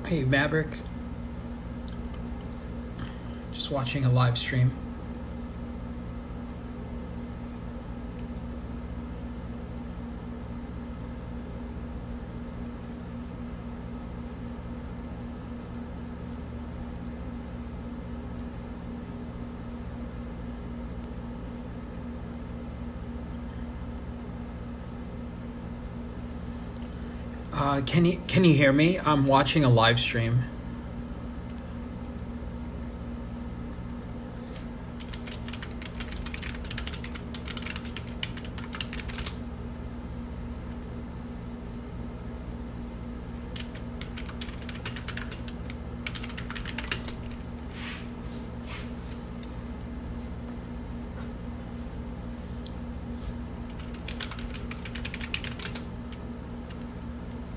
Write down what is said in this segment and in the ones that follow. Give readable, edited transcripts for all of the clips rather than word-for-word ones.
Hey, Maverick. Just watching a live stream. Can you hear me? I'm watching a live stream.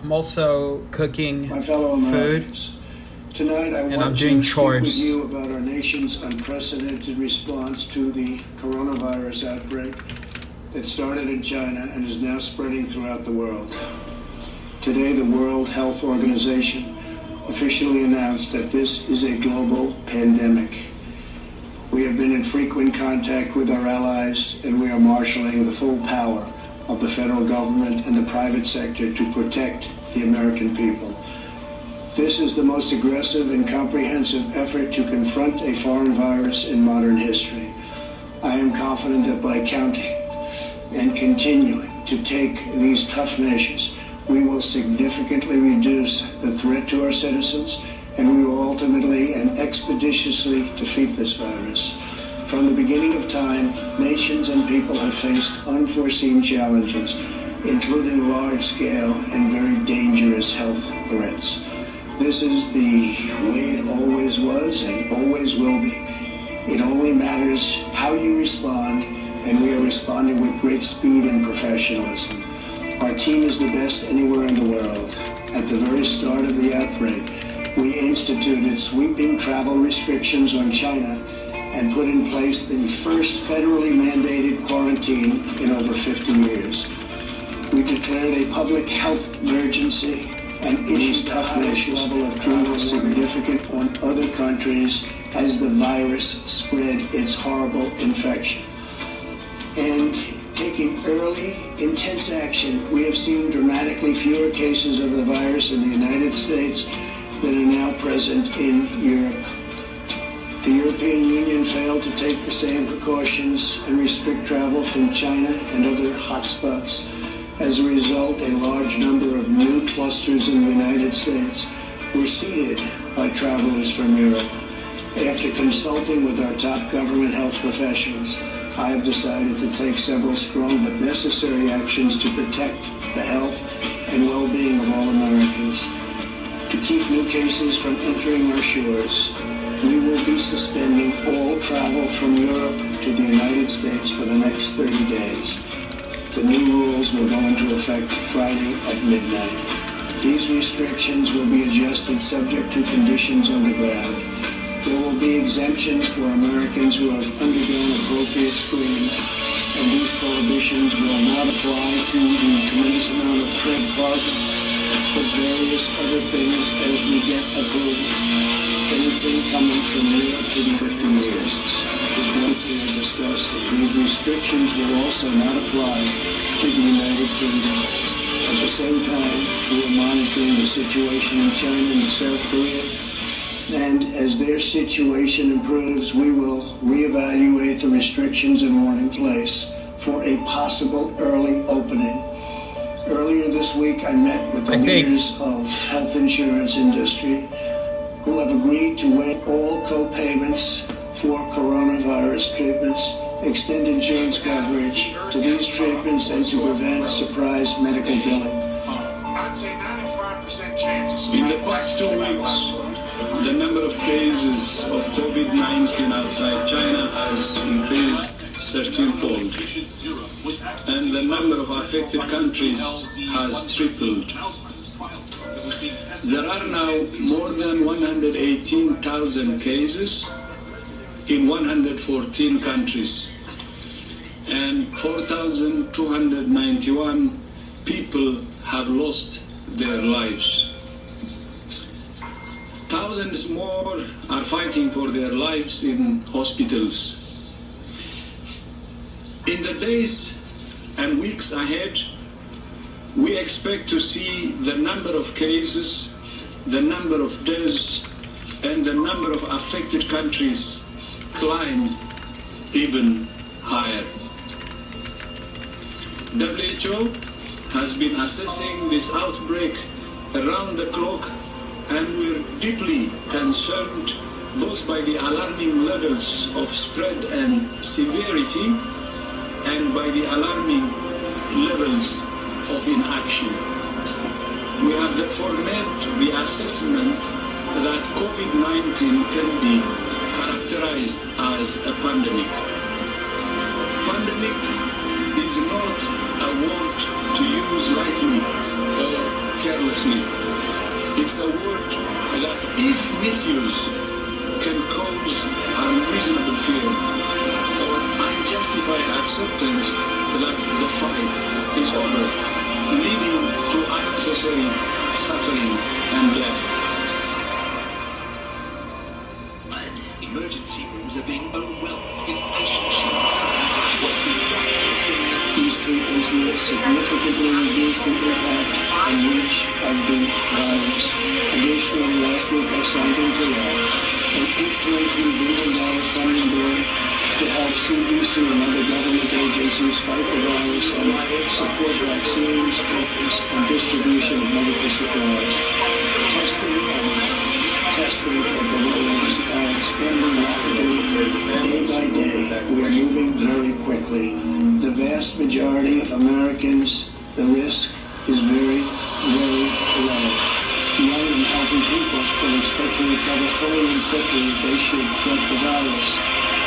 I'm also cooking My fellow food. Americans, tonight I want I'm doing to chores. speak with you about our nation's unprecedented response to the coronavirus outbreak that started in China and is now spreading throughout the world. Today, the World Health Organization officially announced that this is a global pandemic. We have been in frequent contact with our allies, and we are marshaling the full power of the federal government and the private sector to protect the American people. This is the most aggressive and comprehensive effort to confront a foreign virus in modern history. I am confident that by counting and continuing to take these tough measures, we will significantly reduce the threat to our citizens, and we will ultimately and expeditiously defeat this virus. From the beginning of time, nations and people have faced unforeseen challenges, including large-scale and very dangerous health threats. This is the way it always was and always will be. It only matters how you respond, and we are responding with great speed and professionalism. Our team is the best anywhere in the world. At the very start of the outbreak, we instituted sweeping travel restrictions on China and put in place the first federally mandated quarantine in over 50 years. We declared a public health emergency and issued tough measures level of travel significant on other countries as the virus spread its horrible infection. And taking early, intense action, we have seen dramatically fewer cases of the virus in the United States that are now present in Europe. The European Union failed to take the same precautions and restrict travel from China and other hotspots. As a result, a large number of new clusters in the United States were seeded by travelers from Europe. After consulting with our top government health professionals, I have decided to take several strong but necessary actions to protect the health and well-being of all Americans. To keep new cases from entering our shores, we will be suspending all travel from Europe to the United States for the next 30 days. The new rules will go into effect Friday at midnight. These restrictions will be adjusted subject to conditions on the ground. There will be exemptions for Americans who have undergone appropriate screenings, and these prohibitions will not apply to the tremendous amount of Trade Park, but various other things as we get approval. Anything coming from Europe to the 50 years is what we have discussed. These restrictions will also not apply to the United Kingdom. At the same time, we are monitoring the situation in China and South Korea. And as their situation improves, we will reevaluate the restrictions and warnings in place for a possible early opening. Earlier this week, I met with the leaders of health insurance industry who have agreed to waive all co-payments for coronavirus treatments, extend insurance coverage to these treatments, and to prevent surprise medical billing. In the past 2 weeks, the number of cases of COVID-19 outside China has increased 13-fold, and the number of affected countries has tripled. There are now more than 118,000 cases in 114 countries, and 4,291 people have lost their lives. thousands more are fighting for their lives in hospitals. In the days and weeks ahead, we expect to see the number of cases, the number of deaths, and the number of affected countries climb even higher. WHO has been assessing this outbreak around the clock, and we're deeply concerned both by the alarming levels of spread and severity and by the alarming levels of inaction. We have therefore made the assessment that COVID-19 can be characterized as a pandemic. Pandemic is not a word to use lightly or carelessly. It's a word that, if misused, can cause unreasonable fear or unjustified acceptance that the fight is over, leading to unnecessary suffering and death. Emergency rooms are being overwhelmed with patient sheets. What's being done for Syria? These treatments will significantly reduce the impact and reach of the virus. Additionally, last week I signed into law an $8.3 billion funding bill to help CDC and other government agencies fight the virus and support vaccines, treatments, and distribution of medical supplies. Testing capabilities are expanding rapidly day by day. We are moving very quickly. The vast majority of Americans, the risk is very, very low. Young and healthy people can expect to recover fully and quickly if they should get the virus.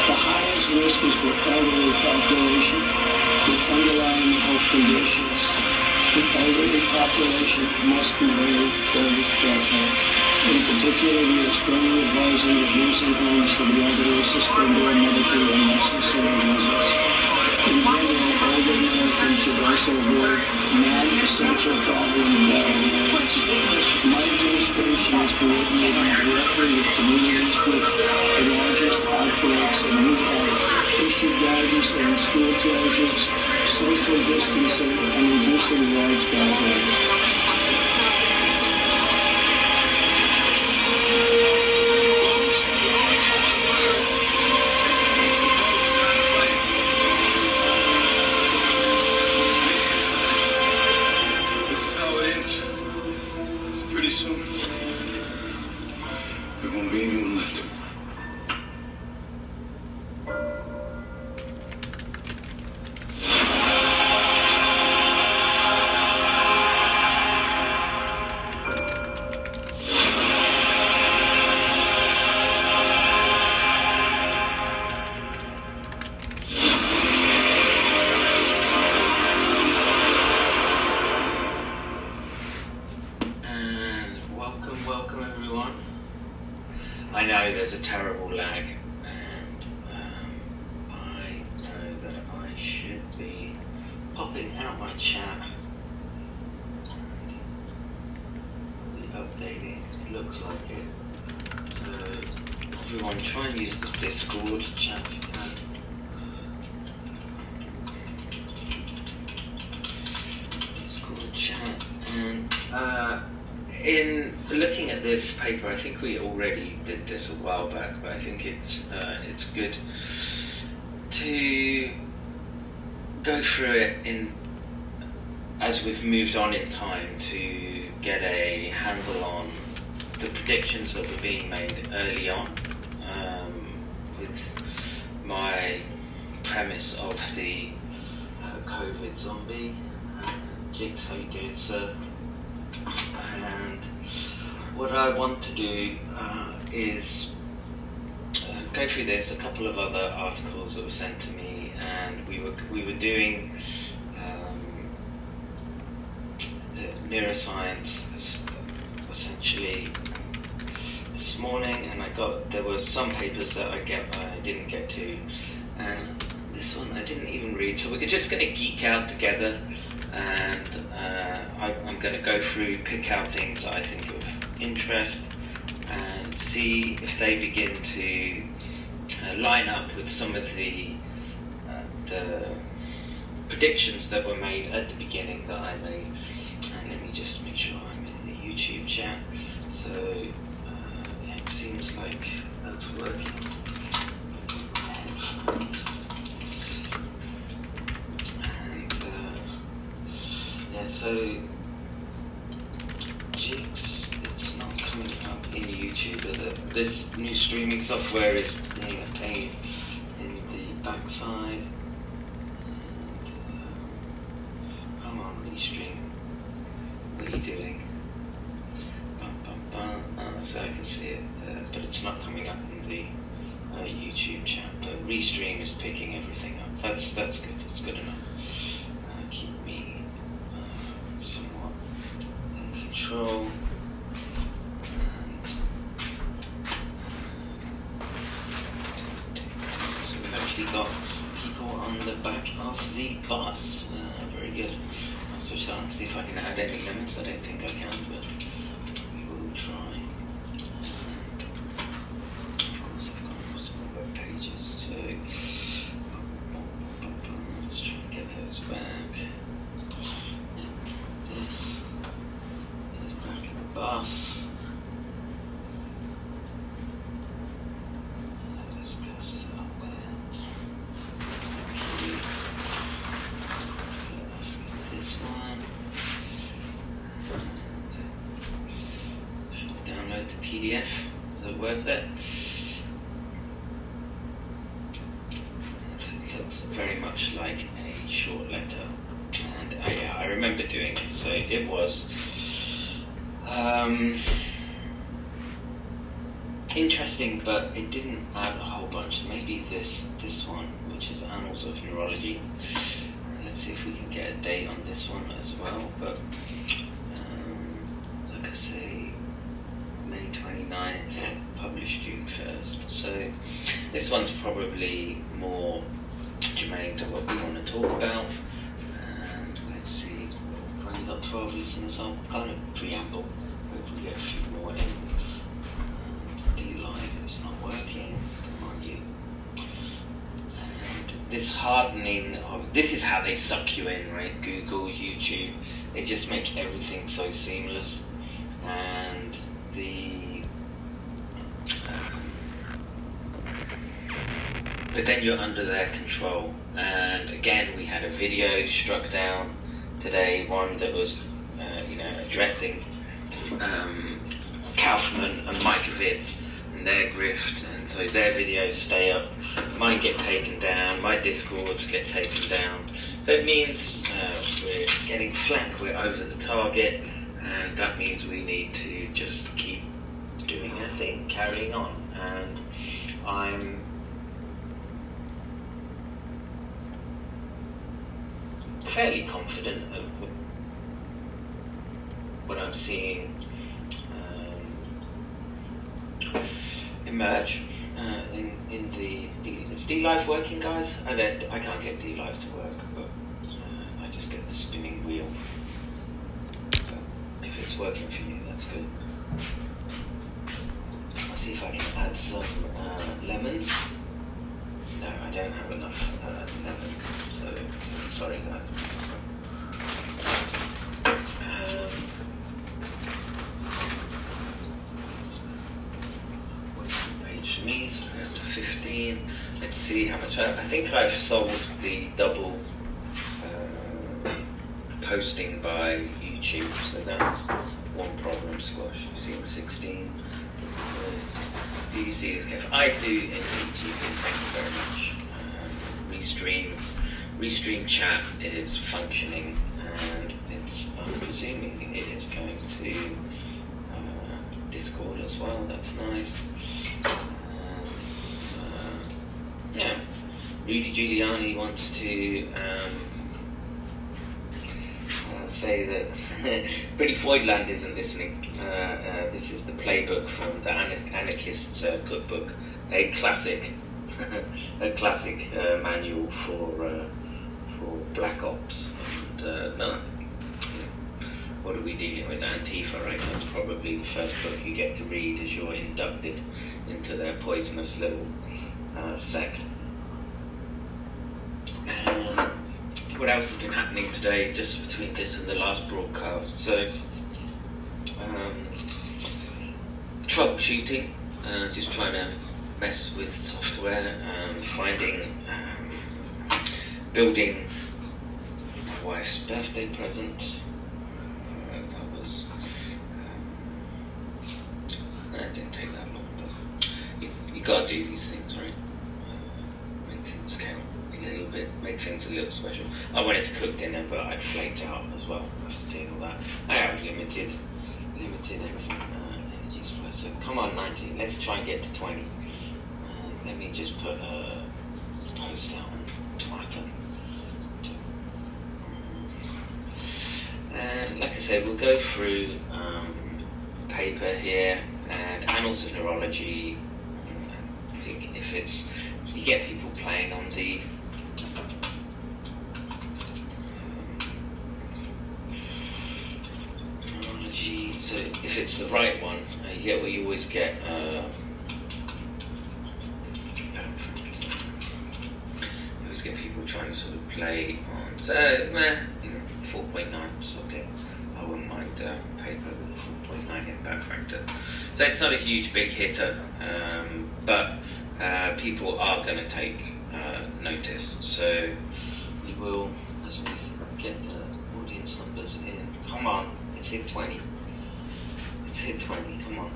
The highest risk is for elderly population with underlying health conditions. The elderly population must be very, very careful. In particular, we are strongly advising that nursing homes for the elderly suspend their medically unnecessary visits. In general, older Americans should also avoid non-essential travel and travel areas. My administration is coordinating directly with communities with the largest outbreaks, and we have issued guidance on school closures, social distancing, and reducing large gatherings. Welcome everyone. I know there's a terrible lag, and I know that I should be popping out my chat and updating. It looks like it. So everyone, try and use the Discord chat if you can. Discord chat. And in looking at this paper, I think we already did this a while back, but I think it's good to go through it as we've moved on in time to get a handle on the predictions that were being made early on, with my premise of the COVID zombie. Jigs, how you doing, sir? And what I want to do is go through this, a couple of other articles that were sent to me, and we were doing the neuroscience essentially this morning, and there were some papers that I didn't get to, and this one I didn't even read. So we're just going to geek out together, and I'm going to go through, pick out things that I think of interest, and see if they begin to line up with some of the predictions that were made at the beginning that I made. And let me just make sure I'm in the YouTube chat. So yeah, it seems like that's working. And yeah, so Jigs, it's not coming up in YouTube, is it? This new streaming software is being a pain in the backside. Come on, restream. What are you doing? So I can see it, but it's not coming up in the YouTube chat. But Restream is picking everything up. That's good. It's good enough. Keep me somewhat in control. So we've actually got people on the back of the bus. Very good. I'll switch that on, see if I can add any limits. I don't think I can, but we will try. Web pages, so let's try and get those back. This is back in the bus. Let's go up there. Let's get this one. Should we download the PDF? Is it worth it? Very much like a short letter, and yeah, I remember doing it. So it was interesting, but it didn't add a whole bunch. Maybe this one, which is Annals of Neurology. Let's see if we can get a date on this one as well. But like I say, May 29th, published June 1st. So this one's probably more germane to what we want to talk about. And let's see, we've only got 12 listeners, so kind of preamble. Hopefully get a few more in. D-Live is not working. Come on, you. And this hardening of, this is how they suck you in, right? Google, YouTube, they just make everything so seamless. And but then you're under their control. And again, we had a video struck down today, one that was, addressing Kaufman and Mikovits and their grift, and so their videos stay up. Mine get taken down, my Discords get taken down. So it means we're getting flack, we're over the target, and that means we need to just keep doing our thing, carrying on. And I'm fairly confident of what I'm seeing emerge in the is D-Live working, guys? I can't get D-Live to work, but I just get the spinning wheel. But if it's working for you, that's good. I'll see if I can add some lemons. No, I don't have enough lemons, so sorry guys. Page for me, so we're up to 15. Let's see how much. I think I've solved the double posting by YouTube, so that's one problem squashed. I've seen 16. Do you see this, Kev? I do indeed, thank you very much. Restream chat is functioning, and I'm presuming it is going to Discord as well. That's nice. Yeah, Rudy Giuliani wants to say that Pretty Floydland isn't listening. This is the playbook from the Anarchist's cookbook, a classic manual for Black Ops. And, what are we dealing with? Antifa, right? That's probably the first book you get to read as you're inducted into their poisonous little sect. And what else has been happening today, just between this and the last broadcast? So, troubleshooting, just trying to mess with software, building my wife's birthday present. That was, that didn't take that long, but you gotta do these things, right? Make things count a little bit, make things a little special. I wanted to cook dinner, but I'd flaked out as well after doing all that. I have limited everything, energy supply. So come on, 19, let's try and get to 20. Let me just put a post out on Twitter. And like I said, we'll go through paper here and Annals of Neurology. I think if it's, you get people playing on the neurology, so if it's the right one, you get what you always get. Get people trying to sort of play on, so 4.9, so okay, I wouldn't mind paper with a 4.9 impact factor. So it's not a huge big hitter, but people are going to take notice. So we will, as we get the audience numbers in, come on, let's hit 20. Let's hit 20, come on.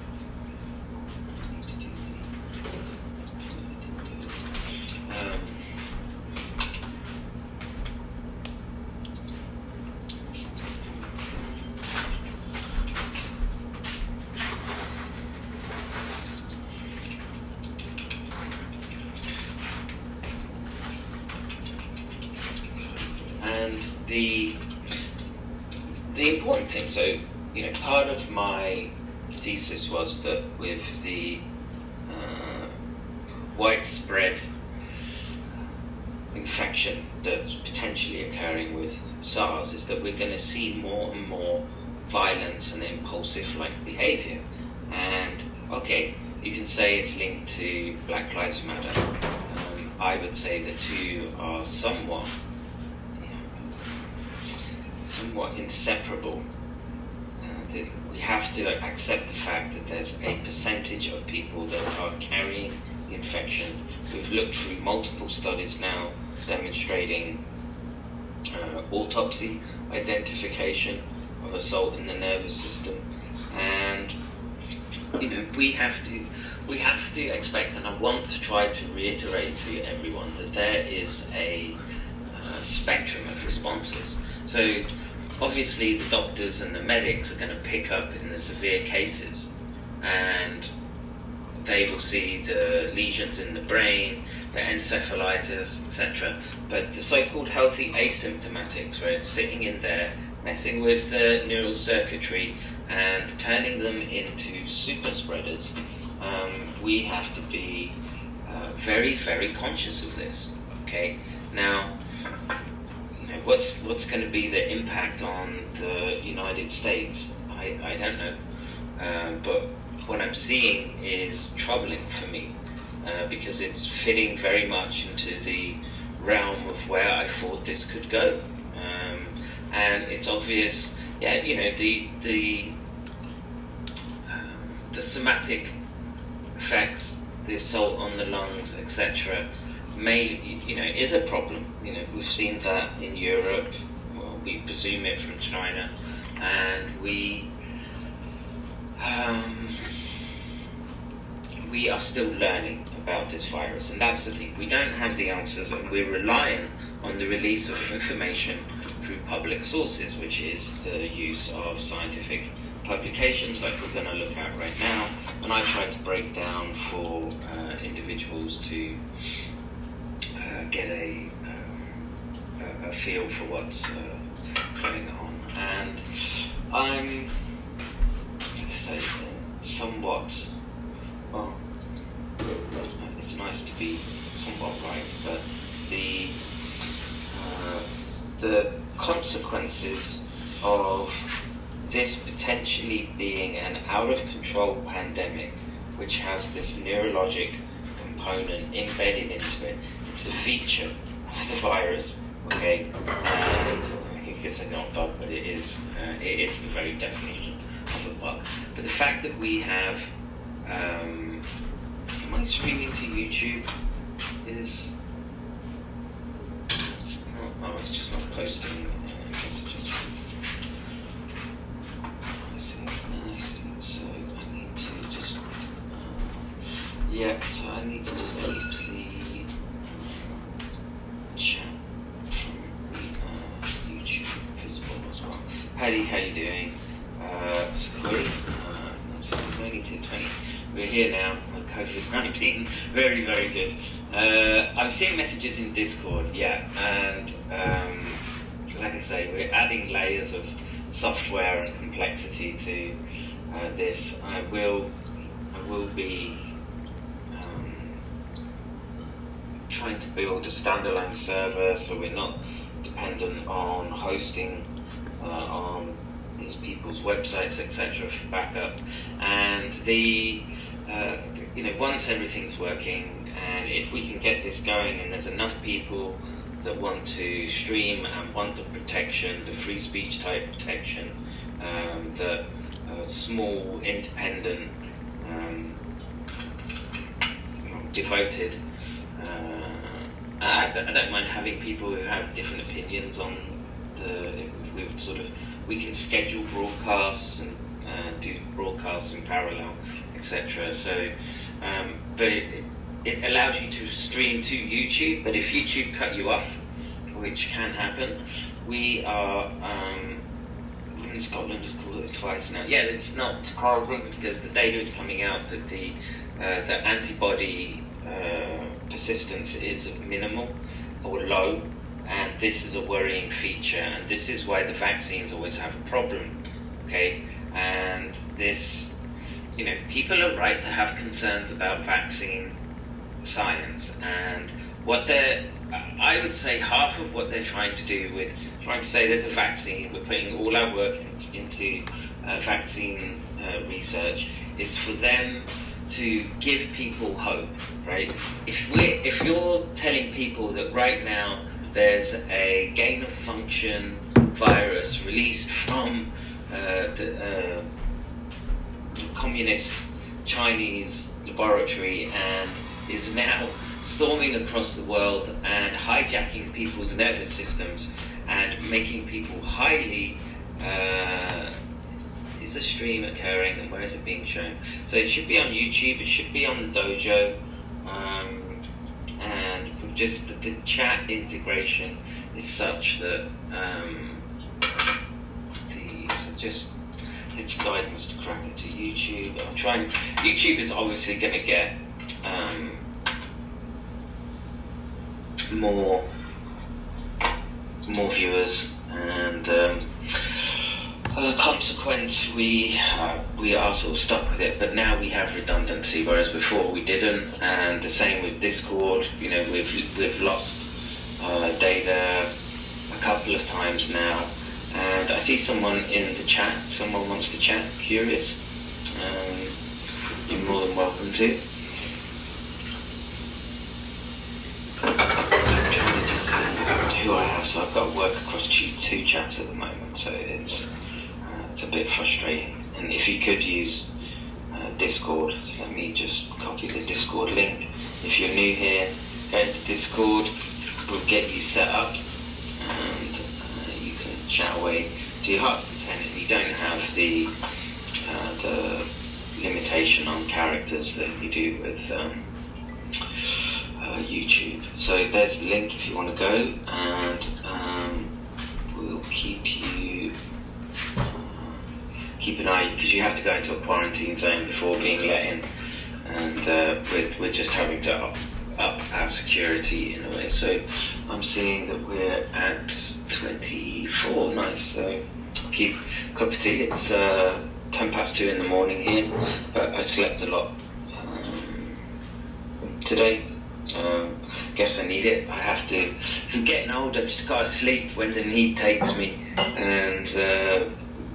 The important thing, so part of my thesis was that with the widespread infection that's potentially occurring with SARS is that we're going to see more and more violence and impulsive-like behavior. And okay, you can say it's linked to Black Lives Matter. I would say the two are somewhat inseparable. We have to accept the fact that there's a percentage of people that are carrying the infection. We've looked through multiple studies now demonstrating autopsy identification of assault in the nervous system, and we have to expect, and I want to try to reiterate to everyone that there is a spectrum of responses. So obviously the doctors and the medics are going to pick up in the severe cases, and they will see the lesions in the brain, the encephalitis, etc. But the so-called healthy asymptomatics, where it's sitting in there, messing with the neural circuitry and turning them into super spreaders, we have to be very, very conscious of this. Okay, now, what's going to be the impact on the United States? I don't know, but what I'm seeing is troubling for me, because it's fitting very much into the realm of where I thought this could go, and it's obvious. Yeah, the somatic effects, the assault on the lungs, etc., is a problem. We've seen that in Europe. Well, we presume it from China, and we are still learning about this virus, and that's the thing. We don't have the answers, and we're relying on the release of information through public sources, which is the use of scientific publications like we're going to look at right now. And I try to break down for individuals to get a feel for what's going on. And I'm somewhat, well, it's nice to be somewhat right, but the consequences of this potentially being an out-of-control pandemic which has this neurologic component embedded into it. It's a feature of the virus, okay? And I guess it's not a bug, but it is the very definition of a bug. But the fact that we have, am I streaming to YouTube? It's just not posting messages. I see. So I need to just, so I need to just keep the chat from YouTube visible as well. How you doing? Sorry, so we only did 20. We're here now with COVID-19. Very, very good. I'm seeing messages in Discord, and like I say, we're adding layers of software and complexity to this. I will be trying to build a standalone server, so we're not dependent on hosting on these people's websites, etc., for backup. And once everything's working, and if we can get this going, and there's enough people that want to stream and want the protection, the free speech type protection, that small, independent, devoted. I don't mind having people who have different opinions on we can schedule broadcasts and do broadcasts in parallel, etc. So, but it allows you to stream to YouTube. But if YouTube cut you off, which can happen, we are in Scotland has called it twice now. Yeah, it's not surprising because the data is coming out that the antibody persistence is minimal or low, and this is a worrying feature, and this is why the vaccines always have a problem, okay? And this, people are right to have concerns about vaccine science, and I would say half of what they're trying to do with trying to say there's a vaccine, we're putting all our work into vaccine research, is for them to give people hope, right? If you're telling people that right now there's a gain of function virus released from the communist Chinese laboratory and is now storming across the world and hijacking people's nervous systems and making people highly is a stream occurring, and where is it being shown? So it should be on YouTube, it should be on the dojo, and just the chat integration is such that it's guidance to crack into YouTube. I'm trying. YouTube is obviously going to get more viewers, and as a consequence, we are sort of stuck with it. But now we have redundancy, whereas before we didn't. And the same with Discord. We've lost data a couple of times now. And I see someone in the chat. Someone wants to chat. Curious? You're more than welcome to. I'm trying to just see who I have. So I've got to work across two chats at the moment. So it's a bit frustrating. And if you could use Discord, so let me just copy the Discord link. If you're new here, go to Discord. We'll get you set up, and you can chat away to your heart's content. And you don't have the limitation on characters that you do with YouTube. So there's the link if you want to go, and we'll keep an eye, because you have to go into a quarantine zone before being let in, and we're just having to up our security in a way. So I'm seeing that we're at 24. Nice. So keep cup of tea. It's 2:10 in the morning here, but I slept a lot today. Guess I need it. I have to. It's getting older. Just gotta sleep when the need takes me, and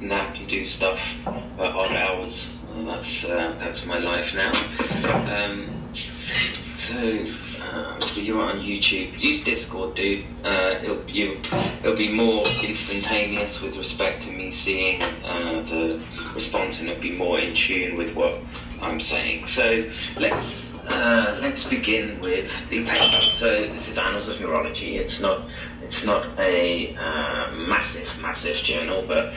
nap and do stuff at odd hours. That's my life now. So you're on YouTube. Use Discord, dude. It'll be more instantaneous with respect to me seeing the response, and it'll be more in tune with what I'm saying. So let's begin with the paper. So this is Annals of Neurology. It's not a massive journal, but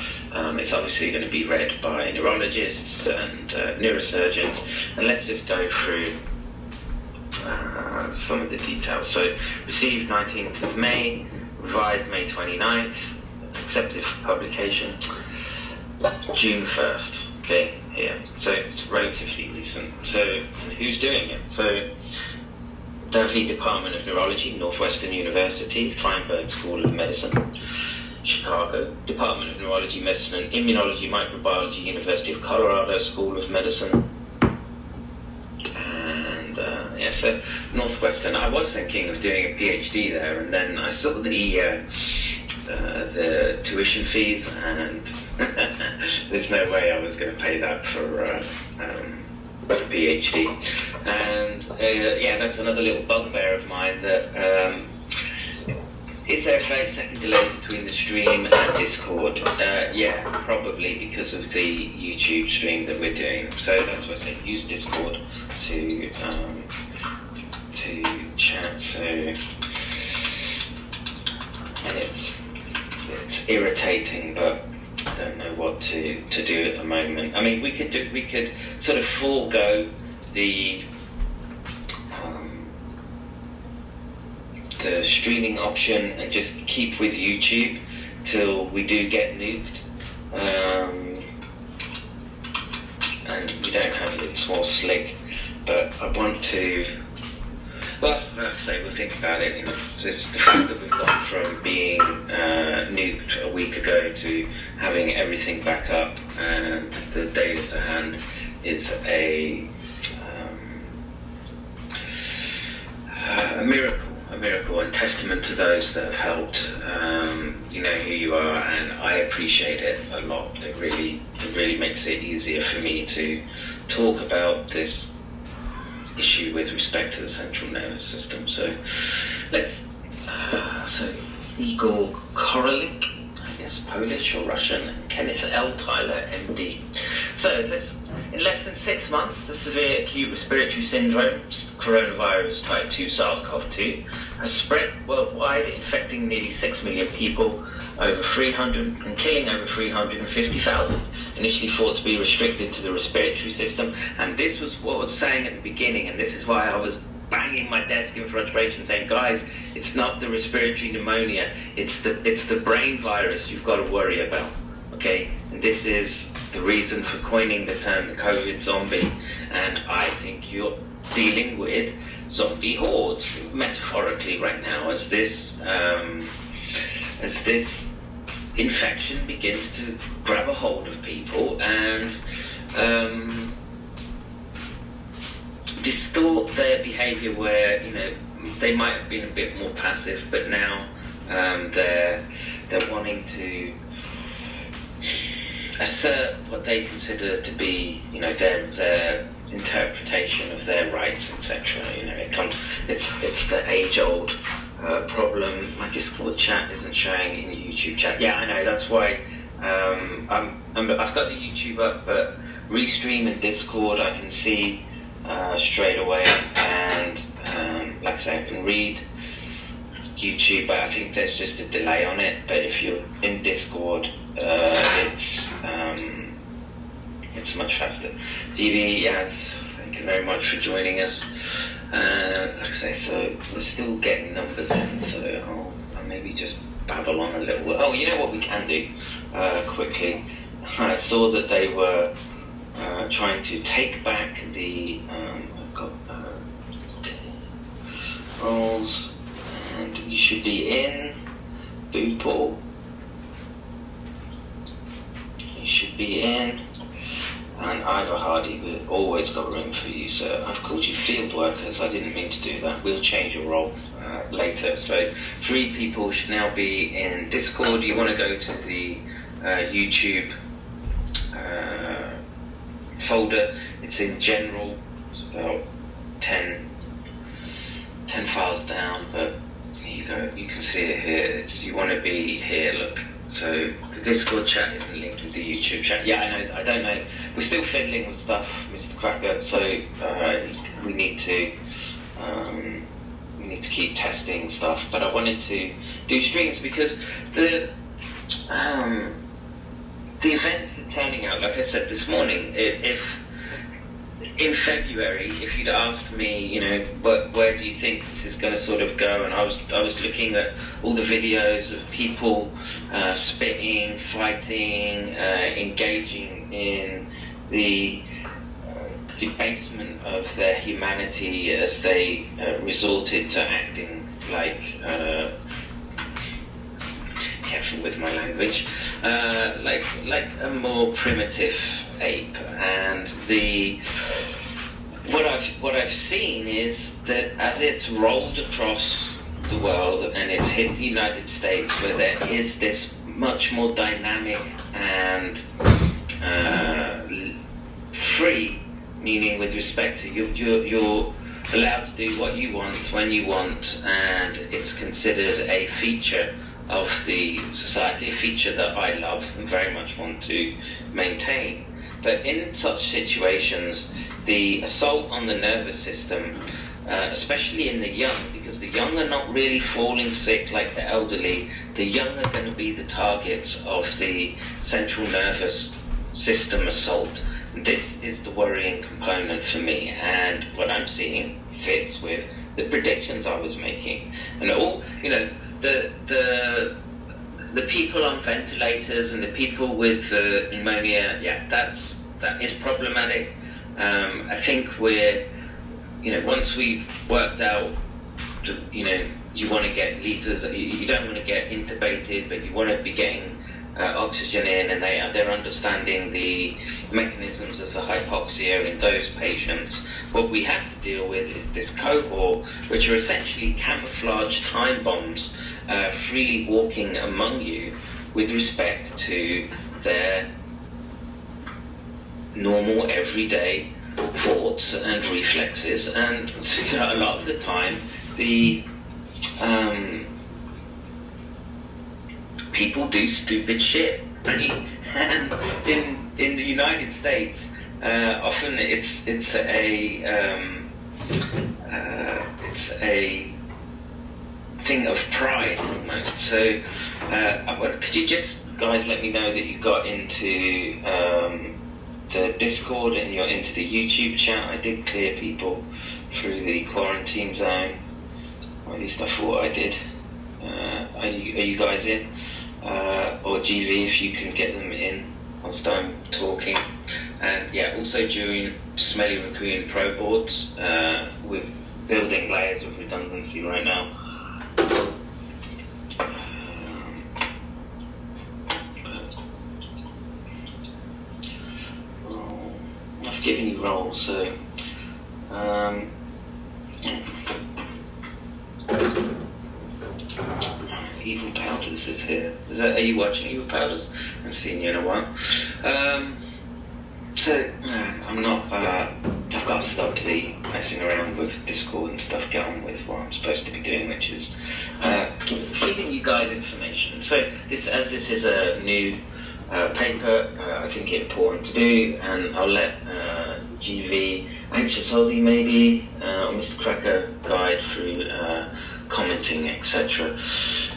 it's obviously going to be read by neurologists and neurosurgeons. And let's just go through some of the details. So received 19th of May, revised May 29th, accepted for publication June 1st. Okay, here. So it's relatively recent. So, and who's doing it? So, Davie Department of Neurology, Northwestern University, Feinberg School of Medicine, Chicago, Department of Neurology, Medicine and Immunology, Microbiology, University of Colorado School of Medicine. And, so Northwestern. I was thinking of doing a PhD there, and then I saw the tuition fees, and there's no way I was going to pay that for a PhD. And that's another little bugbear of mine. That is there a 30-second delay between the stream and Discord? Yeah, probably because of the YouTube stream that we're doing. So that's why I say use Discord to chat. So, and it's irritating, but I don't know what to do at the moment. I mean, we could sort of forego the streaming option and just keep with YouTube till we do get nuked, and we don't have it's more slick. But I want to. Well, like I say, we'll think about it. You know, it's the fact that we've gone from being nuked a week ago to having everything back up, and the data to hand is a miracle, and testament to those that have helped. You know who you are, and I appreciate it a lot. It really makes it easier for me to talk about this issue with respect to the central nervous system. So let's so Igor Korolik, I guess Polish or Russian, and Kenneth L. Tyler, MD. So in less than 6 months, the severe acute respiratory syndrome, coronavirus type 2 SARS-CoV-2, has spread worldwide, infecting nearly 6 million people, over 300 and killing over 350,000. Initially thought to be restricted to the respiratory system, and this was what I was saying at the beginning, and this is why I was banging my desk in frustration saying, guys, it's not the respiratory pneumonia, it's the brain virus you've got to worry about, okay? And this is the reason for coining the term the COVID zombie, and I think you're dealing with zombie hordes metaphorically right now as this infection begins to grab a hold of people and distort their behaviour, where they might have been a bit more passive, but now they're wanting to assert what they consider to be their interpretation of their rights, etc. It's the age-old problem. My Discord chat isn't showing in the YouTube chat. Yeah, I know, that's why I've got the YouTube up, but Restream and Discord I can see straight away, and like I say, I can read YouTube, but I think there's just a delay on it. But if you're in Discord, it's much faster. GB, yes, thank you very much for joining us. Like I say, so we're still getting numbers in, so I'll maybe just babble on a little. Oh, you know what we can do quickly? I saw that they were trying to take back the I've got roles, and you should be in Boopal. You should be in. And Ivor Hardy, we've always got room for you, so I've called you field workers. I didn't mean to do that. We'll change your role later. So 3 people should now be in Discord. You want to go to the YouTube folder. It's in general. It's about 10 files down, but here you go. You can see it here. You want to be here. Look. So the Discord chat isn't linked with the YouTube chat. Yeah, I know. I don't know. We're still fiddling with stuff, Mr. Cracker. So we need to keep testing stuff. But I wanted to do streams because the events are turning out. Like I said this morning, if in February, if you'd asked me, where do you think this is going to sort of go, and I was looking at all the videos of people spitting, fighting, engaging in the debasement of their humanity as they resorted to acting like, careful with my language, like a more primitive ape. And what I've seen is that as it's rolled across the world and it's hit the United States, where there is this much more dynamic and free, meaning with respect to you're allowed to do what you want when you want, and it's considered a feature of the society, a feature that I love and very much want to maintain. But in such situations, the assault on the nervous system, especially in the young, because the young are not really falling sick like the elderly, the young are going to be the targets of the central nervous system assault. This is the worrying component for me, and what I'm seeing fits with the predictions I was making. And all, the people on ventilators and the people with pneumonia, that is problematic. I think we're, once we've worked out, you want to get liters, you don't want to get intubated, but you want to be getting oxygen in, and they're understanding the mechanisms of the hypoxia in those patients. What we have to deal with is this cohort, which are essentially camouflage time bombs, freely walking among you with respect to their normal everyday thoughts and reflexes. And a lot of the time the people do stupid shit. And in the United States, often it's a thing of pride almost. So could you just, guys, let me know that you got into the Discord and you're into the YouTube chat? I did clear people through the quarantine zone, or at least I thought I did. Are you guys in? Or GV, if you can get them in whilst I'm talking. And yeah, also during Smelly Raccoon Pro boards, we're building layers of redundancy right now. I've given you roles, so Evil Powders is here. Are you watching Evil Powders? I haven't seen you in a while. I'm not. I've got to stop the messing around with Discord and stuff. Get on with what I'm supposed to be doing, which is feeding you guys information. So this is a new paper, I think it's important to do, and I'll let GV, Anxious Aussie maybe, or Mr. Cracker guide through commenting, etc.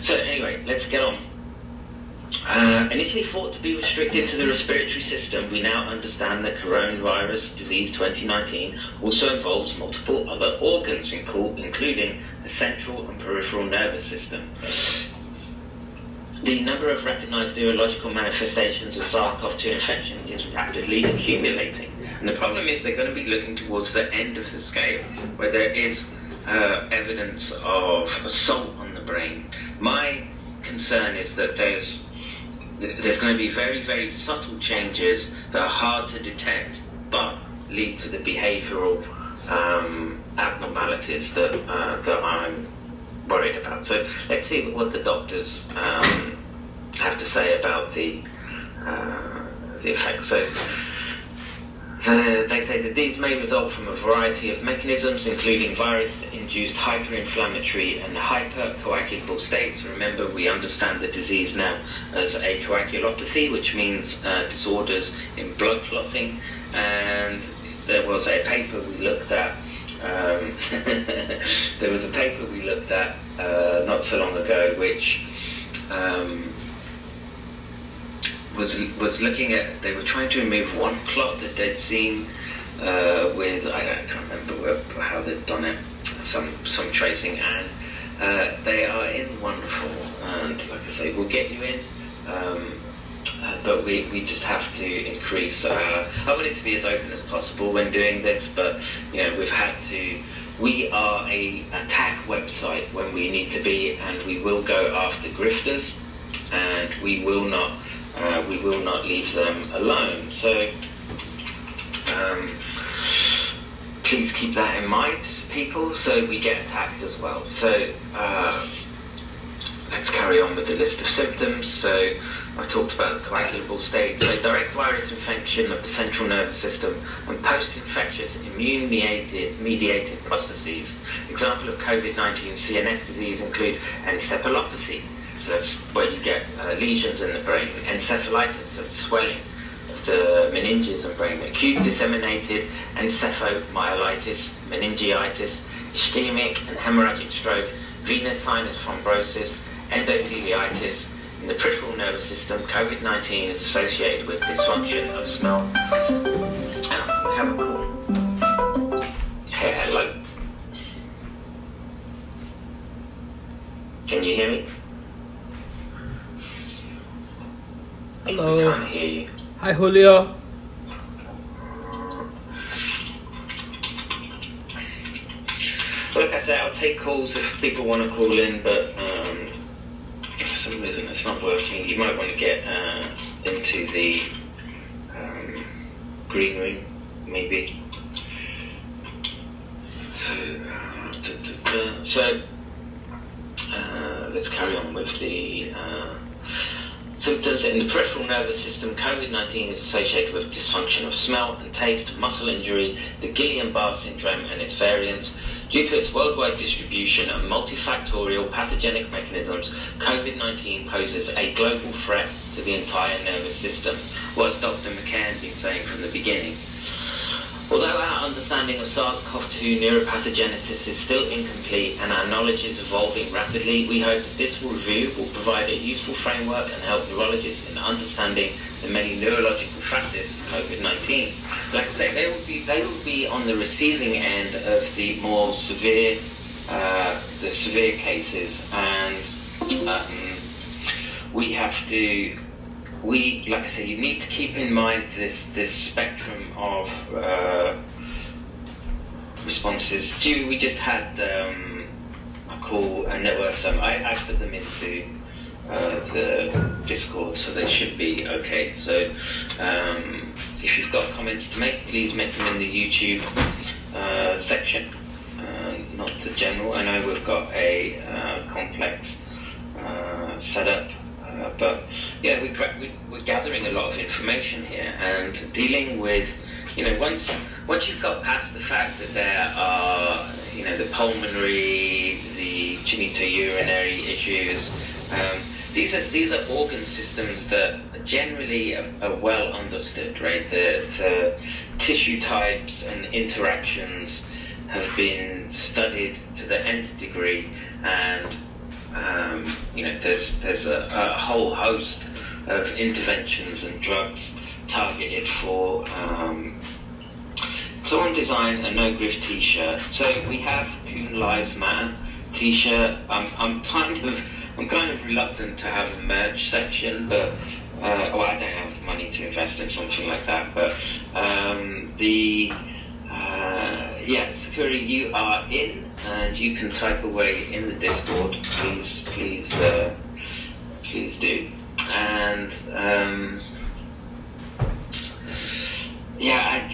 So anyway, let's get on. Initially thought to be restricted to the respiratory system, we now understand that coronavirus disease 2019 also involves multiple other organs, including the central and peripheral nervous system. The number of recognized neurological manifestations of SARS-CoV-2 infection is rapidly accumulating. And the problem is they're going to be looking towards the end of the scale, where there is evidence of assault on the brain. My concern is that there's going to be very, very subtle changes that are hard to detect, but lead to the behavioural abnormalities that I'm worried about. So let's see what the doctors have to say about the the effect. So they say that these may result from a variety of mechanisms, including virus-induced hyperinflammatory and hypercoagulable states. Remember, we understand the disease now as a coagulopathy, which means disorders in blood clotting. And there was a paper we looked at. There was a paper we looked at not so long ago, which was looking at, they were trying to remove one clot that they'd seen with, I can't remember how they'd done it, some tracing, and they are in wonderful, and like I say, we'll get you in, but we just have to increase. I wanted to be as open as possible when doing this, but we've had to. We are a attack website when we need to be, and we will go after grifters, and we will not leave them alone. So please keep that in mind, people, so we get attacked as well. So let's carry on with the list of symptoms. So I've talked about the coagulable state. So direct virus infection of the central nervous system and post-infectious immune-mediated processes. Example of COVID-19 CNS disease include encephalopathy. So that's where you get lesions in the brain. Encephalitis, that's swelling of the meninges and brain. Acute disseminated encephalomyelitis, meningitis, ischemic and hemorrhagic stroke, venous sinus thrombosis, endotheliitis. In the peripheral nervous system, COVID-19 is associated with dysfunction of smell. We have a call. Hey, hello. Can you hear me? Hello. I can't hear you. Hi, Julio. Well, like I said, I'll take calls if people want to call in, but if for some reason it's not working, you might want to get into the green room, maybe. So, let's carry on with the symptoms. In the peripheral nervous system, COVID-19 is associated with dysfunction of smell and taste, muscle injury, the Guillain-Barré syndrome and its variants. Due to its worldwide distribution and multifactorial pathogenic mechanisms, COVID-19 poses a global threat to the entire nervous system, what has Dr. McCain been saying from the beginning. Although our understanding of SARS-CoV-2 neuropathogenesis is still incomplete and our knowledge is evolving rapidly, we hope that this review will provide a useful framework and help neurologists in understanding the many neurological factors of COVID-19. Like I say, they will be on the receiving end of the more severe, cases, and like I say, you need to keep in mind this spectrum of responses. We just had a call, and there were some. I put them into the Discord, so they should be okay. So if you've got comments to make, please make them in the YouTube section, not the general. I know we've got a complex setup. But yeah, we're gathering a lot of information here and dealing with, once you've got past the fact that there are, the pulmonary, the genitourinary issues, these are organ systems that generally are well understood, right? The tissue types and interactions have been studied to the nth degree, and there's a whole host of interventions and drugs targeted for. Someone designed a No Griff T-shirt. So we have Coon Lives Matter T-shirt. I'm kind of reluctant to have a merch section, but I don't have the money to invest in something like that. But Sakura, you are in. And you can type away in the Discord, please do. And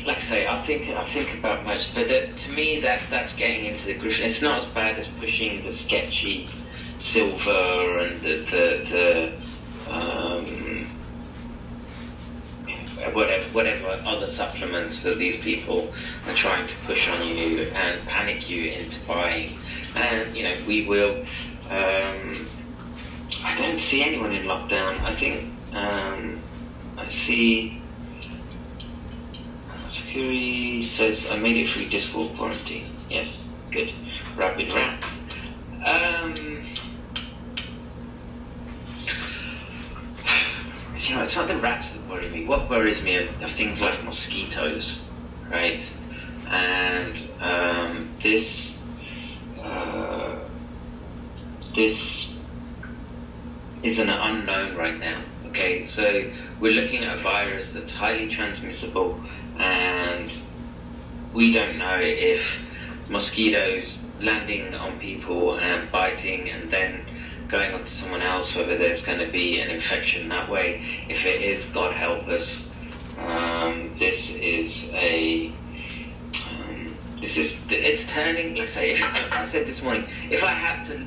like I say, I think about much, but to me that's getting into the groove. It's not as bad as pushing the sketchy silver and the whatever other supplements that these people are trying to push on you and panic you into buying. And we will. I don't see anyone in lockdown. I think I see. Security says I made it through Discord quarantine. Yes, good. Rabid rats. It's not the rats that worry me. What worries me are things like mosquitoes, right? And this is an unknown right now. Okay, so we're looking at a virus that's highly transmissible, and we don't know if mosquitoes landing on people and biting and then going on to someone else, whether there's going to be an infection that way. If it is, God help us. It's turning, let's say, I said this morning, if I had to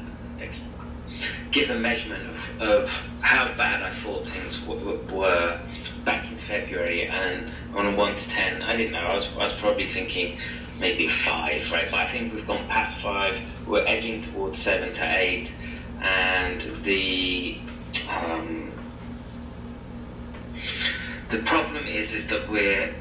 give a measurement of how bad I thought things were back in February, and on a 1 to 10, I didn't know, I was probably thinking maybe 5, right? But I think we've gone past 5, we're edging towards 7 to 8, and the problem is that we're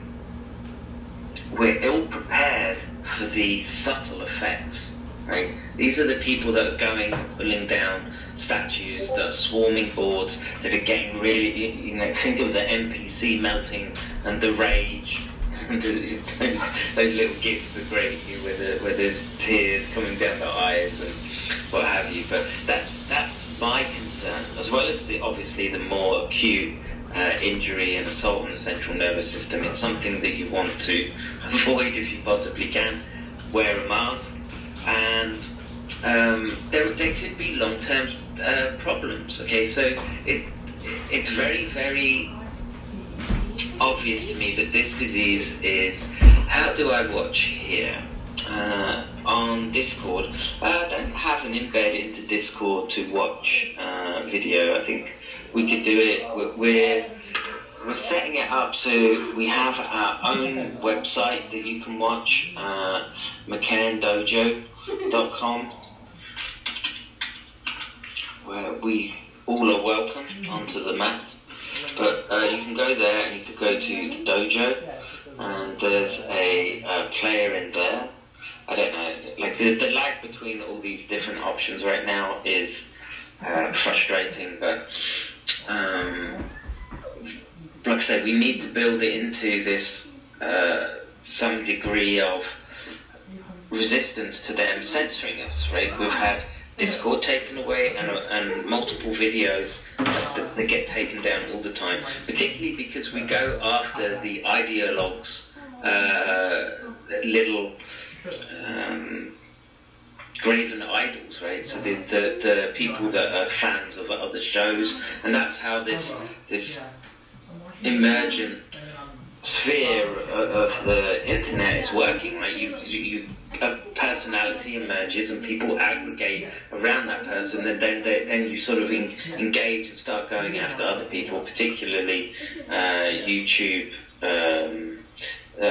ill prepared for the subtle effects, right? These are the people that are going and pulling down statues, that are swarming boards, that are getting really, think of the NPC melting and the rage. those little gifs are great, where there's tears coming down the eyes and what have you. But that's my concern, as well as obviously the more acute injury and assault on the central nervous system. It's something that you want to avoid if you possibly can. Wear a mask, and there could be long-term problems. Okay, so it's very, very obvious to me that this disease is. How do I watch here? On Discord, I don't have an embed into Discord to watch video. I think we could do it. We're setting it up so we have our own website that you can watch, McCaindojo.com, where we all are welcome onto the mat. But you can go there, and you could go to the dojo, and there's a player in there. I don't know, like the lag between all these different options right now is frustrating, but like I said, we need to build it into this some degree of resistance to them censoring us, right? We've had Discord taken away and multiple videos that get taken down all the time, particularly because we go after the ideologues' little graven idols, right? So the people that are fans of other shows, and that's how this emergent sphere of the internet is working, right? You a personality emerges and people aggregate around that person, and then you sort of engage and start going after other people, particularly YouTube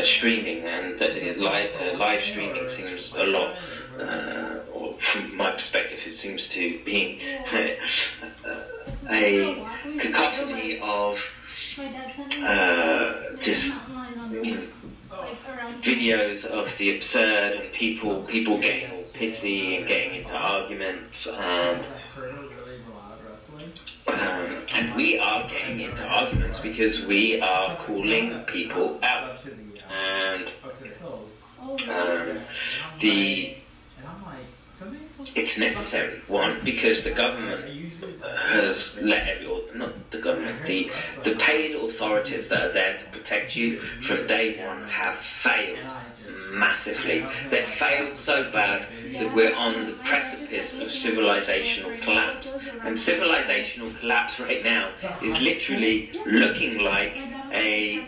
streaming, and live streaming seems a lot, or from my perspective, it seems to be a cacophony of just videos of the absurd, and people getting all pissy and getting into arguments, and we are getting into arguments because we are calling people out, and it's necessary. One, because the government has not the government, the paid authorities that are there to protect you from day one have failed massively. They've failed so bad that we're on the precipice of civilizational collapse. And civilizational collapse right now is literally looking like a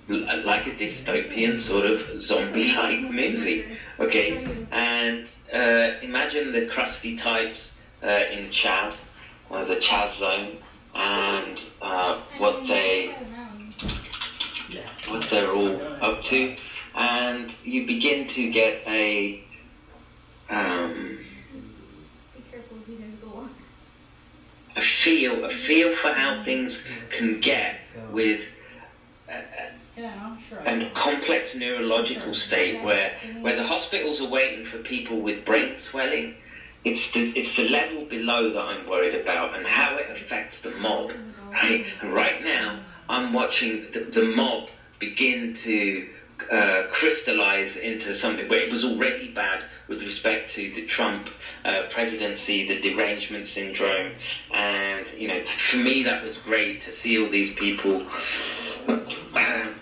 dystopian sort of zombie-like movie, okay? And imagine the crusty types in Chaz, the Chaz zone, and what they're all up to, and you begin to get a feel for how things can get with a complex neurological state where the hospitals are waiting for people with brain swelling. It's the level below that I'm worried about, and how it affects the mob. Right? And right now, I'm watching the mob begin to crystallize into something where it was already bad with respect to the Trump presidency, the derangement syndrome, and for me that was great to see all these people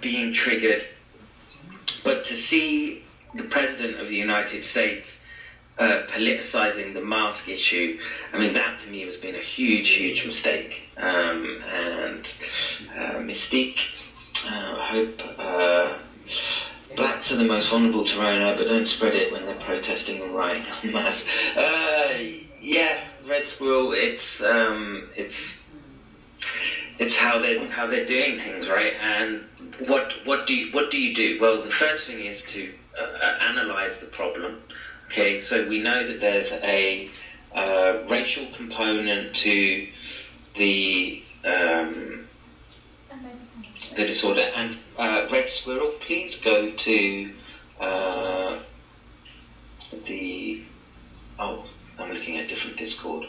being triggered, but to see the President of the United States politicizing the mask issue, I mean, that to me has been a huge mistake, and mystique. I hope blacks are the most vulnerable to Rona, but don't spread it when they're protesting and rioting en masse. Yeah, Red Squirrel. It's how they're doing things, right? And what do you do? Well, the first thing is to analyze the problem. Okay, so we know that there's a racial component to the disorder. And Red Squirrel, please go to the. Oh, I'm looking at different Discord.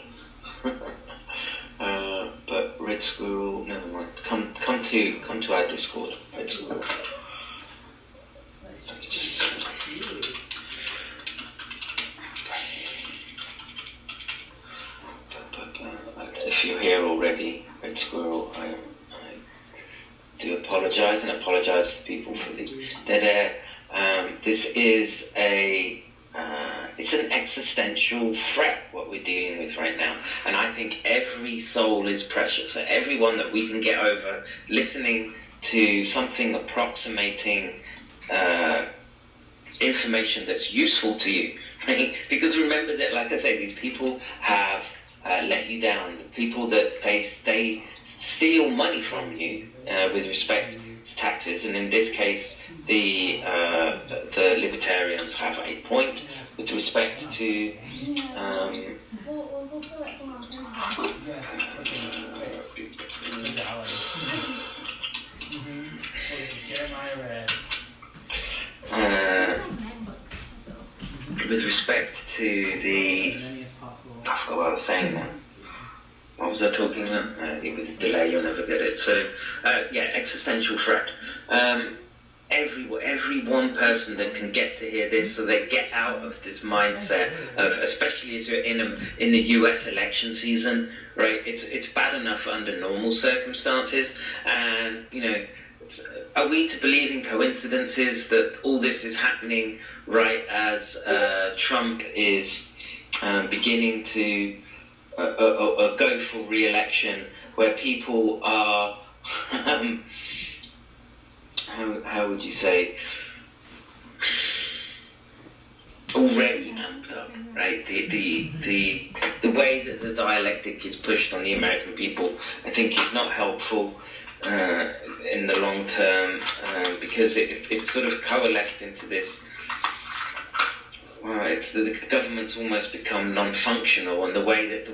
But Red Squirrel, never mind. Come to our Discord, Red Squirrel. Let me just. If you're here already, Red Squirrel, I do apologise, and apologise to people for the dead air. This is it's an existential threat, what we're dealing with right now. And I think every soul is precious. So everyone that we can get over listening to something approximating information that's useful to you, right? Because remember that, like I say, these people have let you down. The people that they steal money from you with respect to taxes, and in this case, the libertarians have a point with respect to with respect to the. I forgot what I was saying now. What was I talking about? With delay, you'll never get it. So, existential threat. Every one person that can get to hear this, so they get out of this mindset of, especially as you're in the US election season, right? It's bad enough under normal circumstances, and are we to believe in coincidences that all this is happening right as Trump is beginning to go for re-election, where people are how would you say, already amped up, right? The way that the dialectic is pushed on the American people, I think, is not helpful in the long term, because it sort of coalesced into this. It's the government's almost become non-functional, and the way that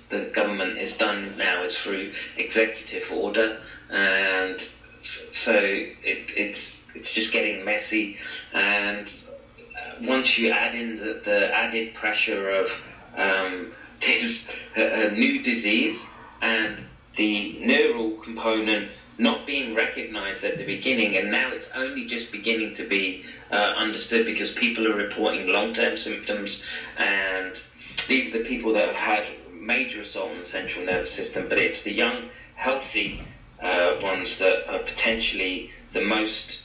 the government is done now is through executive order, and so it's just getting messy. And once you add in the added pressure of this new disease and the neural component not being recognised at the beginning, and now it's only just beginning to be understood because people are reporting long-term symptoms, and these are the people that have had major assault on the central nervous system, but it's the young, healthy ones that are potentially the most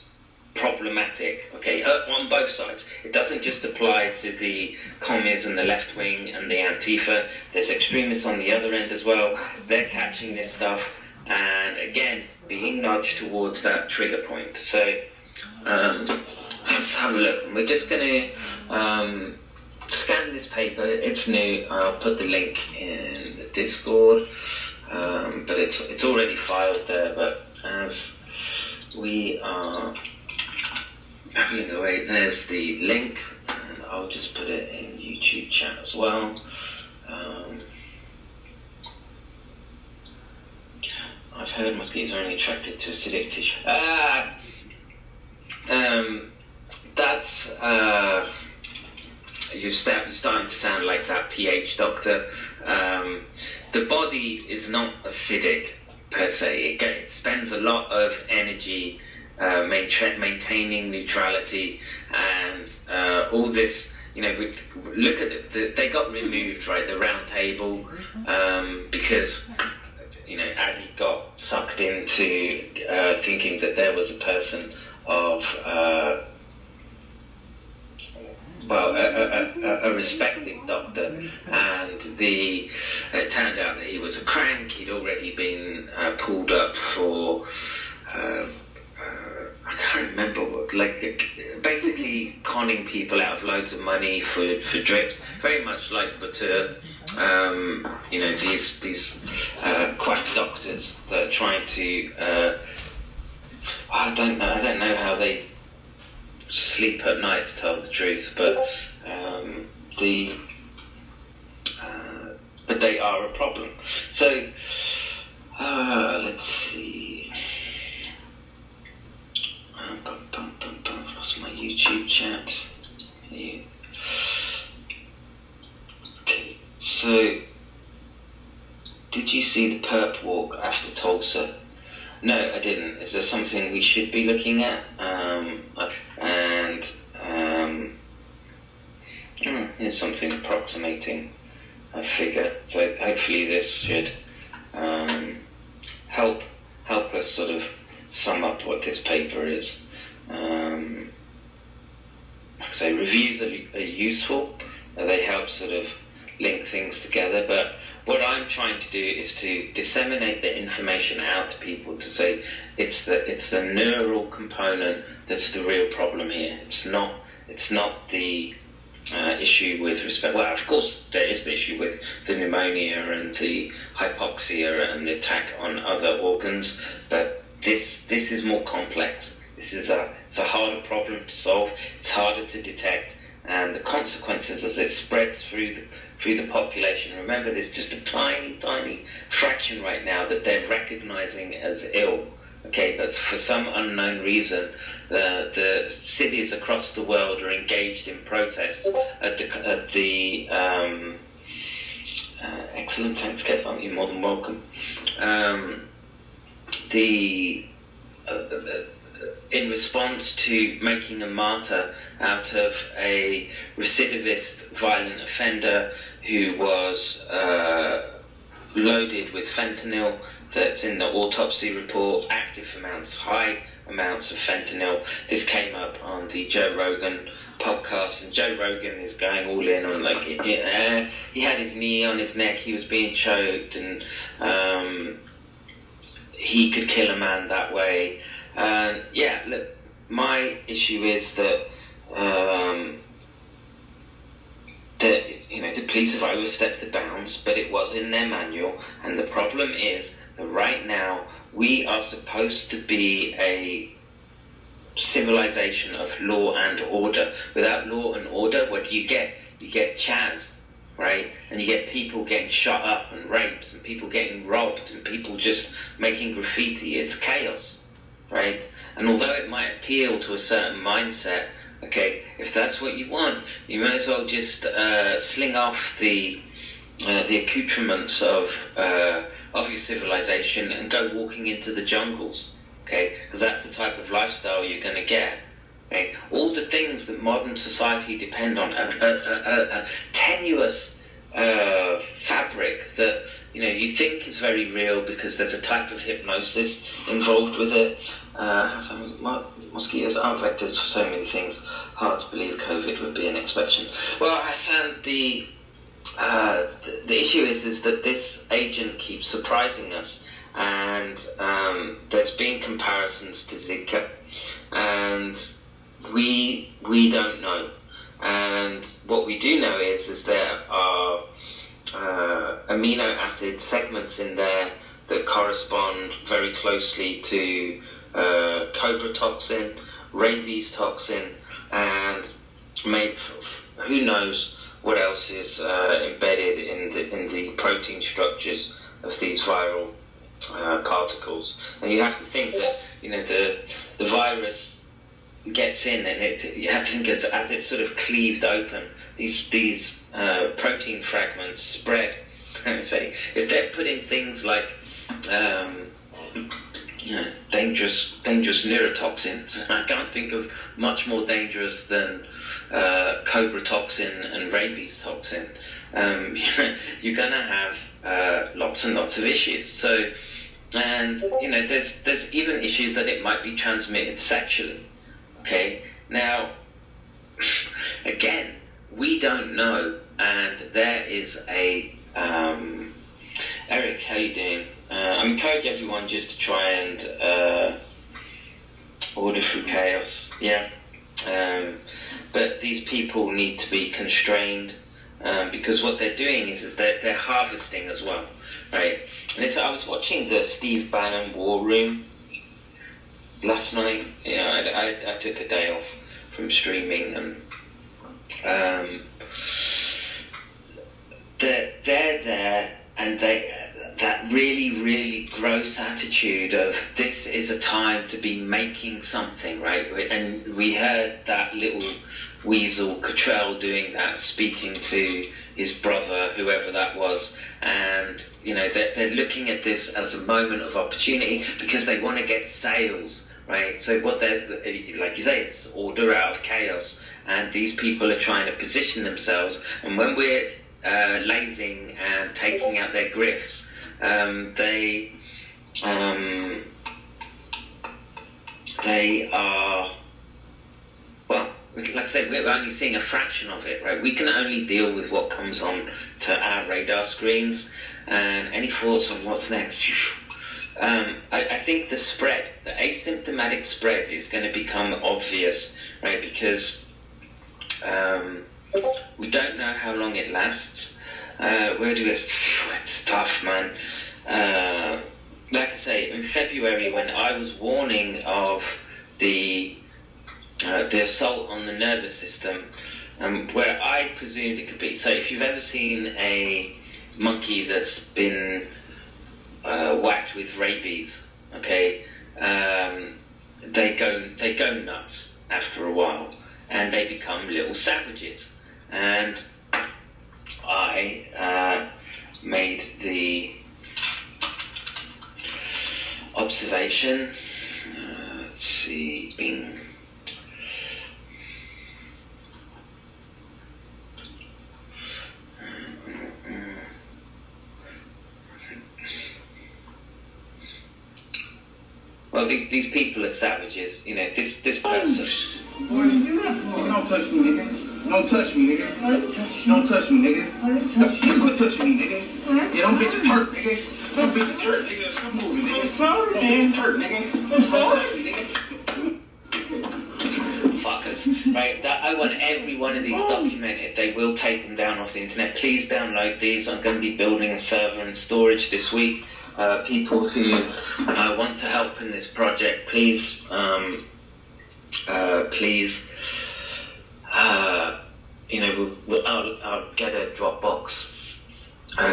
problematic, on both sides. It doesn't just apply to the commies and the left wing and the Antifa. There's extremists on the other end as well. They're catching this stuff, and again, being nudged towards that trigger point. So let's have a look. We're just going to scan this paper. It's new. I'll put the link in the Discord. but it's already filed there. But as we are having away, there's the link, and I'll just put it in YouTube chat as well. I've heard mosquitoes are only attracted to acidic tissue. That's you're starting to sound like that PH doctor. The body is not acidic per se. It spends a lot of energy maintaining neutrality, and all this. Look at it. They got removed, right? The round table, because Addy got sucked into thinking that there was a person of a respected doctor, and it turned out that he was a crank. He'd already been pulled up for I can't remember what, basically conning people out of loads of money for drips, very much like Batur. These quack doctors that are trying to I don't know how they sleep at night, to tell the truth, but but they are a problem. So let's see. I've lost my YouTube chat. Yeah. Okay, so did you see the perp walk after Tulsa? No, I didn't. Is there something we should be looking at? Here's something approximating a figure. So hopefully this should help us sort of sum up what this paper is. Like I say, reviews are useful. They help sort of link things together, but what I'm trying to do is to disseminate the information out to people, to say it's the neural component that's the real problem here. It's not the issue with respect. Well, of course there is the issue with the pneumonia and the hypoxia and the attack on other organs, but this is more complex. It's a harder problem to solve. It's harder to detect, and the consequences as it spreads through the population. Remember, there's just a tiny fraction right now that they're recognizing as ill. Okay, but for some unknown reason, the cities across the world are engaged in protests at the excellent, thanks, Kev. You're more than welcome. In response to making a martyr out of a recidivist violent offender who was loaded with fentanyl that's in the autopsy report, high amounts of fentanyl. This came up on the Joe Rogan podcast, and Joe Rogan is going all in on he had his knee on his neck, he was being choked, and he could kill a man that way. Look, my issue is that the police have overstepped the bounds, but it was in their manual, and the problem is that right now we are supposed to be a civilization of law and order. Without law and order, what do you get? You get Chaz, right? And you get people getting shot up and raped, and people getting robbed, and people just making graffiti. It's chaos, right? And although it might appeal to a certain mindset, okay, if that's what you want, you might as well just sling off the accoutrements of your civilization and go walking into the jungles, okay? Because that's the type of lifestyle you're going to get. Okay? All the things that modern society depend on, a tenuous fabric that you think is very real because there's a type of hypnosis involved with it. Mosquitoes are vectors for so many things. Hard to believe COVID would be an exception. Well, I found the issue is that this agent keeps surprising us, and there's been comparisons to Zika, and we don't know. And what we do know is there are amino acid segments in there that correspond very closely to cobra toxin, rabies toxin, and maybe who knows what else is embedded in the protein structures of these viral particles. And you have to think that the virus gets in, and you have to think as it's sort of cleaved open, these protein fragments spread. Say if they're putting things like dangerous neurotoxins, I can't think of much more dangerous than cobra toxin and rabies toxin. You're gonna have lots and lots of issues. So, and there's even issues that it might be transmitted sexually. Okay, now again, we don't know, and there is a Eric, how you doing? I encourage everyone just to try and order through chaos. Yeah. But these people need to be constrained because what they're doing is they're harvesting as well, right? And I was watching the Steve Bannon War Room last night. I took a day off from streaming, and they're there, and that really gross attitude of this is a time to be making something, right? And we heard that little weasel Cottrell doing that, speaking to his brother, whoever that was, and they're looking at this as a moment of opportunity because they want to get sales, right? So what they're, like you say, it's order out of chaos, and these people are trying to position themselves, and when we're lazing and taking out their grifts, they are, well, like I said, we're only seeing a fraction of it, right? We can only deal with what comes on to our radar screens. And any thoughts on what's next? I think the asymptomatic spread is going to become obvious, right? Because we don't know how long it lasts. Where do we go? It's tough, man. Like I say, in February, when I was warning of the assault on the nervous system, where I presumed it could be. So if you've ever seen a monkey that's been whacked with rabies, okay, they go nuts after a while, and they become little savages. And I made the observation, let's see, Bing. Well, these people are savages, this person. Don't touch me, nigga. Don't touch me, nigga. Don't touch me, nigga. Quit touching me, nigga. Yeah, them bitches hurt, nigga. Them bitches hurt, nigga. Stop moving, nigga. I'm sorry, man. Hurt, nigga. I'm sorry. Don't touch me, nigga. Fuckers. Right, I want every one of these documented. They will take them down off the internet. Please download these. I'm going to be building a server and storage this week. People who want to help in this project, please, I'll get a Dropbox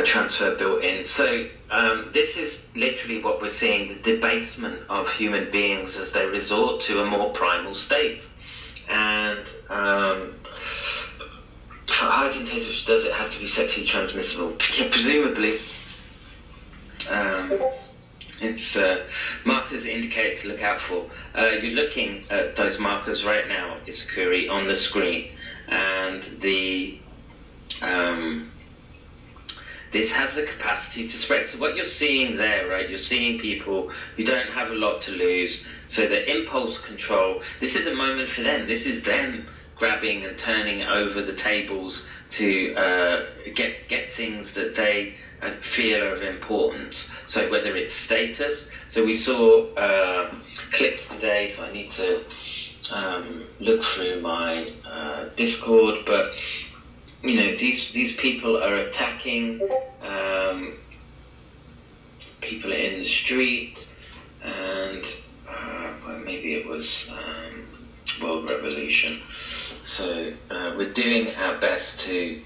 transfer built in. So this is literally what we're seeing, the debasement of human beings as they resort to a more primal state. And for hiding taste, which does it has to be sexually transmissible. Yeah, presumably. It's markers it indicates to look out for. You're looking at those markers right now, Isakuri, on the screen, and this has the capacity to spread. So what you're seeing there, right, you're seeing people who don't have a lot to lose, so the impulse control, this is a moment for them. This is them grabbing and turning over the tables to get things that they feel are of importance. So whether it's status, so we saw clips today, so I need to look through my Discord, but you know, these people are attacking people in the street, and well, maybe it was World Revolution. So we're doing our best to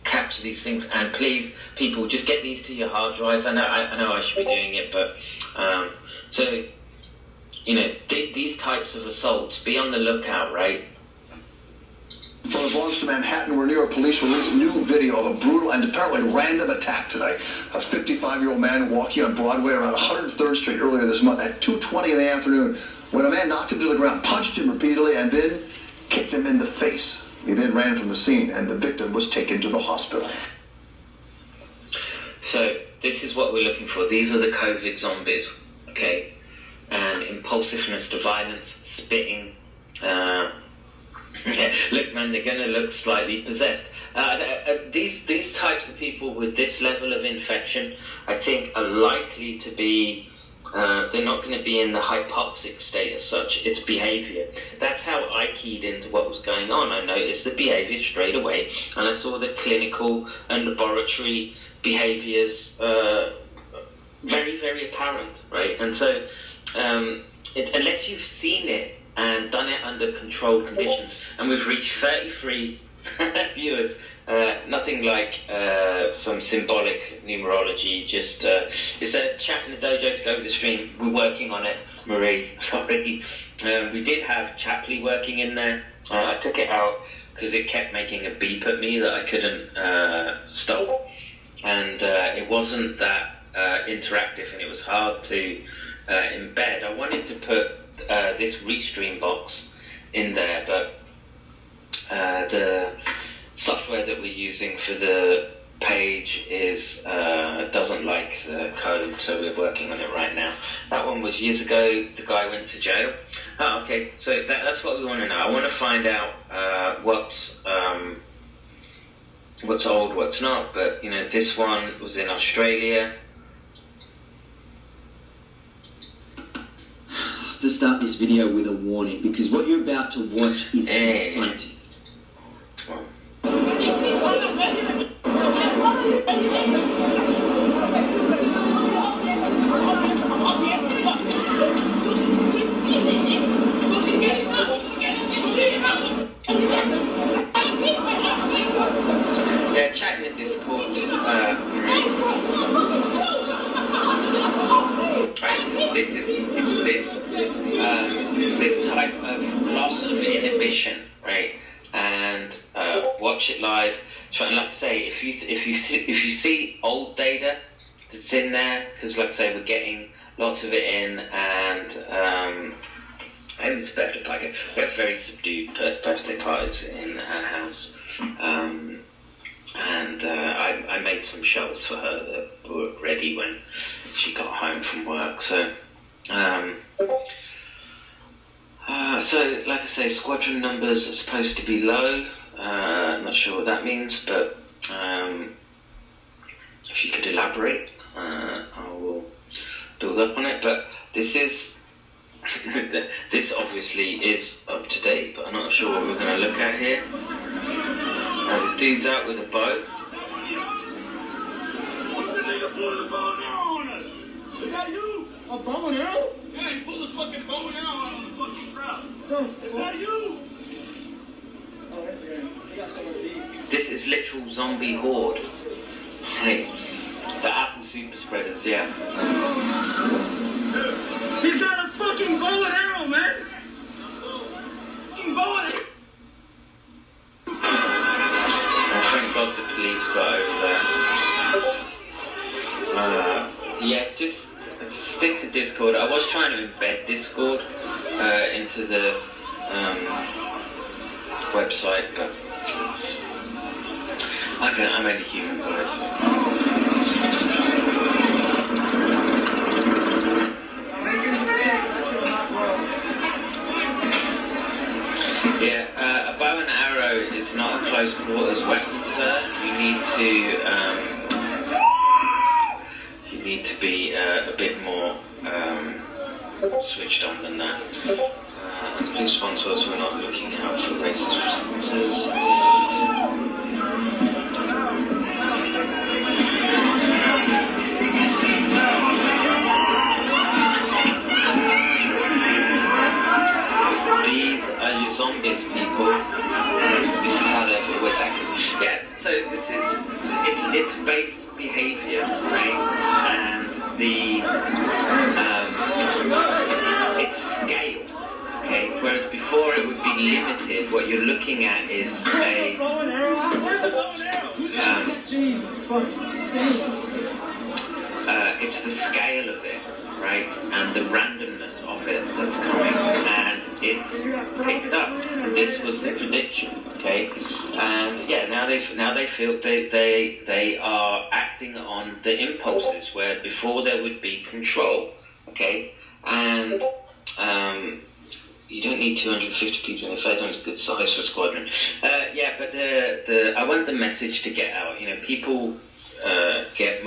capture these things, and please, people, just get these to your hard drives. I know I should be doing it, but so, you know, these types of assaults, be on the lookout, right? From the Bronx to Manhattan, where New York police released new video of a brutal and apparently random attack today. A 55-year-old man walking on Broadway around 103rd Street earlier this month at 2:20 in the afternoon, when a man knocked him to the ground, punched him repeatedly, and then kicked him in the face. He then ran from the scene, and the victim was taken to the hospital. So this is what we're looking for. These are the COVID zombies, okay? And impulsiveness to violence, spitting. Look, man, they're going to look slightly possessed. These types of people with this level of infection, I think, are likely to be. They're not going to be in the hypoxic state as such. It's behavior. That's how I keyed into what was going on. I noticed the behavior straight away, and I saw the clinical and laboratory behaviors very, very apparent, right? And so, unless you've seen it and done it under controlled conditions, and we've reached 33 viewers. Nothing like some symbolic numerology, just it's a chat in the dojo to go with the stream. We're working on it, Marie, sorry. We did have Chapley working in there. I took it out because it kept making a beep at me that I couldn't stop, and it wasn't that interactive, and it was hard to embed. I wanted to put this restream box in there, but the software that we're using for the page is doesn't like the code, so we're working on it right now. That one was years ago. The guy went to jail. Oh, okay, so that's what we want to know. I want to find out what's old, what's not. But you know, this one was in Australia. To start this video with a warning, because what you're about to watch is confronting. Yeah, chat in the Discord. It's this type of loss of inhibition, right? And watch it live. So, like I say, if you see old data that's in there, because like I say, we're getting lots of it in, and it's a birthday party. We have very subdued birthday parties in our house, and I made some shells for her that were ready when she got home from work. So. So, like I say, squadron numbers are supposed to be low. I'm not sure what that means, but if you could elaborate, I will build up on it. But this is this obviously is up to date, but I'm not sure what we're going to look at here. The dude's out with a bow. Is that you? A bow and arrow? Yeah, he pulled a fucking bow and arrow out on the fucking crowd. Is that you? Oh, that's good. He got somewhere to be. This is literal zombie horde. Hey, the apple super spreaders, yeah. He's got a fucking bow and arrow, man. Fucking bow and arrow. Oh, thank God the police got over there. Yeah, just stick to Discord. I was trying to embed Discord into the website, but I'm only human, guys. Yeah, a bow and arrow is not a close quarters weapon, sir. You need to be a bit more switched on than that. Please sponsor us, we're not looking out for racist responses. its base behavior, right, and its scale. Okay, whereas before it would be limited. What you're looking at is it's the scale of it, right, and the randomness of it that's coming, and it's picked up. And this was the prediction, okay, and yeah, now they feel they are acting on the impulses where before there would be control, okay, and you don't need 250 people in a fair time. It's a good size for a squadron. Yeah, but I want the message to get out. You know, people get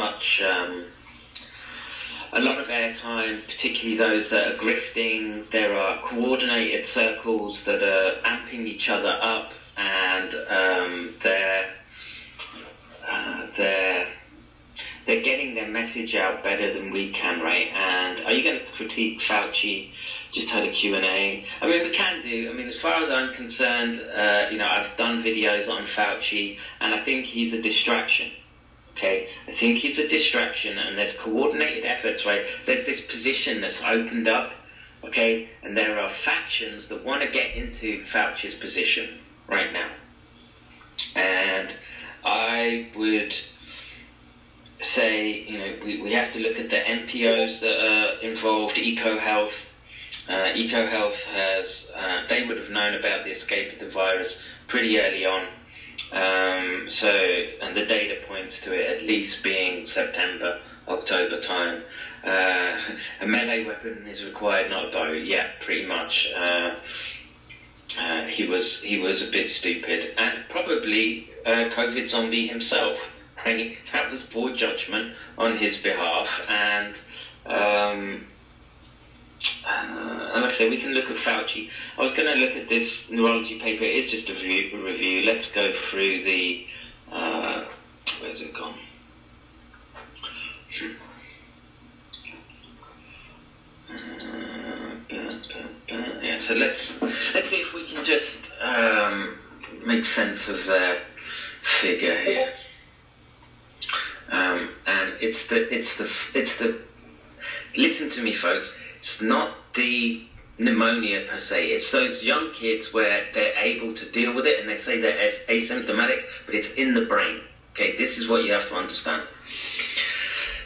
a lot of airtime, particularly those that are grifting. There are coordinated circles that are amping each other up, and they're getting their message out better than we can, right? And are you going to critique Fauci? Just had a Q&A. I mean, we can do. I mean, as far as I'm concerned, you know, I've done videos on Fauci, and I think he's a distraction. Okay, I think he's a distraction, and there's coordinated efforts, right? There's this position that's opened up, okay, and there are factions that want to get into Fauci's position right now. And I would say, you know, we have to look at the NPOs that are involved, EcoHealth. EcoHealth has, they would have known about the escape of the virus pretty early on. And the data points to it at least being September, October time. A melee weapon is required, not a bow. Yeah, pretty much. He was a bit stupid, and probably COVID zombie himself. Right? That was poor judgment on his behalf, and like I say, we can look at Fauci. I was going to look at this neurology paper. It is just a review. Let's go through the... where's it gone? Yeah, so let's see if we can just make sense of their figure here. And it's the listen to me, folks. It's not the pneumonia per se. It's those young kids where they're able to deal with it, and they say they're asymptomatic, but it's in the brain. Okay, this is what you have to understand.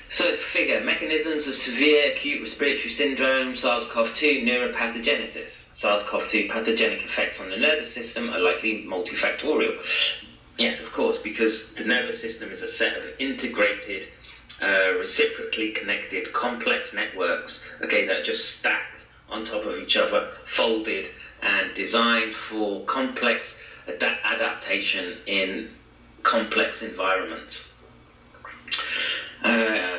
So, figure mechanisms of severe acute respiratory syndrome, SARS-CoV-2 neuropathogenesis. SARS-CoV-2 pathogenic effects on the nervous system are likely multifactorial. Yes, of course, because the nervous system is a set of integrated, reciprocally connected, complex networks, okay, that are just stacked on top of each other, folded, and designed for complex adaptation in complex environments.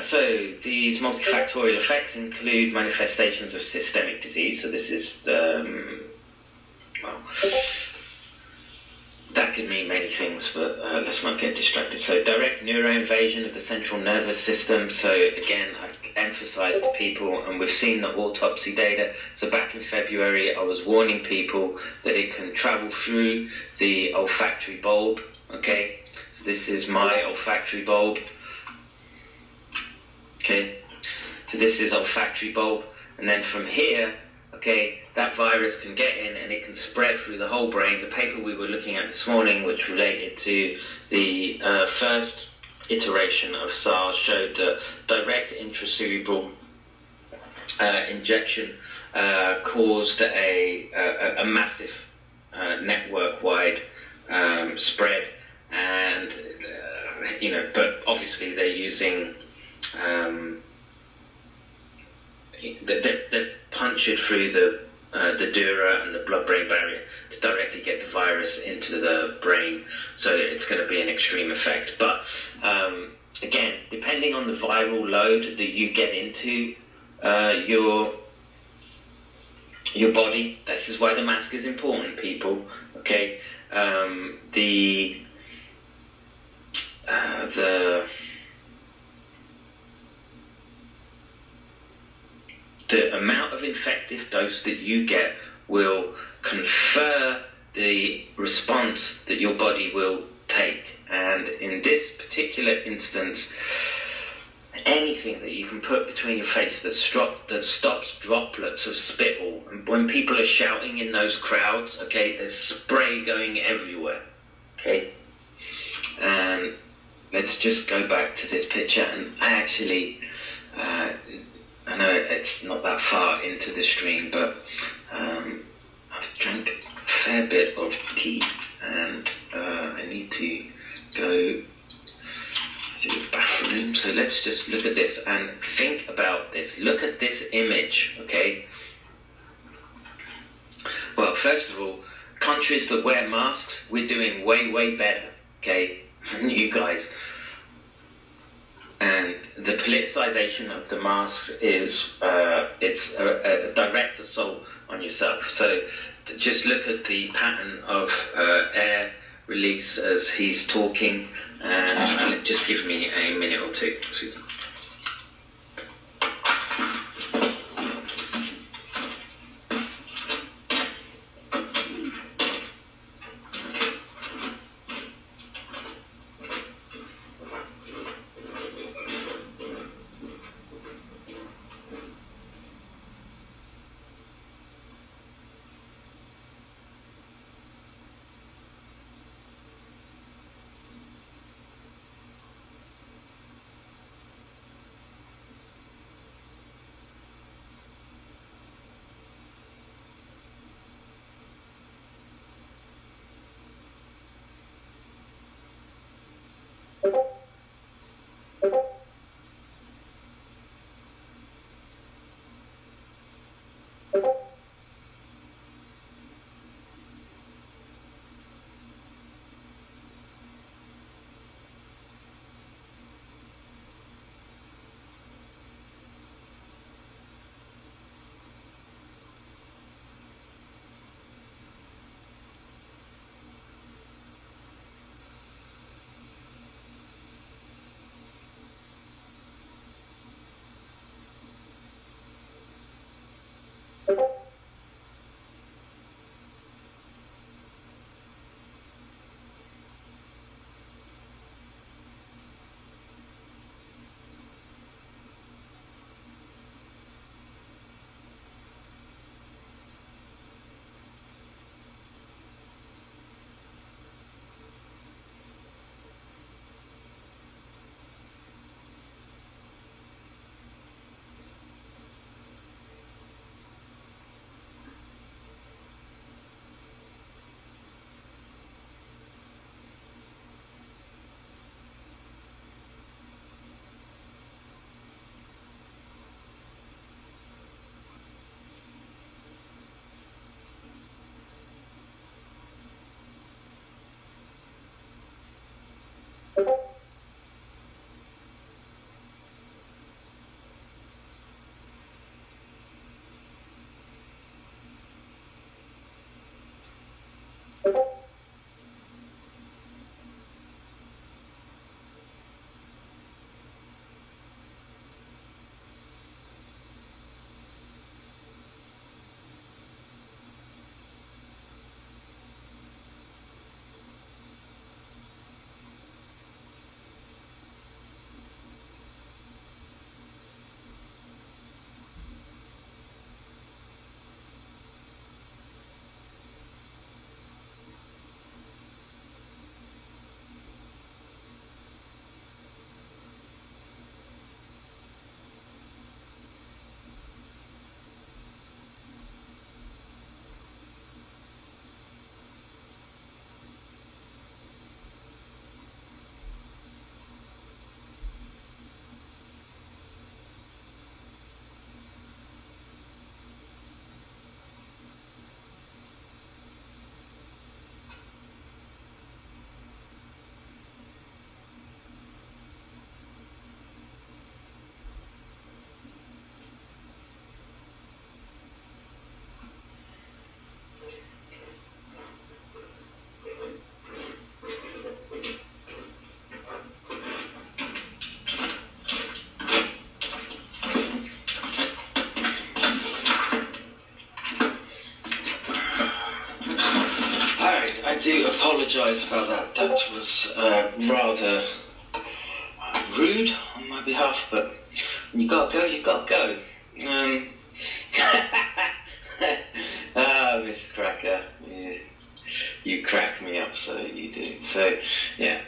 So these multifactorial effects include manifestations of systemic disease. So this is that could mean many things, but let's not get distracted. So direct neuroinvasion of the central nervous system. So again, I've emphasized to people, and we've seen the autopsy data. So back in February, I was warning people that it can travel through the olfactory bulb. Okay, so this is my olfactory bulb. Okay, so this is olfactory bulb, and then from here, okay, that virus can get in and it can spread through the whole brain. The paper we were looking at this morning, which related to the first iteration of SARS, showed that direct intracerebral injection caused a massive network-wide spread, and but obviously they're using they've punctured through the dura and the blood-brain barrier to directly get the virus into the brain, so it's going to be an extreme effect. But again, depending on the viral load that you get into your body, this is why the mask is important, people. Okay, the amount of infective dose that you get will confer the response that your body will take. And in this particular instance, anything that you can put between your face that stops droplets of spittle. And when people are shouting in those crowds, okay, there's spray going everywhere, okay? And let's just go back to this picture. And I actually, I know it's not that far into the stream, but I've drank a fair bit of tea, and I need to go to the bathroom. So let's just look at this and think about this. Look at this image, okay? Well, first of all, countries that wear masks, we're doing way better, okay, than you guys. And the politicization of the mask is it's a direct assault on yourself. So just look at the pattern of air release as he's talking, and just give me a minute or two. apologise about that. That was rather rude on my behalf, but when you gotta go, you gotta go. Mr. Cracker, you crack me up, so you do. So, yeah.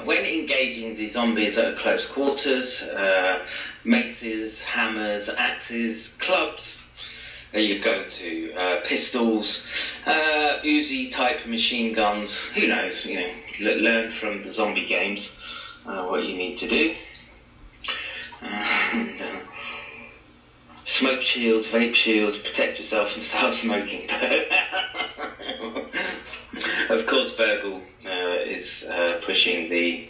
When engaging the zombies at close quarters, maces, hammers, axes, clubs, you go to pistols, Uzi type machine guns, who knows, you know, learn from the zombie games what you need to do. Smoke shields, vape shields, protect yourself and start smoking. Of course, Burgle is pushing the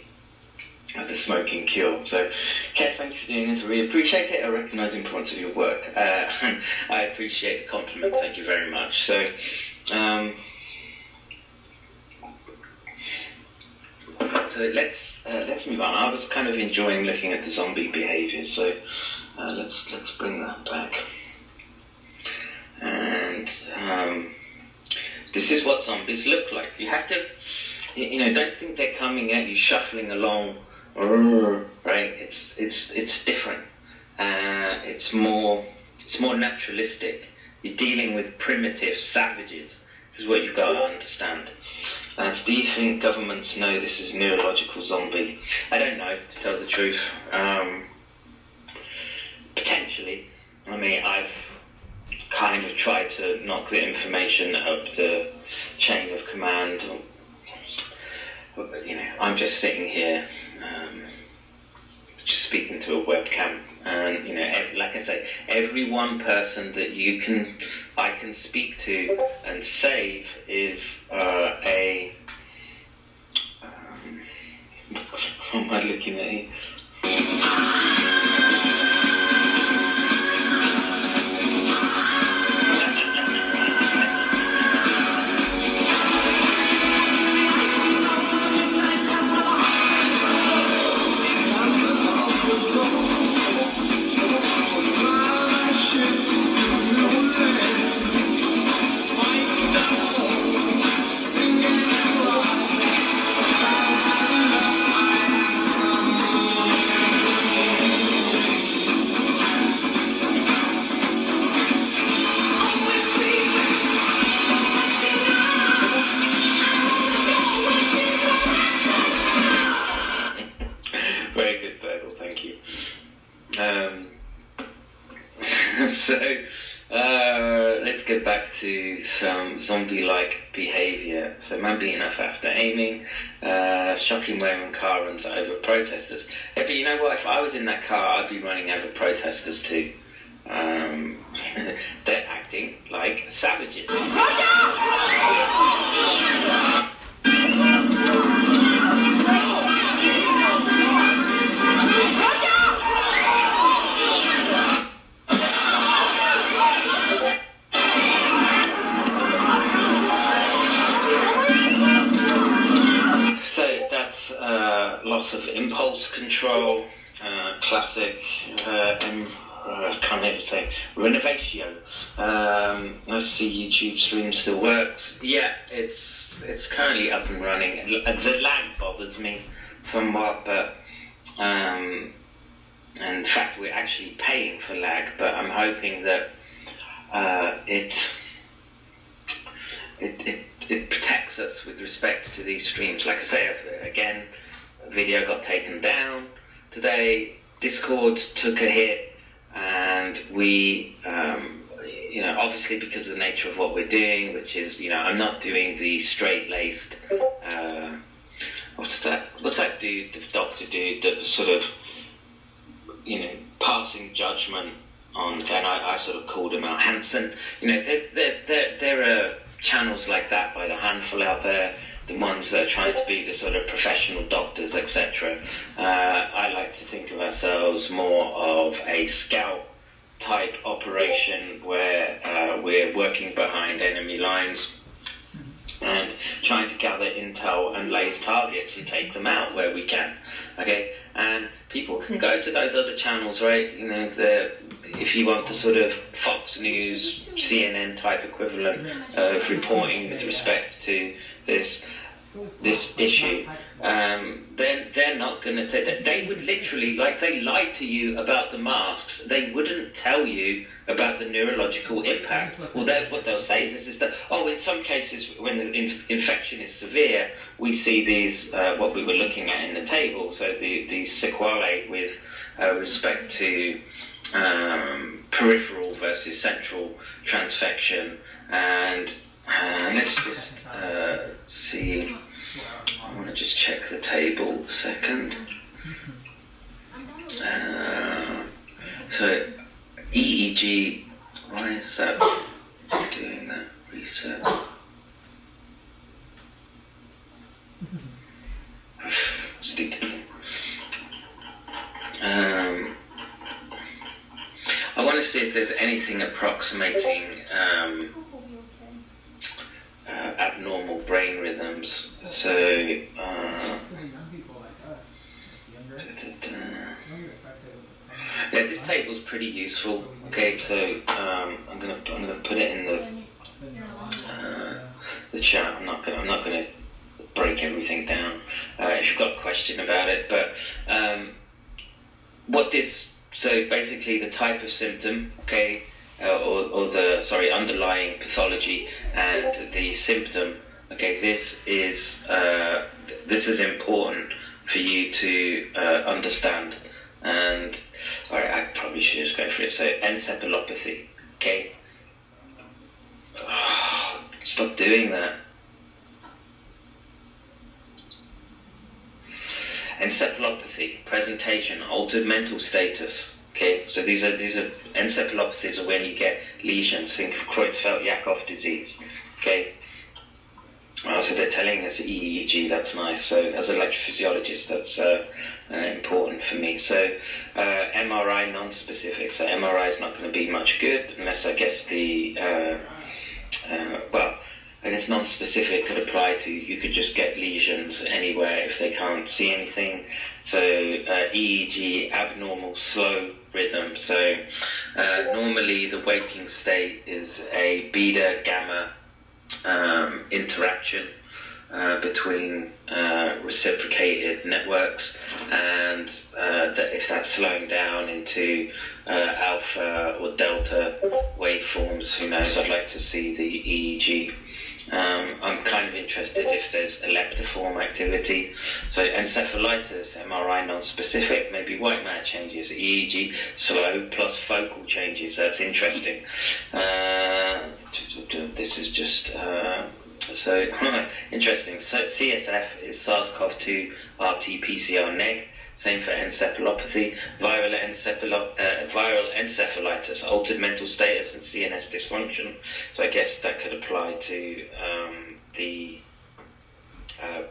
smoking cure. So, Kev, thank you for doing this. I really appreciate it. I recognise the importance of your work. And I appreciate the compliment. Thank you very much. So, let's move on. I was kind of enjoying looking at the zombie behaviours. So, let's bring that back. And this is what zombies look like. You have to, you know, don't think they're coming at you shuffling along. Right? It's different. It's more naturalistic. You're dealing with primitive savages. This is what you've got to understand. Do you think governments know this is neurological zombie? I don't know, to tell the truth. Potentially. I mean, I've kind of tried to knock the information up the chain of command. You know, I'm just sitting here, just speaking to a webcam, and you know, like I say, every one person that I can speak to and save is a. What am I looking at here? Let's get back to some zombie-like behaviour. So, man beaten up after aiming, shocking women car runs over protesters. Yeah, but you know what? If I was in that car, I'd be running over protesters too. They're acting like savages. Loss of impulse control, classic, can't even say, renovation. I see YouTube stream still works. Yeah, it's currently up and running. The lag bothers me somewhat, but in fact we're actually paying for lag, but I'm hoping that it protects us with respect to these streams. Like I say, again, a video got taken down today, Discord took a hit, and we, you know, obviously because of the nature of what we're doing, which is, you know, I'm not doing the straight-laced, what's that dude, the doctor dude, that sort of, you know, passing judgment on, and I sort of called him out, Hansen. You know, there are channels like that by the handful out there, the ones that are trying to be the sort of professional doctors, etc. I like to think of ourselves more of a scout type operation where we're working behind enemy lines and trying to gather intel and lace targets and take them out where we can. Okay, and people can go to those other channels, right? You know, if you want the sort of Fox News, CNN type equivalent of reporting with respect to this, this issue, then they're not going to take that. They would literally, like they lied to you about the masks, they wouldn't tell you about the neurological impact. Well, what they'll say is that, oh, in some cases when the infection is severe, we see these, what we were looking at in the table, so these sequelae with respect to peripheral versus central transfection. And let's just see. I want to just check the table a second. So EEG, why is that doing that reset? Stinking. I want to see if there's anything approximating abnormal brain rhythms. So, yeah, this table's pretty useful. Okay, so I'm gonna put it in the chat. I'm not gonna break everything down. If you've got a question about it, but so basically the type of symptom, okay, or the underlying pathology and the symptom, okay, this is important for you to understand. And alright, I probably should just go for it. So encephalopathy, okay. Stop doing that. Encephalopathy, presentation, altered mental status. Okay, so these are encephalopathies are when you get lesions. Think of Creutzfeldt-Jakob disease. Okay, so they're telling us EEG. That's nice. So as an electrophysiologist, that's important for me. So MRI non-specific. So MRI is not going to be much good unless I guess I guess non-specific could apply to, you could just get lesions anywhere if they can't see anything. So EEG, abnormal slow rhythm. So normally the waking state is a beta-gamma interaction between reciprocated networks, and that if that's slowing down into alpha or delta waveforms, who knows, I'd like to see the EEG. I'm kind of interested if there's eleptiform activity. So encephalitis, MRI non-specific, maybe white matter changes, EEG slow plus focal changes. That's interesting. This is just so interesting. So CSF is SARS-CoV-2 RT-PCR neg. Same for encephalopathy, viral encephalitis, altered mental status and CNS dysfunction. So I guess that could apply to the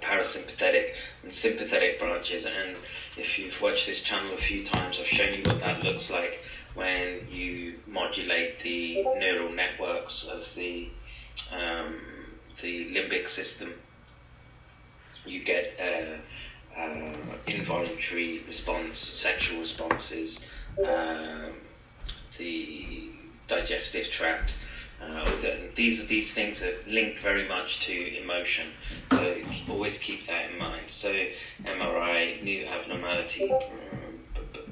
parasympathetic and sympathetic branches. And if you've watched this channel a few times, I've shown you what that looks like when you modulate the neural networks of the limbic system. You get involuntary response, sexual responses, the digestive tract. These things are linked very much to emotion, so always keep that in mind. So MRI, new abnormality,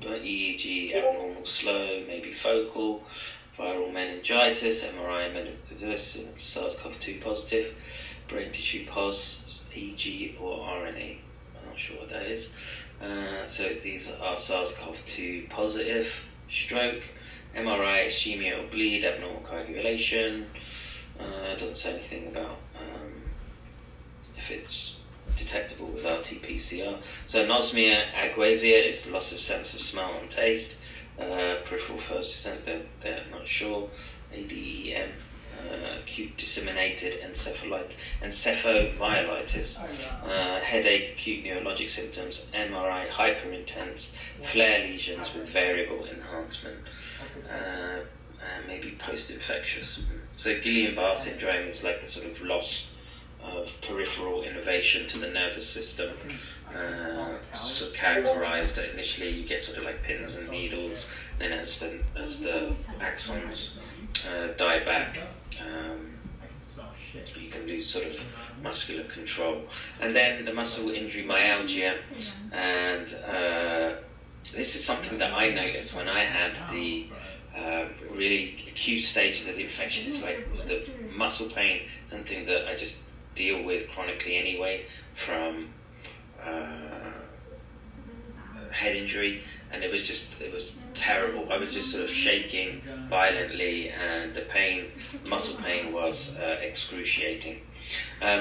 EEG, abnormal slow, maybe focal, viral meningitis, MRI meningitis, SARS-CoV-2 positive, brain tissue pos, EG or RNA. Not sure what that is. So these are SARS-CoV-2 positive, stroke, MRI, ischemia or bleed, abnormal coagulation. Doesn't say anything about if it's detectable with RT-PCR. So anosmia, aguasia is the loss of sense of smell and taste. Peripheral first descent, they're not sure. ADEM, acute disseminated encephalomyelitis, headache, acute neurologic symptoms, MRI, hyperintense, flare lesions with variable enhancement, maybe post-infectious. So Guillain-Barré syndrome is like the sort of loss of peripheral innervation to the nervous system. Sort of characterized that initially you get sort of like pins and needles, then as the axons die back, You can lose sort of muscular control. And then the muscle injury myalgia, and this is something that I noticed when I had the really acute stages of the infection. It's like the muscle pain, something that I just deal with chronically anyway from head injury, and it was terrible. I was just sort of shaking violently, and the pain, muscle pain, was excruciating.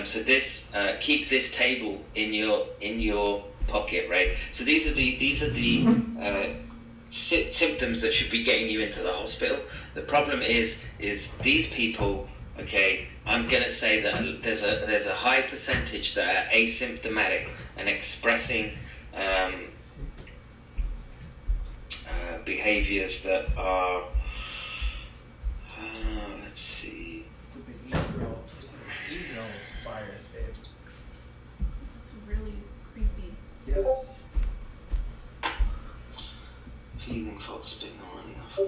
So this keep this table in your pocket, right? So these are the symptoms that should be getting you into the hospital. The problem is these people. Okay, I'm going to say that there's a high percentage that are asymptomatic and expressing behaviors that are, let's see. It's an ego virus, babe. It's really creepy. Yes. Feeling thoughts being not running off.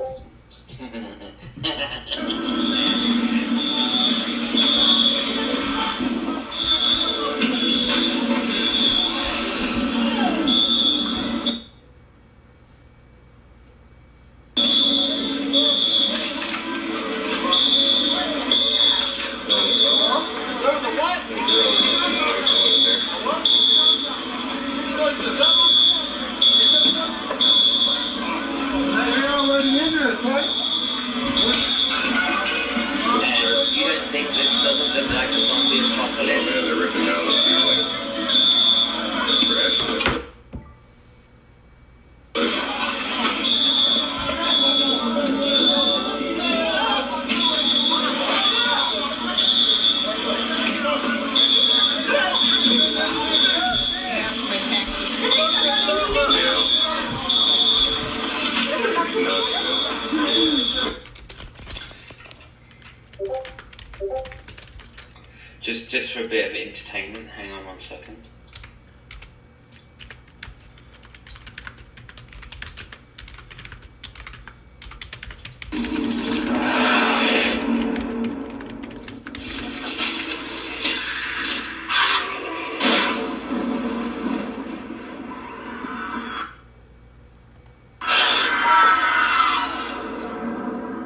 Just for a bit of entertainment, hang on 1 second.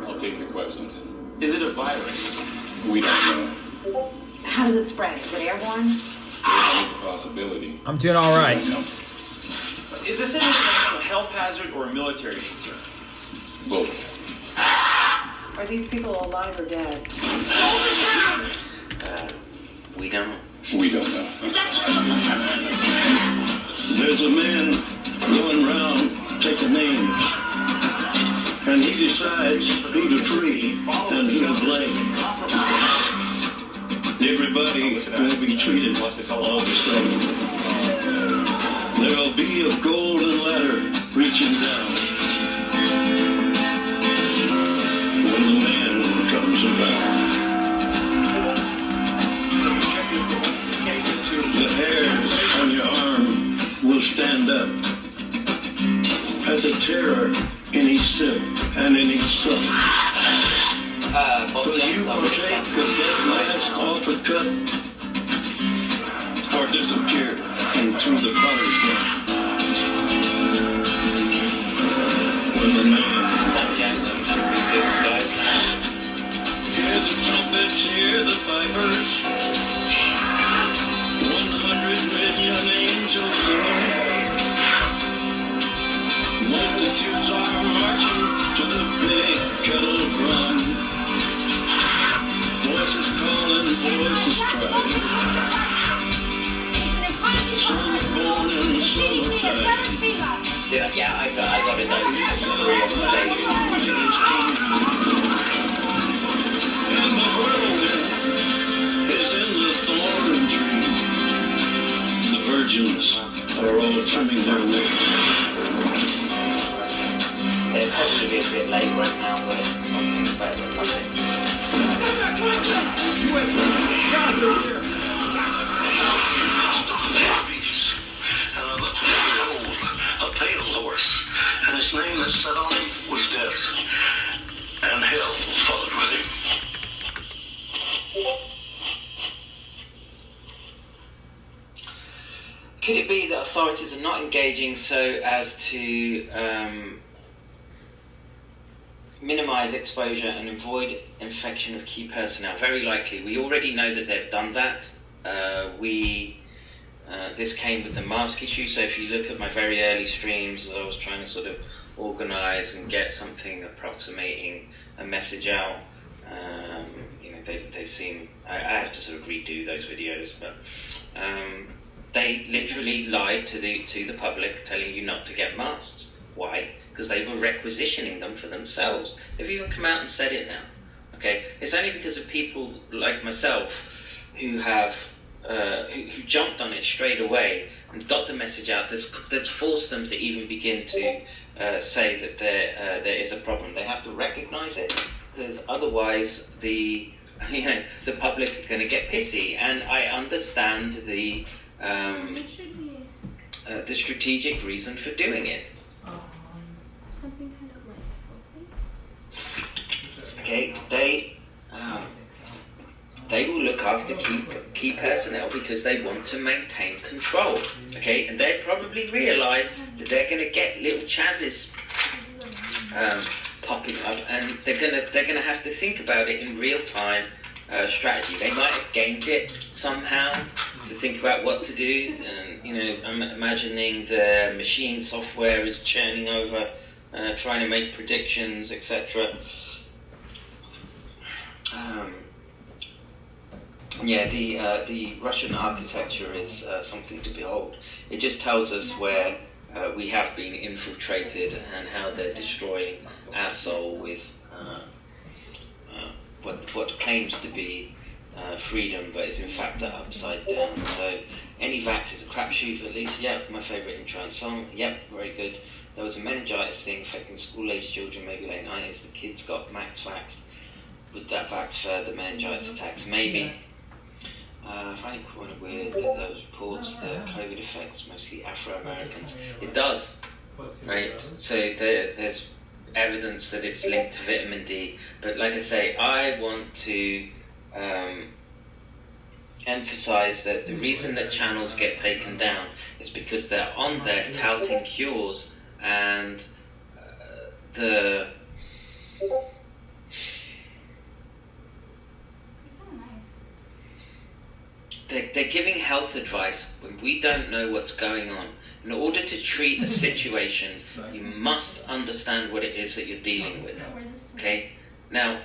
I'll take your questions. Is it a virus? We don't know. How does it spread? Is it airborne? It's a possibility. I'm doing all right. Is this an international health hazard or a military concern? Both. Are these people alive or dead? We don't. We don't know. There's a man going around taking names, and he decides who to free and who to blame. Everybody will be treated all the same. There'll be a golden ladder reaching down when the man comes around. The hairs on your arm will stand up at the terror in each sip and in each suck. So you partake of that last offer cut or disappear into the potter's ground. When the man hear the trumpets, hear the pipers, 100 million angels sing. Multitudes are marching to the big kettle drum. Voices calling, voices crying. Some born and some died. Yeah, I got it. And the whirlwind is in the thorn tree. The virgins are all trimming their wigs. It'll probably be a bit late right now, but something's better than nothing. A pale horse, and his name that sat on him was Death, and hell followed with him. authorities are not engaging so as to minimize exposure and avoid infection of key personnel. Very likely. We already know that they've done that. This came with the mask issue, so if you look at my very early streams, as I was trying to sort of organize and get something approximating a message out, they seem, I have to sort of redo those videos, but they literally lied to the public, telling you not to get masks. Why? Because they were requisitioning them for themselves. They've even come out and said it now. Okay, it's only because of people like myself who have who jumped on it straight away and got the message out that's forced them to even begin to say that there is a problem. They have to recognize it, because otherwise the public are going to get pissy. And I understand the strategic reason for doing it. Something kind of like Okay, they will look after key personnel because they want to maintain control. Okay, and they probably realise that they're going to get little chazzes popping up, and they're gonna have to think about it in real time strategy. They might have gamed it somehow to think about what to do, and I'm imagining the machine software is churning over, trying to make predictions, etc. The Russian architecture is something to behold. It just tells us where we have been infiltrated and how they're destroying our soul with what claims to be freedom, but is in fact the upside down. So, any vax is a crapshoot, at least. Yep, my favourite intro and song. Yep, very good. There was a meningitis thing affecting school-aged children, maybe late 90s. The kids got max vaxxed. Would that vax further meningitis attacks? Maybe. I find it kind of weird that those reports, the COVID effects, mostly Afro-Americans. It does, right? So there's evidence that it's linked to vitamin D. But like I say, I want to emphasize that the reason that channels get taken down is because they're on there touting cures, and they're giving health advice when we don't know what's going on. In order to treat a situation, you must understand what it is that you're dealing with. Okay? Now,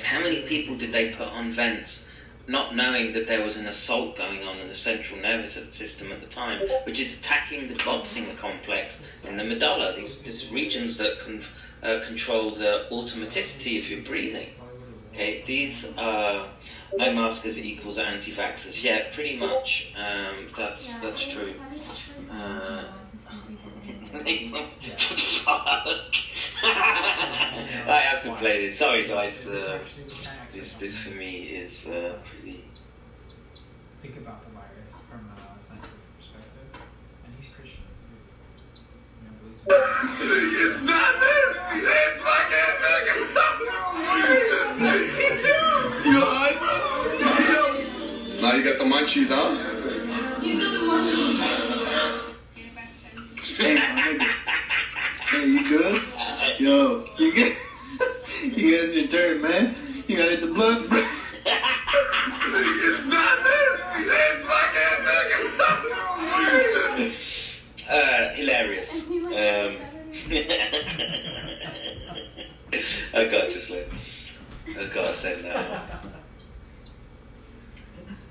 how many people did they put on vents not knowing that there was an assault going on in the central nervous system at the time, which is attacking the boxing complex in the medulla, these regions that control the automaticity of your breathing. Okay, these are no maskers equals anti-vaxxers. Yeah, pretty much. That's true. I have to play this. Sorry, guys. This for me is pretty. Think about the virus from a scientific perspective, and he's Christian. It's not me! It's fucking You alright, bro? Now you got the munchies, huh? Hey, my nigga. Hey, you good? Yo, you good? You guys your turn, man. You gotta hit the blood, bro. It's not me! It's fucking Hilarious. I gotta send that out.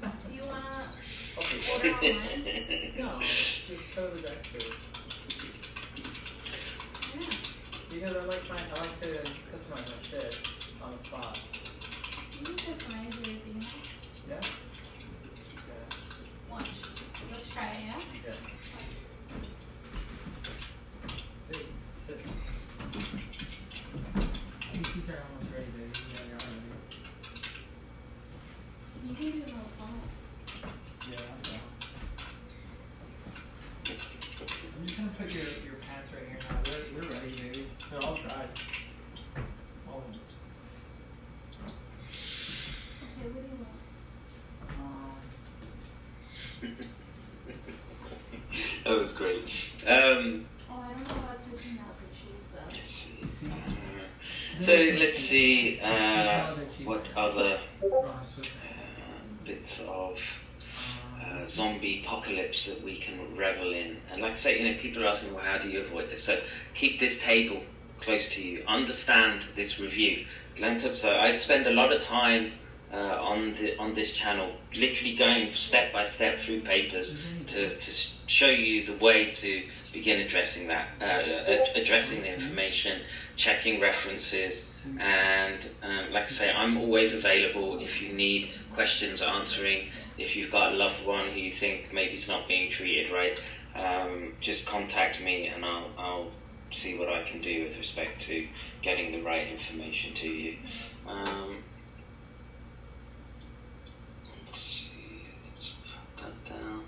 Do you wanna order online? No, just totally back to it. Yeah. Because I like to customize my shit on the spot. You can customize your thing. Yeah? Watch. Let's try it, yeah? Yeah. Sit. I think these are almost ready, baby. Yeah, they are ready. You can do a little song. Yeah, I'm down. I'm just gonna put your pants right here now. They're ready, baby. They're all dried. All of them. Okay, what do you want? That was great. Oh, I don't know about switching out the cheese though. Let's see. So let's see what other bits of zombie apocalypse that we can revel in. And like I say, people are asking, well, how do you avoid this? So keep this table close to you. Understand this review. So I spend a lot of time on this channel, literally going step by step through papers to show you the way to begin addressing that, addressing the information, checking references, and like I say, I'm always available if you need questions answering. If you've got a loved one who you think maybe is not being treated right, just contact me and I'll see what I can do with respect to getting the right information to you. Let's see, let's put that down.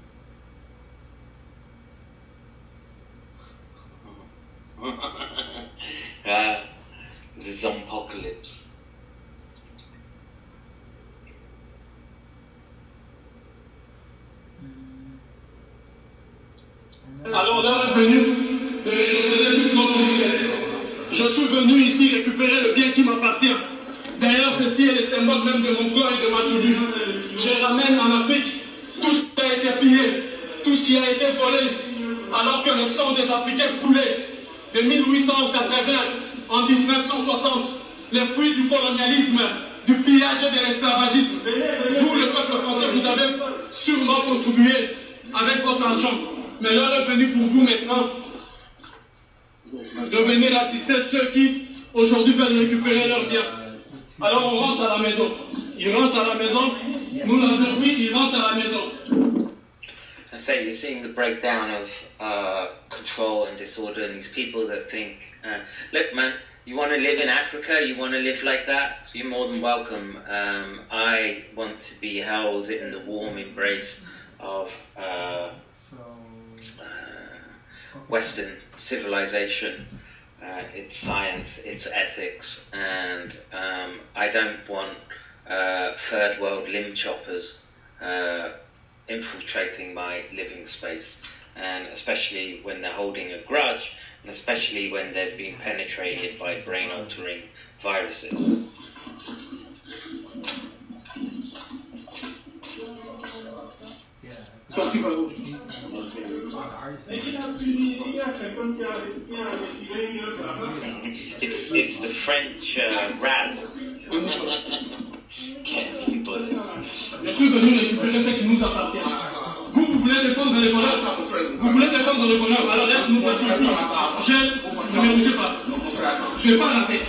The zompocalypse. Alors l'heure est venue de rétrocéder toute notre richesse. Je suis venu ici récupérer le bien qui m'appartient. D'ailleurs, ceci est le symbole même de mon corps et de ma tribu. Je ramène en Afrique tout ce qui a été pillé, tout ce qui a été volé, alors que le sang des Africains coulait de 1880 en 1960, les fruits du colonialisme, du pillage et de l'esclavagisme. Vous, le peuple français, vous avez sûrement contribué avec votre argent. Mais l'heure est venue pour vous maintenant de venir assister ceux qui, aujourd'hui, veulent récupérer leurs biens. Alors on rentre à la maison. Ils rentrent à la maison. Nous l'avons pris, ils rentrent à la maison. And so you're seeing the breakdown of control and disorder and these people that think, look man, you want to live in Africa, you want to live like that, you're more than welcome. I want to be held in the warm embrace of Western civilization, its science, its ethics, and I don't want third world limb choppers infiltrating my living space, and especially when they're holding a grudge, and especially when they've been penetrated by brain-altering viruses. It's the French Raz. Je suis venu récupérer ce qui nous appartient. Vous voulez défendre les voleurs. Vous voulez défendre les voleurs. Alors laisse-nous passer ici. Ne me bougez pas. Je vais pas rentrer.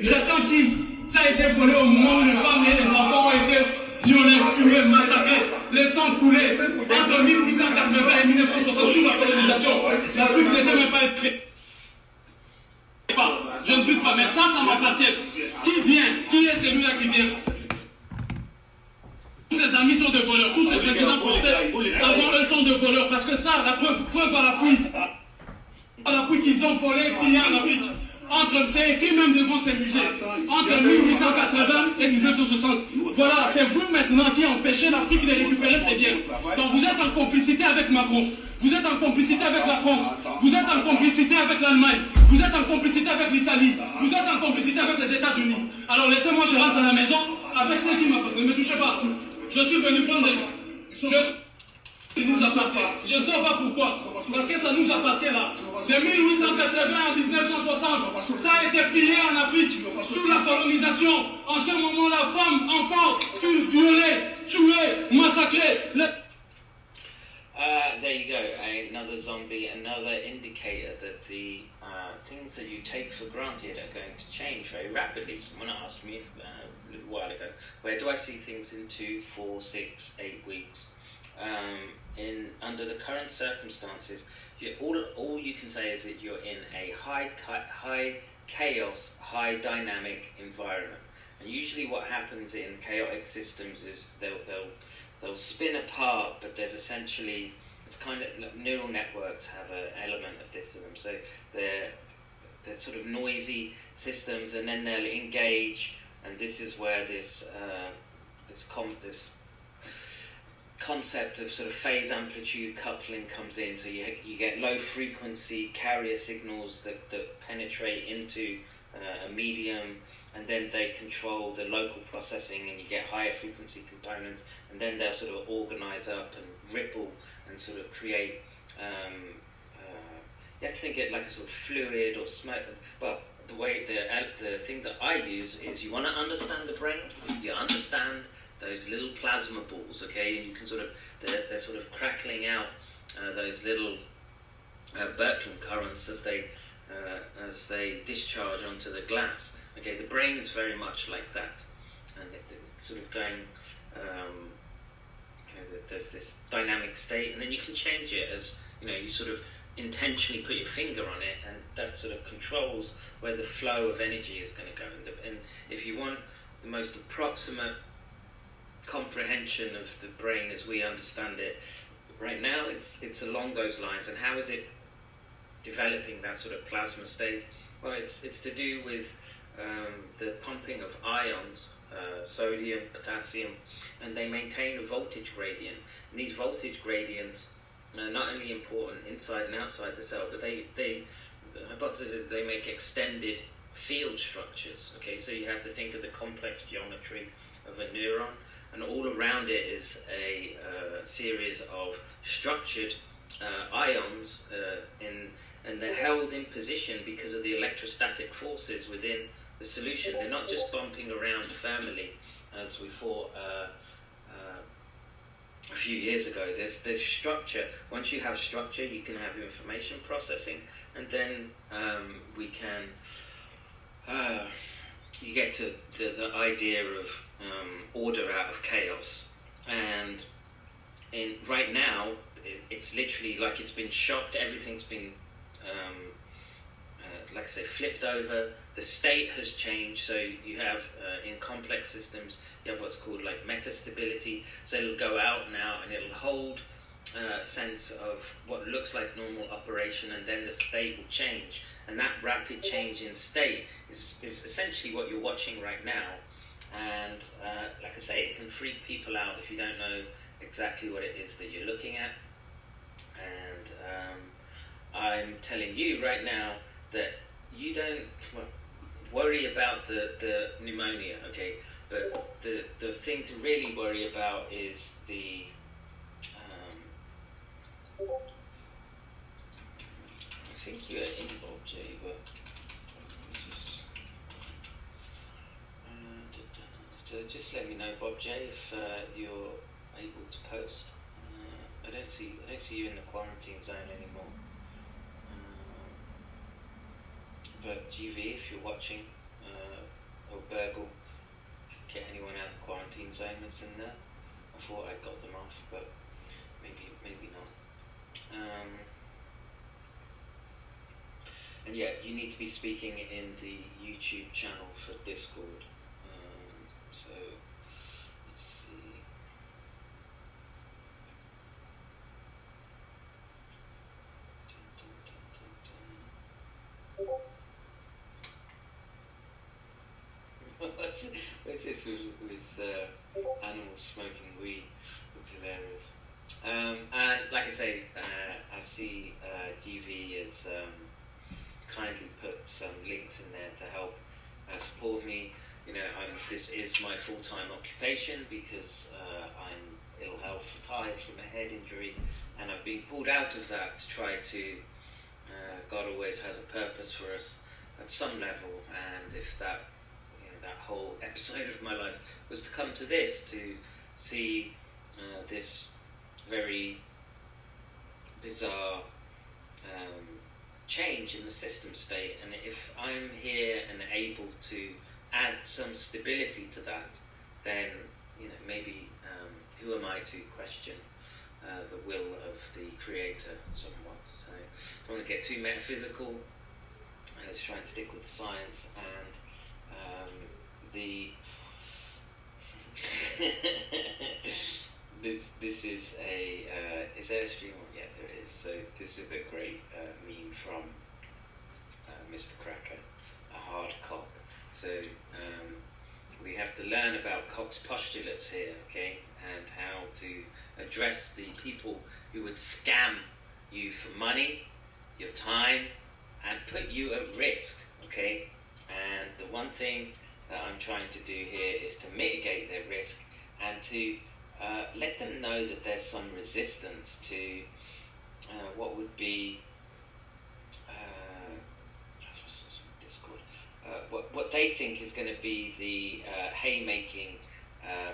J'attends qui? Ça a été volé au moment où les femmes et les enfants ont été violés, tués, massacrés. Les sangs coulés. Entre 1880 et 1960 sous la colonisation. L'Afrique n'était même pas épée. Je ne bute pas, mais ça m'appartient. Qui vient? Qui est celui-là qui vient? Tous ses amis sont des voleurs, tous ces présidents français avant eux sont des voleurs, parce que ça, la preuve à l'appui qu'ils ont volé pillé en Afrique. C'est écrit même devant ces musées, entre 1880 et 1960. Voilà, c'est vous maintenant qui empêchez l'Afrique de récupérer ses biens. Donc vous êtes en complicité avec Macron, vous êtes en complicité avec la France, vous êtes en complicité avec l'Allemagne, vous êtes en complicité avec l'Italie, vous êtes en complicité avec les États-Unis. Alors laissez-moi, je rentre à la maison avec ceux qui m'appartiennent. Ne me touchez pas. Je suis venu prendre qui nous appartient. Je ne sais pas pourquoi. Parce que ça nous appartient là. De 1880 à 1960, ça a été pillé en Afrique sous la colonisation. En ce moment-là, femmes, enfants furent violés, tués, massacrés. There you go, another zombie, another indicator that the things that you take for granted are going to change very rapidly. Someone asked me a little while ago, where do I see things in 2, 4, 6, 8 weeks? Under the current circumstances, all you can say is that you're in a high chaos, high dynamic environment. And usually what happens in chaotic systems is they'll spin apart, but there's essentially, it's kind of, neural networks have an element of this to them. So they're sort of noisy systems, and then they'll engage, and this is where this concept of sort of phase amplitude coupling comes in. So you get low frequency carrier signals that penetrate into a medium, and then they control the local processing, and you get higher frequency components, and then they'll sort of organize up and ripple and sort of create, you have to think it like a sort of fluid or smoke. Well, the way the thing that I use is, you want to understand the brain, you understand those little plasma balls, okay, and you can sort of, they're sort of crackling out those little Birkeland currents as they discharge onto the glass. Okay, the brain is very much like that, and it's sort of going, there's this dynamic state, and then you can change it as, you sort of intentionally put your finger on it, and that sort of controls where the flow of energy is going to go. And if you want the most approximate comprehension of the brain as we understand it right now, it's along those lines. And how is it developing that sort of plasma state? Well, it's to do with the pumping of ions, sodium, potassium, and they maintain a voltage gradient. And these voltage gradients are not only important inside and outside the cell, but the hypothesis is they make extended field structures. Okay, so you have to think of the complex geometry of a neuron, and all around it is a series of structured ions, and they're held in position because of the electrostatic forces within the solution. They're not just bumping around thermally, as we thought a few years ago. There's structure. Once you have structure, you can have information processing, and then we can you get to the idea of order out of chaos. And right now, it's literally like it's been shocked. Everything's been like I say, flipped over. The state has changed. So you have in complex systems, you have what's called like metastability. So it'll go out now and it'll hold a sense of what looks like normal operation, and then the state will change. And that rapid change in state is essentially what you're watching right now. And like I say, it can freak people out if you don't know exactly what it is that you're looking at. And I'm telling you right now that you don't worry about the pneumonia, okay? But the thing to really worry about is the I think you're in Bob J, but so just let me know, Bob J, if you're able to post. I don't see you in the quarantine zone anymore. But GV, if you're watching, or Burgle, get anyone out of the quarantine zone that's in there. I thought I got them off, but maybe not. And yeah, you need to be speaking in the YouTube channel for Discord. So let's see. What's this with animals smoking weed? It's hilarious. And like I say, I see GV has kindly put some links in there to help support me. This is my full-time occupation because I'm ill health, retired from a head injury, and I've been pulled out of that to try to. God always has a purpose for us at some level, and if that whole episode of my life was to come to this, to see this very bizarre change in the system state, and if I'm here and able to add some stability to that, then maybe who am I to question the will of the creator somewhat. So I don't want to get too metaphysical. Let's try and stick with the science. And this is a is there a stream? Yeah, there is. So this is a great meme from Mr. Cracker, a hard cock. So we have to learn about Koch's postulates here, okay, and how to address the people who would scam you for money, your time, and put you at risk, okay? And the one thing that I'm trying to do here is to mitigate their risk and to let them know that there's some resistance to what would be what they think is going to be the haymaking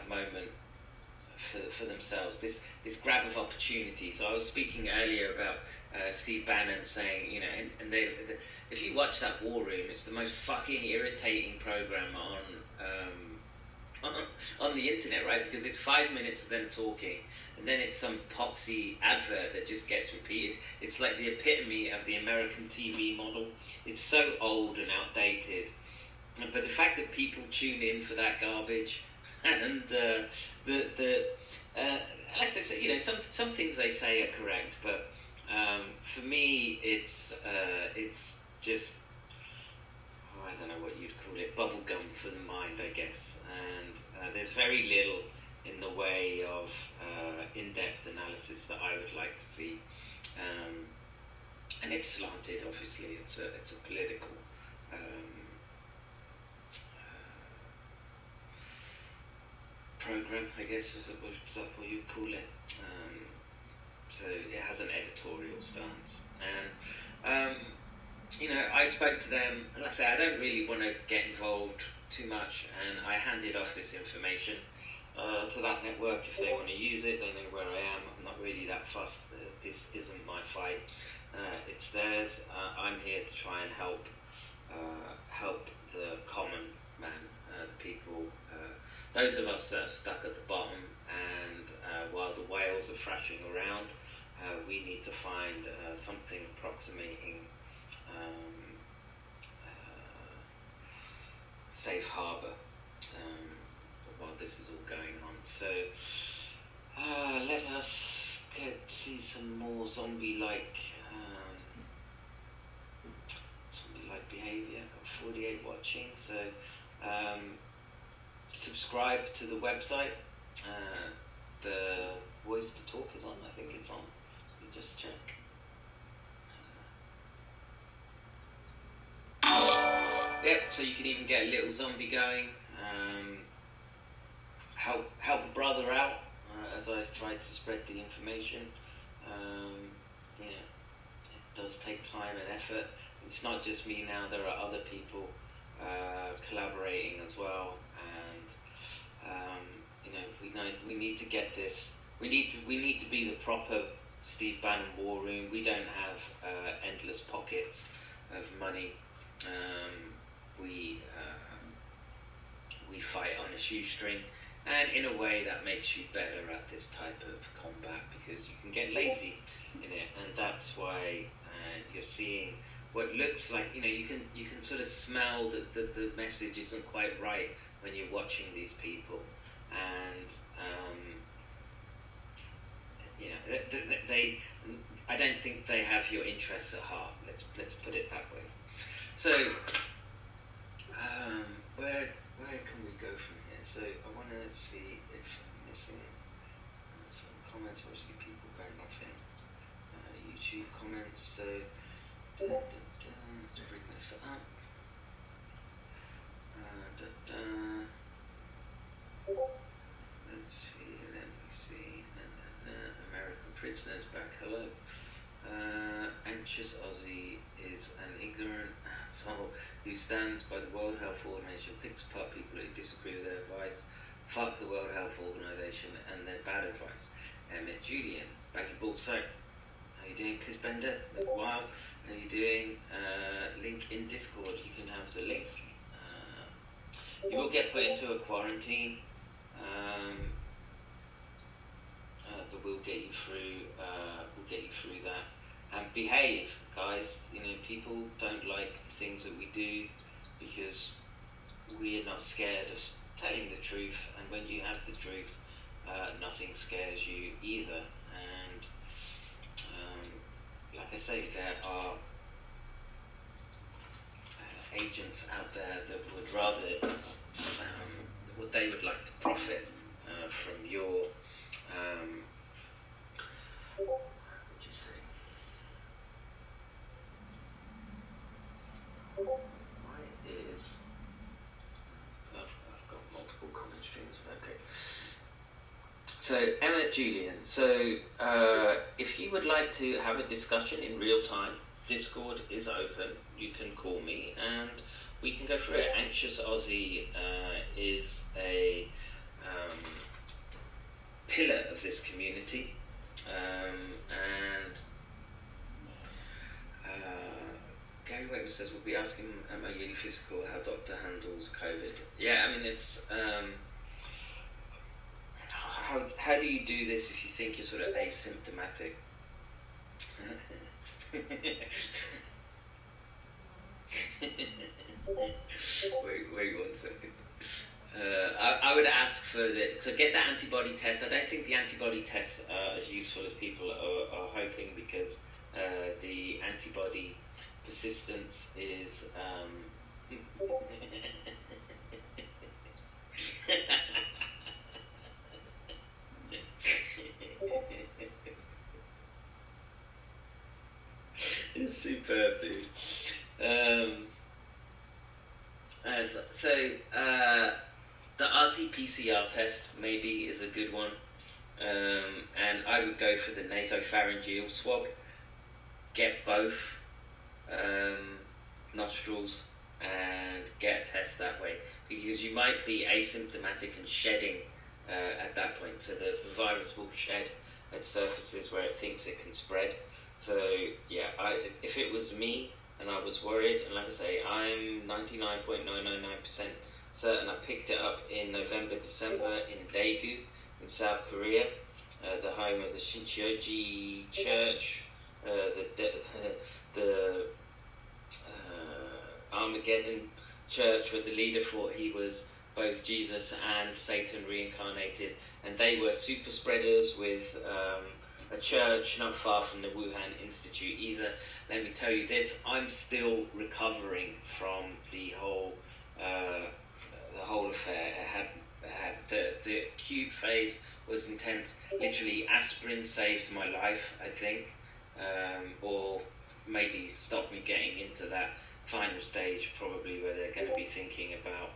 moment for themselves, this grab of opportunity. So I was speaking earlier about Steve Bannon saying, you know, and if you watch that War Room, it's the most fucking irritating program on the internet, right? Because it's 5 minutes of them talking, and then it's some poxy advert that just gets repeated. It's like the epitome of the American TV model. It's so old and outdated, but the fact that people tune in for that garbage, and like I said, you know, some things they say are correct, but for me, it's just, I don't know what you'd call it, bubblegum for the mind, I guess. And there's very little in the way of in-depth analysis that I would like to see. And it's slanted, obviously. It's a political program, I guess, is that what you'd call it. So it has an editorial stance. And you know, I spoke to them, and like I say, I don't really want to get involved too much, and I handed off this information to that network. If they want to use it, they know where I am. I'm not really that fussed. This isn't my fight. It's theirs. I'm here to try and help the common man, people, those of us that are stuck at the bottom, and while the whales are thrashing around, we need to find something approximating safe harbour while this is all going on. So let us see some more zombie-like behaviour. Got 48 watching, so subscribe to the website. The Voice to Talk is on. I think it's on. Let me just check. Yep, so you can even get a little zombie going. Help a brother out as I try to spread the information. You know, it does take time and effort. It's not just me now. There are other people collaborating as well, and you know, we need to get this. We need to be the proper Steve Bannon War Room. We don't have endless pockets of money. We fight on a shoestring, and in a way that makes you better at this type of combat, because you can get lazy in it, and that's why you're seeing what looks like, you know, you can sort of smell that the message isn't quite right when you're watching these people, and you know, I don't think they have your interests at heart. Let's put it that way. So where can we go from here? So I want to see if I'm missing some comments. Obviously, people going off in YouTube comments. So let's bring this up. Let's see. Let me see. American prisoners back. Hello. Anxious Aussie is an ignorant asshole who stands by the World Health Organization, picks apart people who disagree with their advice. Fuck the World Health Organization and their bad advice. Emmett Julian, baggy ball soap. How you doing, Piss Bender? Wow. How you doing? Link in Discord. You can have the link. You will get put into a quarantine, but we'll get you through. We'll get you through that. And behave, guys. You know, people don't like the things that we do because we are not scared of telling the truth. And when you have the truth, nothing scares you either. And like I say, there are agents out there that would rather, what they would like to profit from your Why is... I've got multiple comment streams. Okay. So, Emma Julian, so if you would like to have a discussion in real time, Discord is open. You can call me and we can go through it. Anxious Aussie is a pillar of this community, and Gary Waitman says we'll be asking at my yearly physical how doctor handles COVID. Yeah, I mean it's how do you do this if you think you're sort of asymptomatic? wait 1 second. I would ask for so get the antibody test. I don't think the antibody tests are as useful as people are hoping, because the antibody persistence is it's superb, dude. The RT-PCR test maybe is a good one, and I would go for the nasopharyngeal swab. Get both nostrils and get a test that way, because you might be asymptomatic and shedding at that point. So the virus will shed at surfaces where it thinks it can spread. So yeah, if it was me and I was worried, and like I say, I'm 99.999% certain I picked it up in November, December in Daegu in South Korea, the home of the Shincheonji Church, the Armageddon Church, where the leader thought he was both Jesus and Satan reincarnated, and they were super spreaders with a church not far from the Wuhan Institute either. Let me tell you this, I'm still recovering from the whole affair. The acute phase was intense. Literally, aspirin saved my life, I think, or maybe stopped me getting into that final stage, probably, where they're going to be thinking about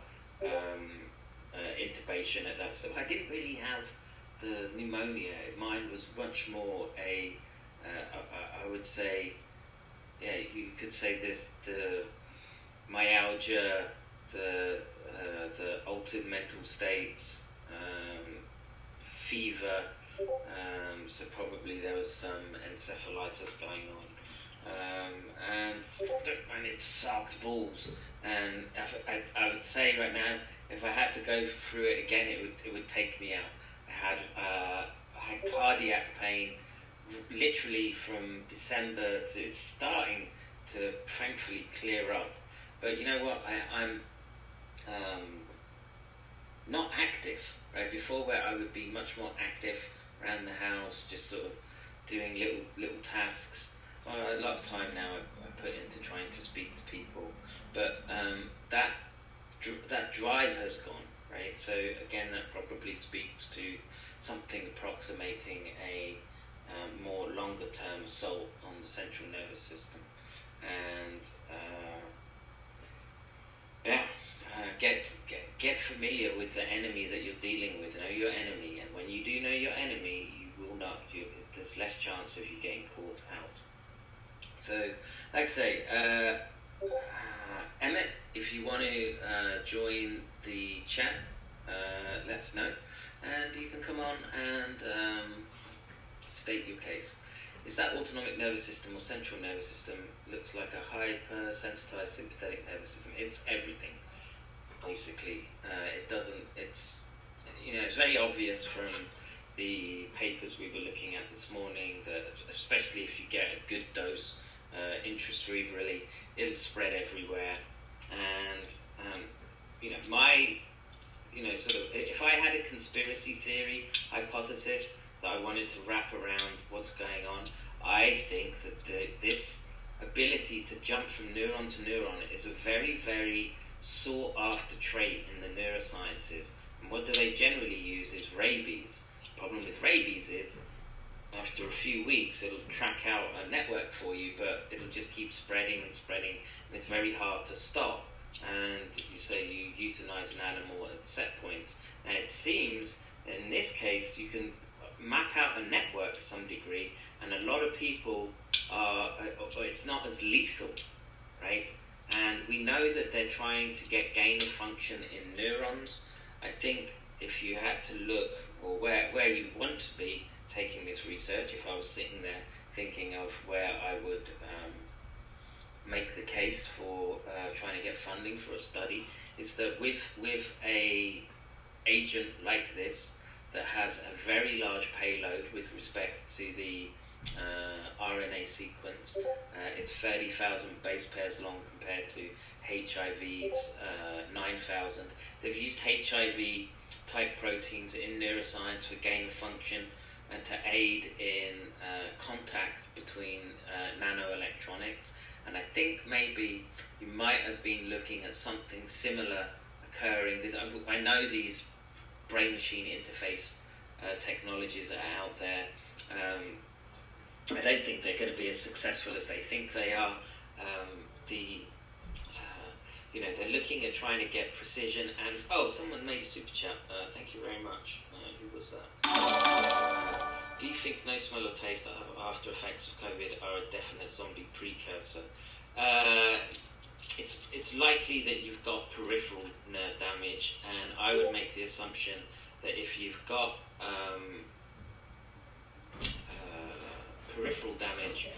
intubation at that stage. I didn't really have the pneumonia. Mine was much more I would say, yeah, you could say this, the myalgia, the altered mental states, fever, so probably there was some encephalitis going on, and it sucked balls. And I would say right now, if I had to go through it again, it would take me out. I had cardiac pain literally from December to, it's starting to thankfully clear up. But you know what, I'm not active, right? Before, where I would be much more active around the house, just sort of doing little tasks. A lot of time now I put into trying to speak to people, but that drive has gone, right? So again, that probably speaks to something approximating a more longer term assault on the central nervous system. And get familiar with the enemy that you're dealing with. Know your enemy, and when you do know your enemy, you will not. There's less chance of you getting caught out. So, like I say, Emmett, if you want to join the chat, let us know, and you can come on and state your case. Is that autonomic nervous system or central nervous system? Looks like a hypersensitized sympathetic nervous system. It's everything, basically. It doesn't. It's it's very obvious from the papers we were looking at this morning that, especially if you get a good dose intracerebrally, it'll spread everywhere. And sort of, if I had a conspiracy theory hypothesis that I wanted to wrap around what's going on, I think that this ability to jump from neuron to neuron is a very, very sought after trait in the neurosciences. And what do they generally use is rabies. The problem with rabies is after a few weeks, it'll track out a network for you, but it'll just keep spreading and spreading, and it's very hard to stop. And you say you euthanize an animal at set points. And it seems, in this case, you can map out a network to some degree, and a lot of people it's not as lethal, right? And we know that they're trying to get gain of function in neurons. I think if you had to look, or where you want to be taking this research, if I was sitting there thinking of where I would make the case for trying to get funding for a study, is that with a agent like this that has a very large payload with respect to the RNA sequence, it's 30,000 base pairs long compared to HIV's 9,000. They've used HIV type proteins in neuroscience for gain of function and to aid in contact between nanoelectronics. And I think maybe you might have been looking at something similar occurring. I know these brain-machine interface technologies are out there. I don't think they're going to be as successful as they think they are. They're looking at trying to get precision. And someone made a super chat. Thank you very much. Who was that? Do you think no smell or taste after effects of COVID are a definite zombie precursor? It's likely that you've got peripheral nerve damage, and I would make the assumption that if you've got peripheral damage,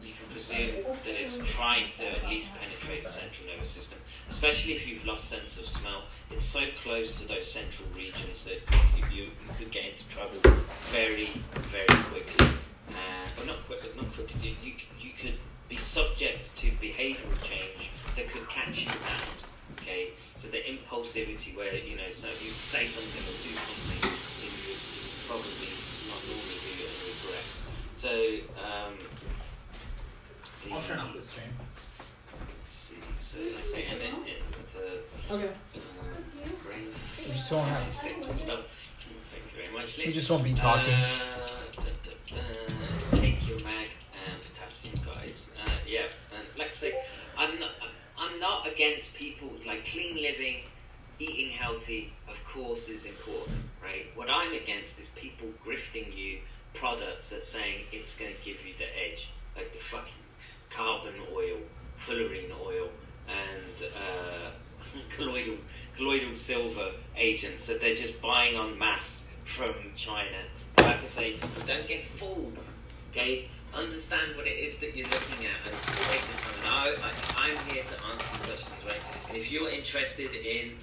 you can presume that it's trying to at least penetrate the central nervous system, especially if you've lost sense of smell. It's so close to those central regions that you could get into trouble very, very quickly. Not quickly. You could be subject to behavioural change that could catch you out. Okay, so the impulsivity where so if you say something or do something, you would probably not normally do it and regret. So I'll turn off the stream. Let's see. So I say okay. Brain. We just won't have. Thank you very much, Liz. We just won't be talking. Take your mag and potassium, guys. And like I say, I'm not against people like clean living, eating healthy. Of course, is important, right? What I'm against is people grifting you products that saying it's going to give you the edge, like the fucking carbon oil, fullerene oil, and colloidal silver agents that they're just buying en masse from China. Like I say, don't get fooled, okay? Understand what it is that you're looking at and take the time. I'm here to answer questions, right? And if you're interested in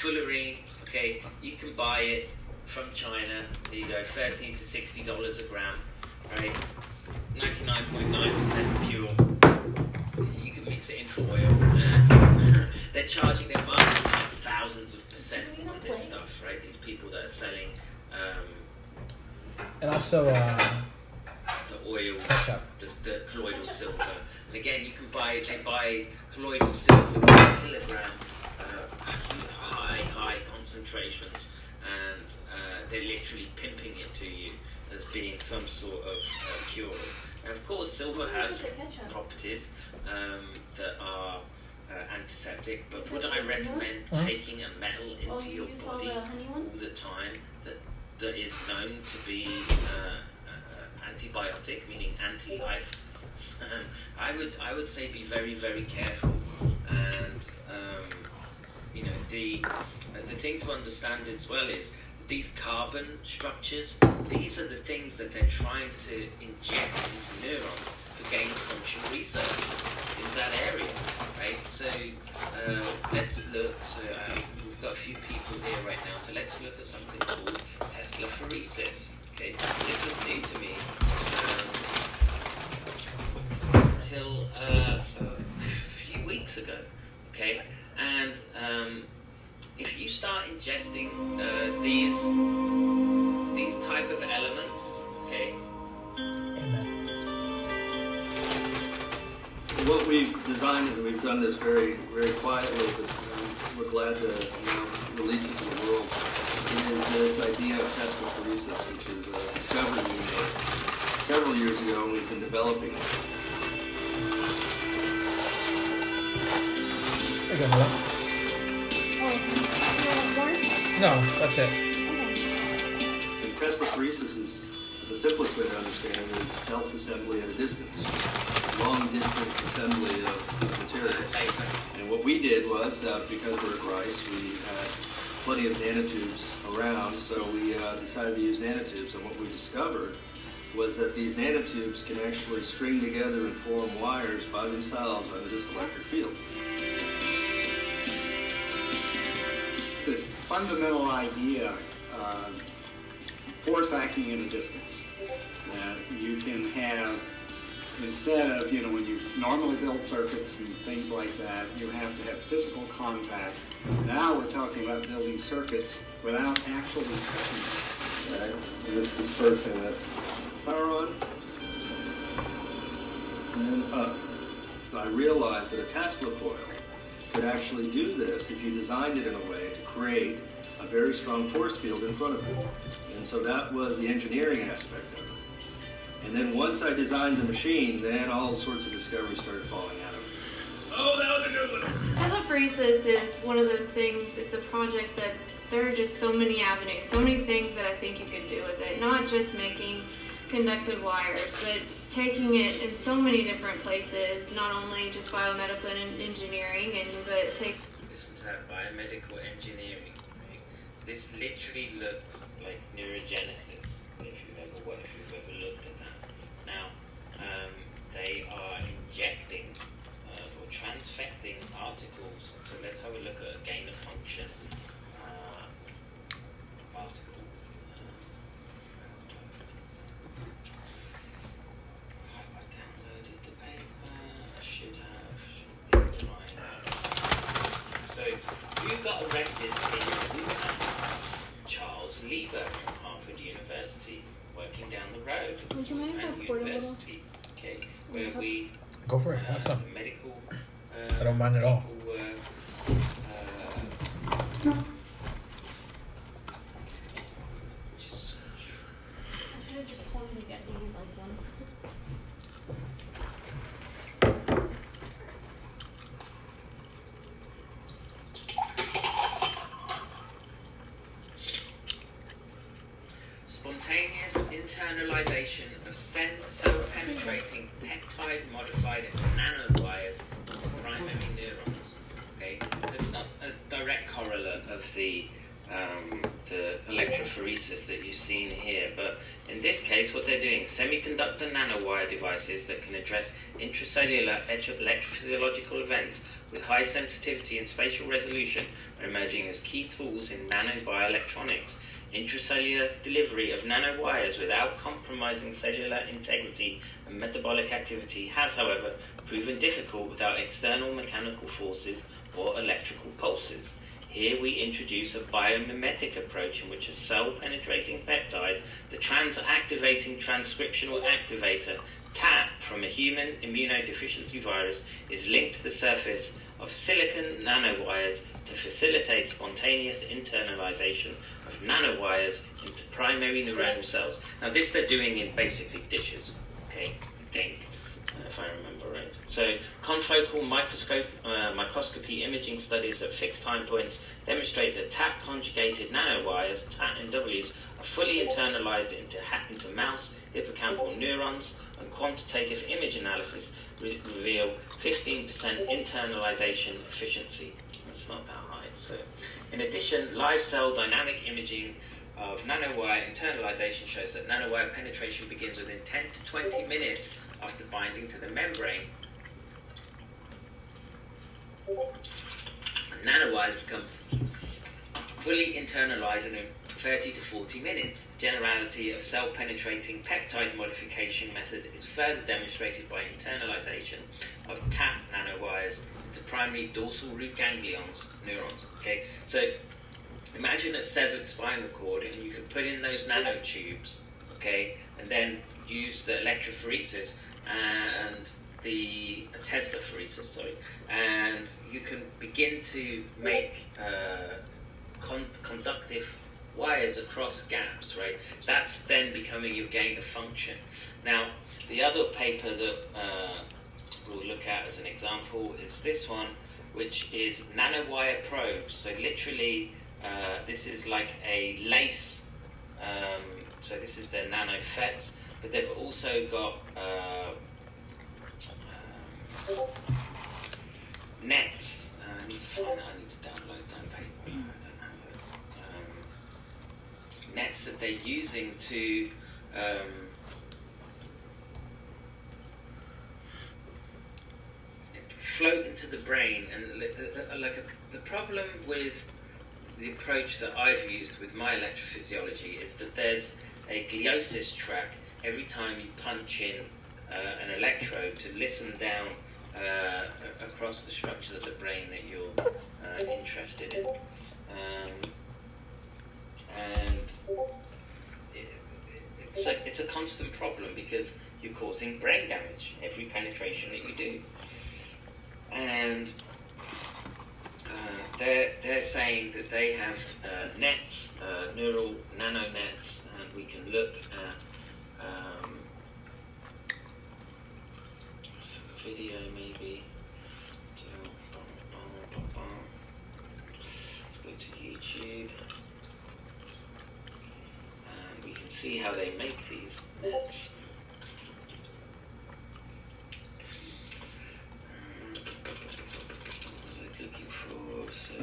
fullerene, okay, you can buy it from China. There you go, $13 to $60 a gram, right? 99.9% pure. You can mix it into oil. They're charging their market like thousands of percent on this stuff, right? These people that are selling and also the oil, the colloidal silver. And again, you can buy colloidal silver per kilogram, high concentrations, and they're literally pimping it to you as being some sort of cure. And of course, silver has properties that are antiseptic, but would I recommend taking a metal into your body all the time that is known to be antibiotic, meaning anti-life? I would say be very, very careful. And the thing to understand as well is these carbon structures, these are the things that they're trying to inject into neurons for gain of function research in that area, right? So let's look. So we've got a few people here right now. So let's look at something called teslaphoresis. Okay, this was new to me until a few weeks ago. Okay, and if you start ingesting these type of elements, okay. What we've designed, and we've done this very, very quietly, but we're glad to release it to the world is this idea of Tesla-phoresis, which is a discovery we made several years ago, and we've been developing it. I got that. No, that's it. And Tesla-phoresis is, the simplest way to understand it, is self-assembly at a distance. Long-distance assembly of material. And what we did was, because we're at Rice, we had plenty of nanotubes around, so we decided to use nanotubes. And what we discovered was that these nanotubes can actually string together and form wires by themselves under this electric field. This fundamental idea, force acting in a distance, that you can have, instead of, when you normally build circuits and things like that, you have to have physical contact. Now we're talking about building circuits without actually touching them. Right? So this is first thing, that's power on, and then up. So I realized that a Tesla coil could actually do this if you designed it in a way to create a very strong force field in front of it. And so that was the engineering aspect of it. And then once I designed the machine, then all sorts of discoveries started falling out of it. Oh, that was a good one! Tesla-phoresis is one of those things, it's a project that there are just so many avenues, so many things that I think you could do with it. Not just making conductive wires, but taking it in so many different places, not only just biomedical and engineering, but take... Listen to that, biomedical engineering. Right? This literally looks like neurogenesis, if you've ever looked at that. Now, they are injecting or transfecting articles. So let's have a look at a gain of function article. Have I downloaded the paper? I should have. So, you got arrested in Wuhan. Charles Lieber from Harvard University, working down the road. Would you mind if I poured a little? Okay, where we Go for it. Have some. medical. I don't mind at all. I should have just told you to get me like one. Spontaneous internalization of cell-penetrating peptide-modified nanowires to primary neurons. Okay, so it's not a direct correlate of the electrophoresis that you've seen here, but in this case, what they're doing, semiconductor nanowire devices that can address intracellular electrophysiological events with high sensitivity and spatial resolution are emerging as key tools in nanobioelectronics. Intracellular delivery of nanowires without compromising cellular integrity and metabolic activity has, however, proven difficult without external mechanical forces or electrical pulses. Here we introduce a biomimetic approach in which a cell-penetrating peptide, the trans-activating transcriptional activator, TAP, from a human immunodeficiency virus, is linked to the surface of silicon nanowires to facilitate spontaneous internalization of nanowires into primary neuronal cells. Now this they're doing in basically dishes, okay, I think, if I remember right. So confocal microscopy imaging studies at fixed time points demonstrate that TAP conjugated nanowires, TANWs, are fully internalized into mouse hippocampal neurons, and quantitative image analysis reveal 15% internalization efficiency. That's not that high. So, in addition, live cell dynamic imaging of nanowire internalization shows that nanowire penetration begins within 10 to 20 minutes after binding to the membrane. And nanowires become fully internalized in 30 to 40 minutes. The generality of cell-penetrating peptide modification method is further demonstrated by internalization of TAP nanowires into primary dorsal root ganglions, neurons. Okay, so imagine a severed spinal cord, and you could put in those nanotubes, okay, and then use the electrophoresis and a teslephoresis, sorry, and you can begin to make conductive wires across gaps, right? That's then becoming your gain of function. Now, the other paper that we'll look at as an example is this one, which is nanowire probes. So literally, this is like a lace. So this is their nano FETs, but they've also got nets. I need to find it. I need to download that paper. I don't have it. Nets that they're using to float into the brain. And the problem with the approach that I've used with my electrophysiology is that there's a gliosis track every time you punch in an electrode to listen down across the structures of the brain that you're interested in. And it's a constant problem because you're causing brain damage every penetration that you do. And they're saying that they have nets, neural nano nets, and we can look at a video maybe. Let's go to YouTube, and we can see how they make these nets. Looking for, so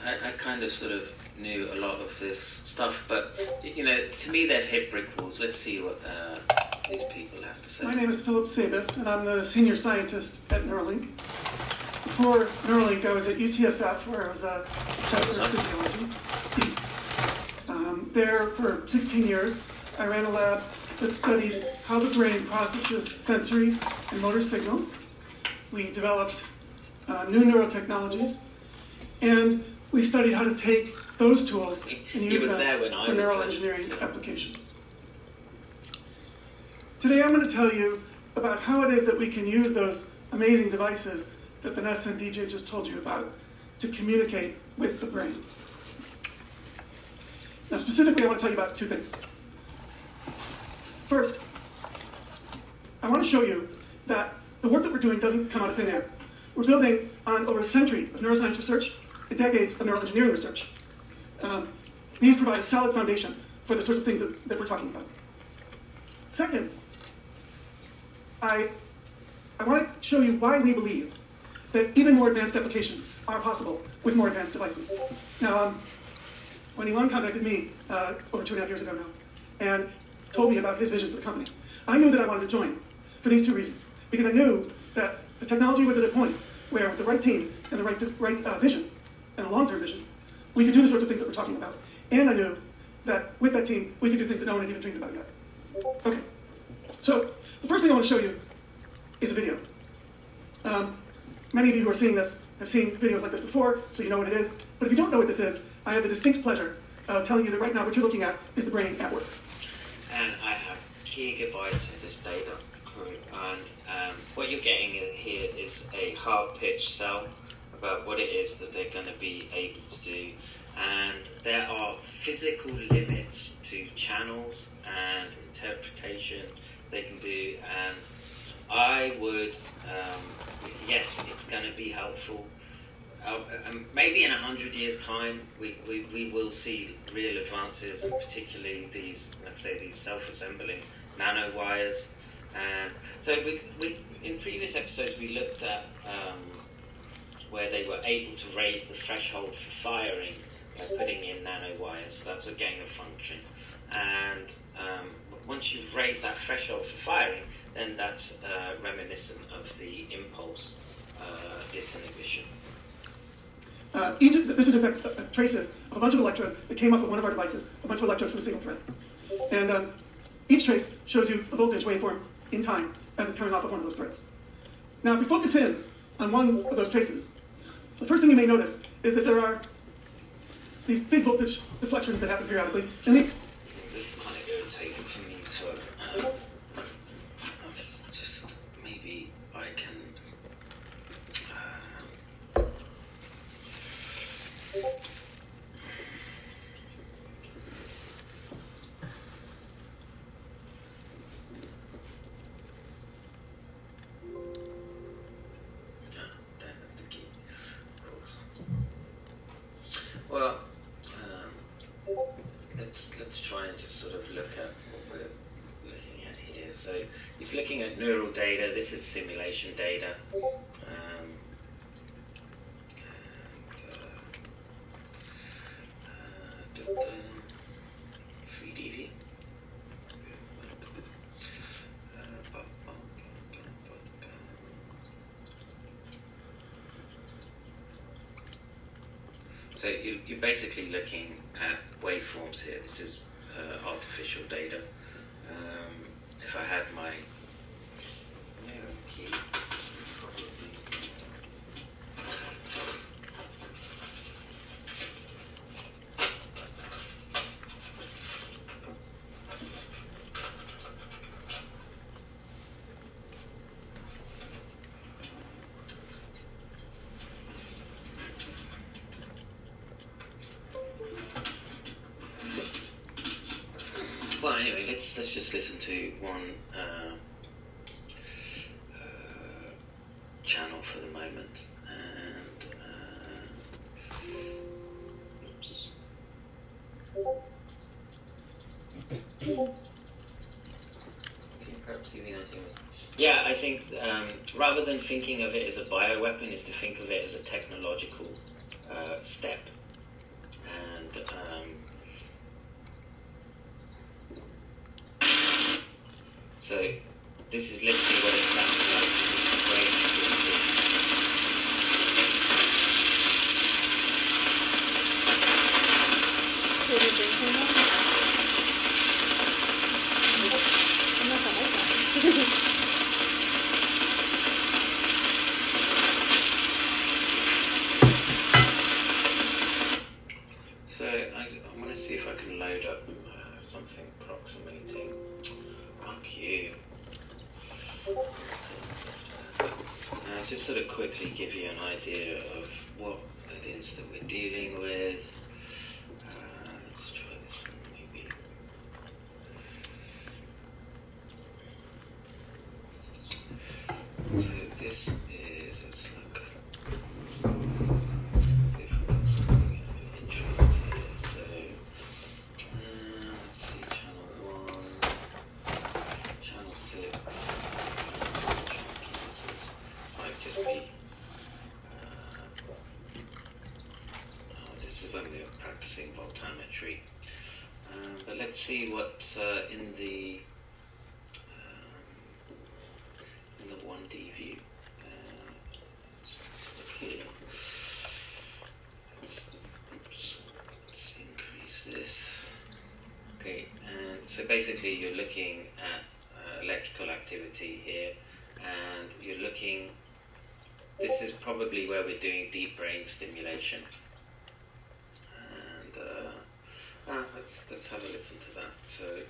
I kind of sort of knew a lot of this stuff, but to me they've hit brick walls. Let's see what these people have to say. My name is Philip Sabis, and I'm the senior scientist at Neuralink. Before Neuralink, I was at UCSF, where I was a professor of physiology. There, for 16 years, I ran a lab that studied how the brain processes sensory and motor signals. We developed new neurotechnologies, and we studied how to take those tools and use them for neural engineering applications. Today I'm going to tell you about how it is that we can use those amazing devices that Vanessa and DJ just told you about to communicate with the brain. Now specifically I want to tell you about two things. First, I want to show you that the work that we're doing doesn't come out of thin air. We're building on over a century of neuroscience research and decades of neural engineering research. These provide a solid foundation for the sorts of things that we're talking about. Second, I want to show you why we believe that even more advanced applications are possible with more advanced devices. Now, when Elon contacted me over 2.5 years ago now and told me about his vision for the company, I knew that I wanted to join for these two reasons. Because I knew that the technology was at a point where with the right team and the right vision and a long-term vision, we could do the sorts of things that we're talking about. And I knew that with that team, we could do things that no one had even dreamed about yet. Okay, so the first thing I want to show you is a video. Many of you who are seeing this have seen videos like this before, so you know what it is. But if you don't know what this is, I have the distinct pleasure of telling you that right now what you're looking at is the brain at work. And I have gigabytes of this data, and what you're getting here is a hard-pitched sell about what it is that they're going to be able to do. And there are physical limits to channels and interpretation they can do, and I would, yes, it's going to be helpful. Maybe in 100 years' time, we will see real advances, and particularly these, let's say, these self-assembling nanowires. And so we in previous episodes we looked at where they were able to raise the threshold for firing by putting in nanowires. So that's a gain of function. And once you've raised that threshold for firing, then that's reminiscent of the impulse disinhibition. This is in fact traces of a bunch of electrodes that came off of one of our devices, a bunch of electrodes from a single thread. And each trace shows you a voltage waveform in time as it's coming off of one of those threads. Now, if we focus in on one of those traces, the first thing you may notice is that there are these big voltage deflections that happen periodically. And this is kind of irritating for me, so just maybe I can. Well, let's try and just sort of look at what we're looking at here. So he's looking at neural data. This is simulation data. 3D view. So you're basically looking at waveforms here. This is artificial data. If I had my neural key, well, anyway, let's just listen to one channel for the moment, and oops. Perhaps give me anything else. Yeah, I think rather than thinking of it as a bioweapon, is to think of it as a technological step, and so this is literally what it sounds like. This is a great activity. So you're dancing now? I don't know if I like that. So I want to see if I can load up something approximating. Fuck you. Just sort of quickly give you an idea of what it is that we're dealing with. Let's try this one maybe. So this is, let's look. See if I've got something of interest here. So let's see, channel 1, channel 6. This might just be. This is when we were practicing voltammetry. But let's see what in the 1D view. Let's look here. Let's increase this. Okay, and so basically you're looking at electrical activity here, and you're looking. This is probably where we're doing deep brain stimulation. And let's have a listen to that. So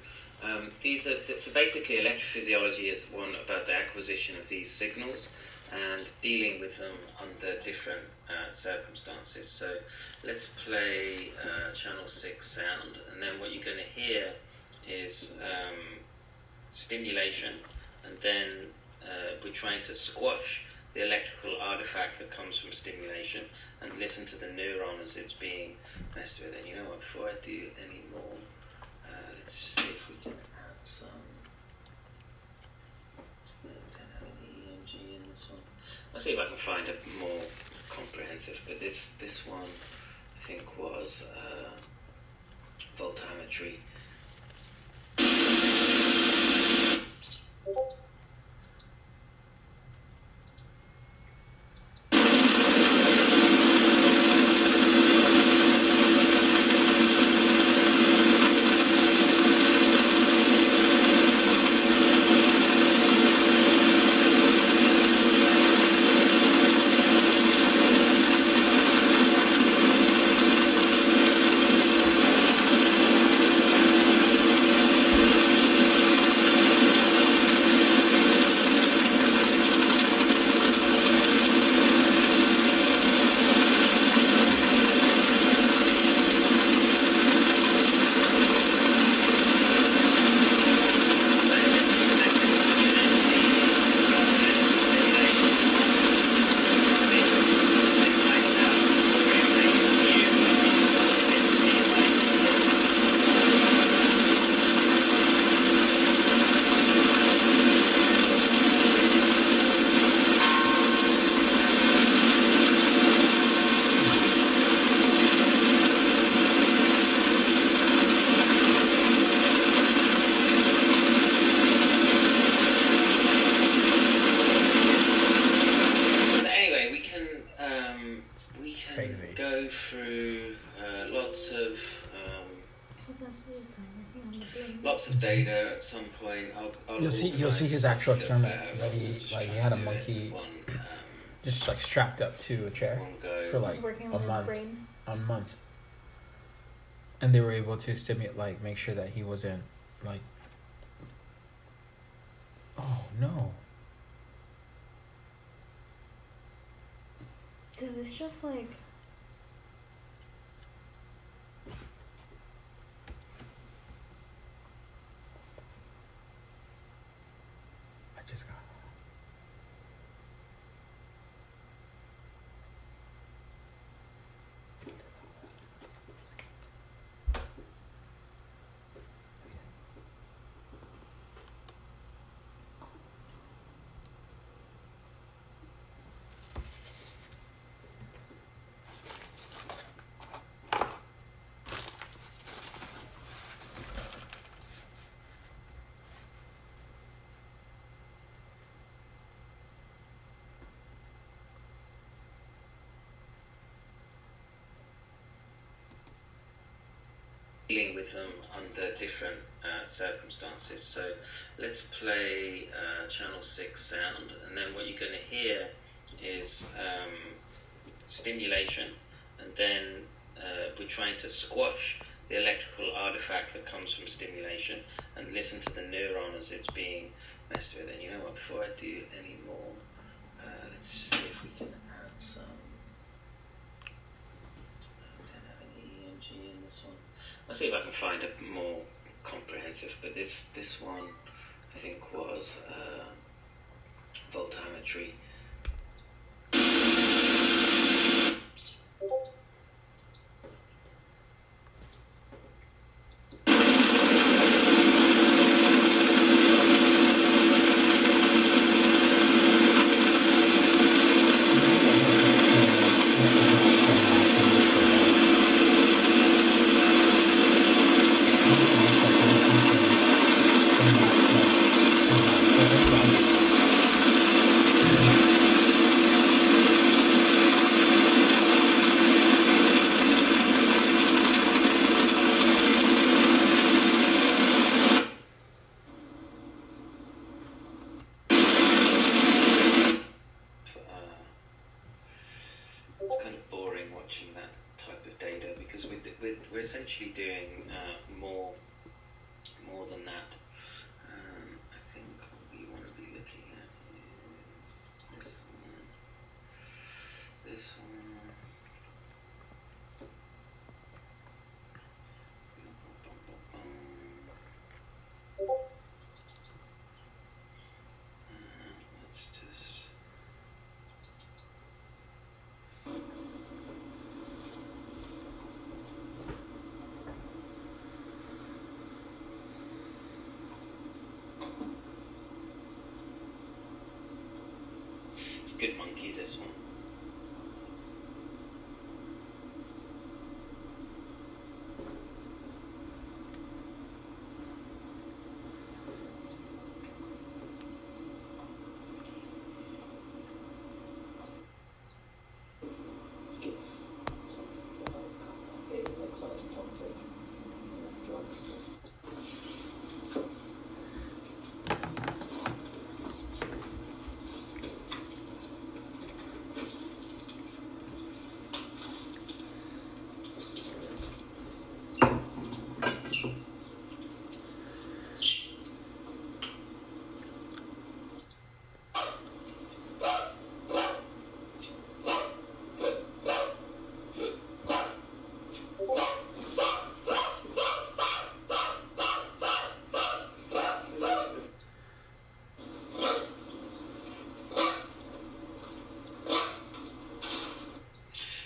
these are so basically electrophysiology is one about the acquisition of these signals and dealing with them under different circumstances. So let's play channel 6 sound, and then what you're going to hear is stimulation, and then we're trying to squash the electrical artifact that comes from stimulation and listen to the neuron as it's being messed with. And you know what, before I do any more, let's just see if we can add some. No, we don't have any EMG in this one. I'll see if I can find a more comprehensive, but this one I think was voltammetry. Go through lots of data at some point. You'll see his actual experiment that he had a monkey just like strapped up to a chair for like a month, and they were able to stimulate, like make sure that he wasn't like, oh no. Dude, it's just like. I just got. Dealing with them under different circumstances. So let's play channel 6 sound, and then what you're going to hear is stimulation, and then we're trying to squash the electrical artifact that comes from stimulation and listen to the neuron as it's being messed with. And you know what, before I do any more, let's just see if we can add some. We don't have any EMG in this one. I'll see if I can find a more comprehensive, but this one I think was voltammetry. We're essentially doing more than that. I think what we want to be looking at is this one, this one. good monkey, this one.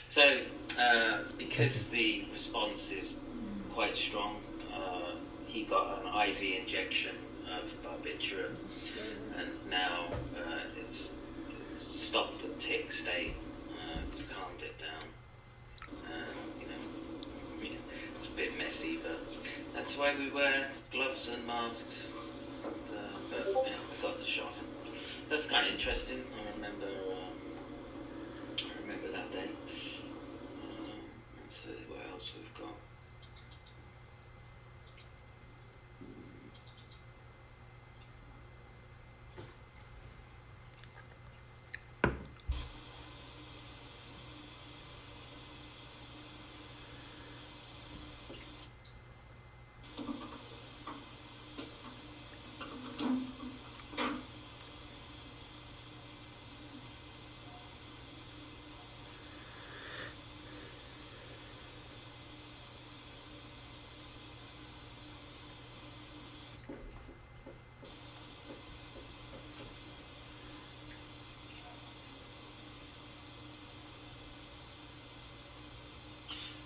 So, because the response is quite strong, he got an IV injection of barbiturate, and now it's stopped the tick state, it's calmed it down. It's a bit messy, but that's why we wear gloves and masks. But we got the shot. That's kind of interesting. I remember that day. Let's see what else we've got.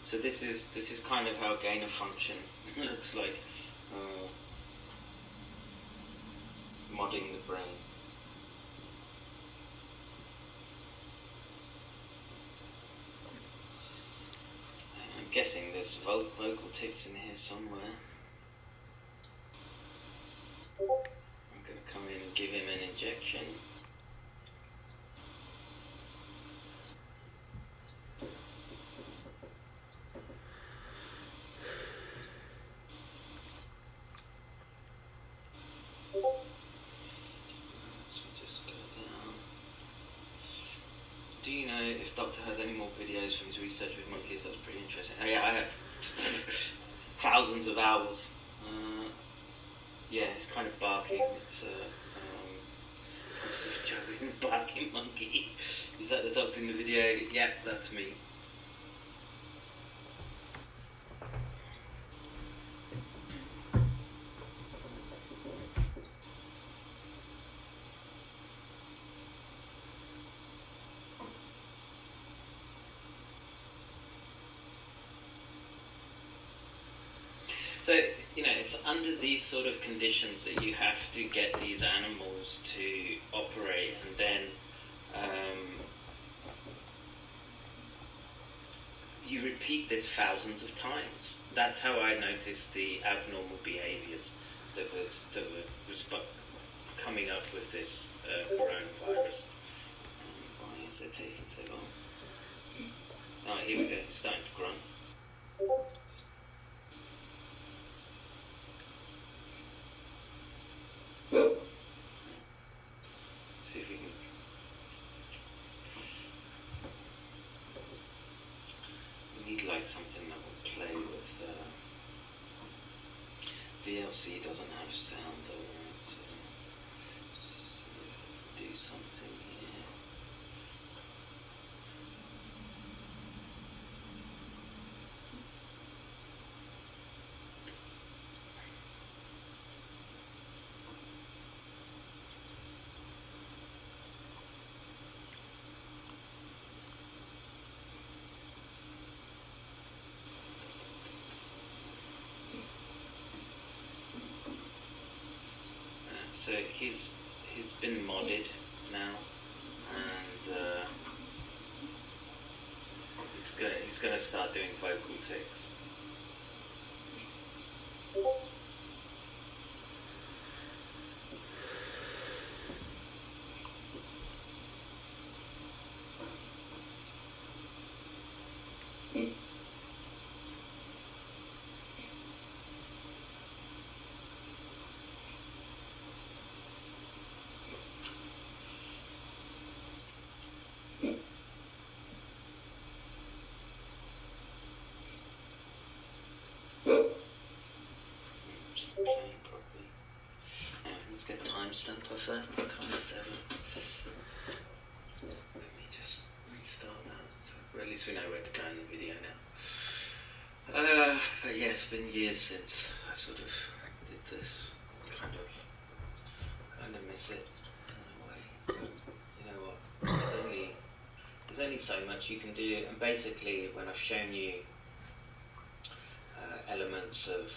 So this is kind of how gain of function looks like, modding the brain. I'm guessing there's vocal tics in here somewhere. I'm going to come in and give him an injection. Do you know if Doctor has any more videos from his research with monkeys? That's pretty interesting. Oh, yeah, I have thousands of hours. Yeah, it's kind of barking. It's a joking barking monkey. Is that the Doctor in the video? Yeah, that's me. So, it's under these sort of conditions that you have to get these animals to operate, and then you repeat this thousands of times. That's how I noticed the abnormal behaviours that was coming up with this coronavirus. Why is it taking so long? Oh, here we go, it's starting to grunt. See if we can. We need like something that will play with. VLC doesn't have sound though, right? So just do something here. So he's been modded now. and he's gonna start doing vocal tics. Let's get timestamp of that. 27. Let me just restart that. So at least we know where to go in the video now. But yeah, it's been years since I sort of did this. Kind of miss it in a way. But you know what? There's only so much you can do. And basically, when I've shown you elements of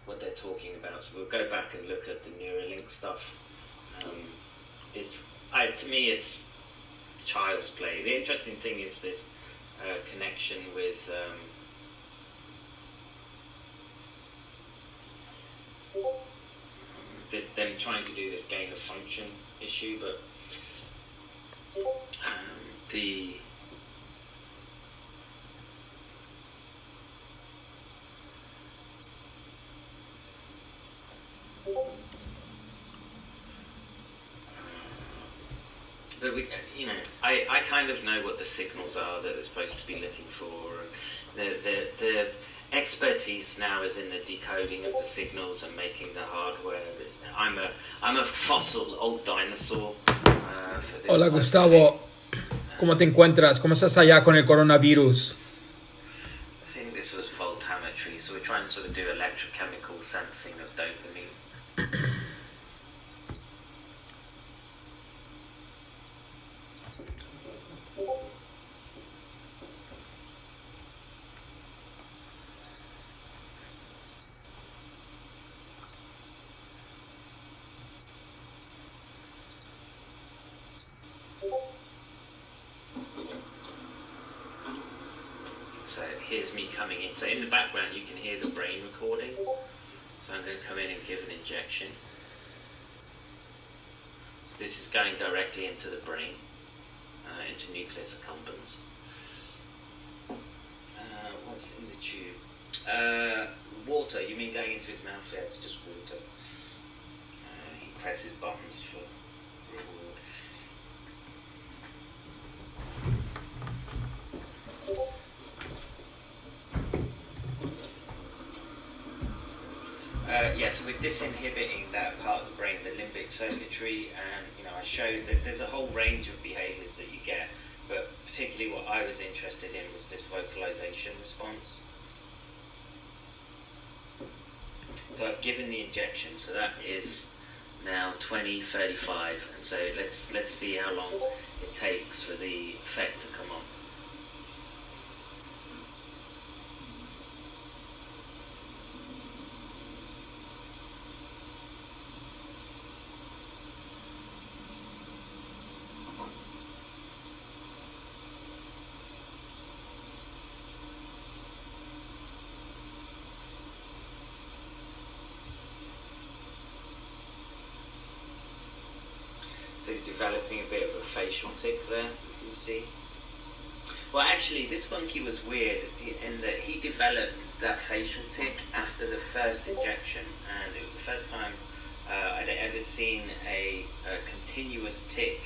what they're talking about, so we'll go back and look at the Neuralink stuff. To me, it's child's play. The interesting thing is this connection with them trying to do this gain of function issue, but But we, you know, I kind of know what the signals are that they're supposed to be looking for. The expertise now is in the decoding of the signals and making the hardware. I'm a fossil old dinosaur. Hola Gustavo, ¿cómo te encuentras? ¿Cómo estás allá con el coronavirus? I think this was voltammetry, so we're trying to sort of do electrochemical sensing of dopamine. So here's me coming in. So in the background you can hear the brain recording. So I'm going to come in and give an injection. So this is going directly into the brain, into nucleus accumbens. What's in the tube? Water. You mean going into his mouth? Yeah, it's just water. He presses buttons for reward. Yeah, so we're disinhibiting that part of the brain, the limbic circuitry, and you know, I showed that there's a whole range of behaviours that you get, but particularly what I was interested in was this vocalization response. So I've given the injection, so that is now 20:35, and so let's see how long it takes for the effect to come on. So he's developing a bit of a facial tic there, you can see. Well, actually, this monkey was weird in that he developed that facial tic after the first injection, and it was the first time I'd ever seen a continuous tic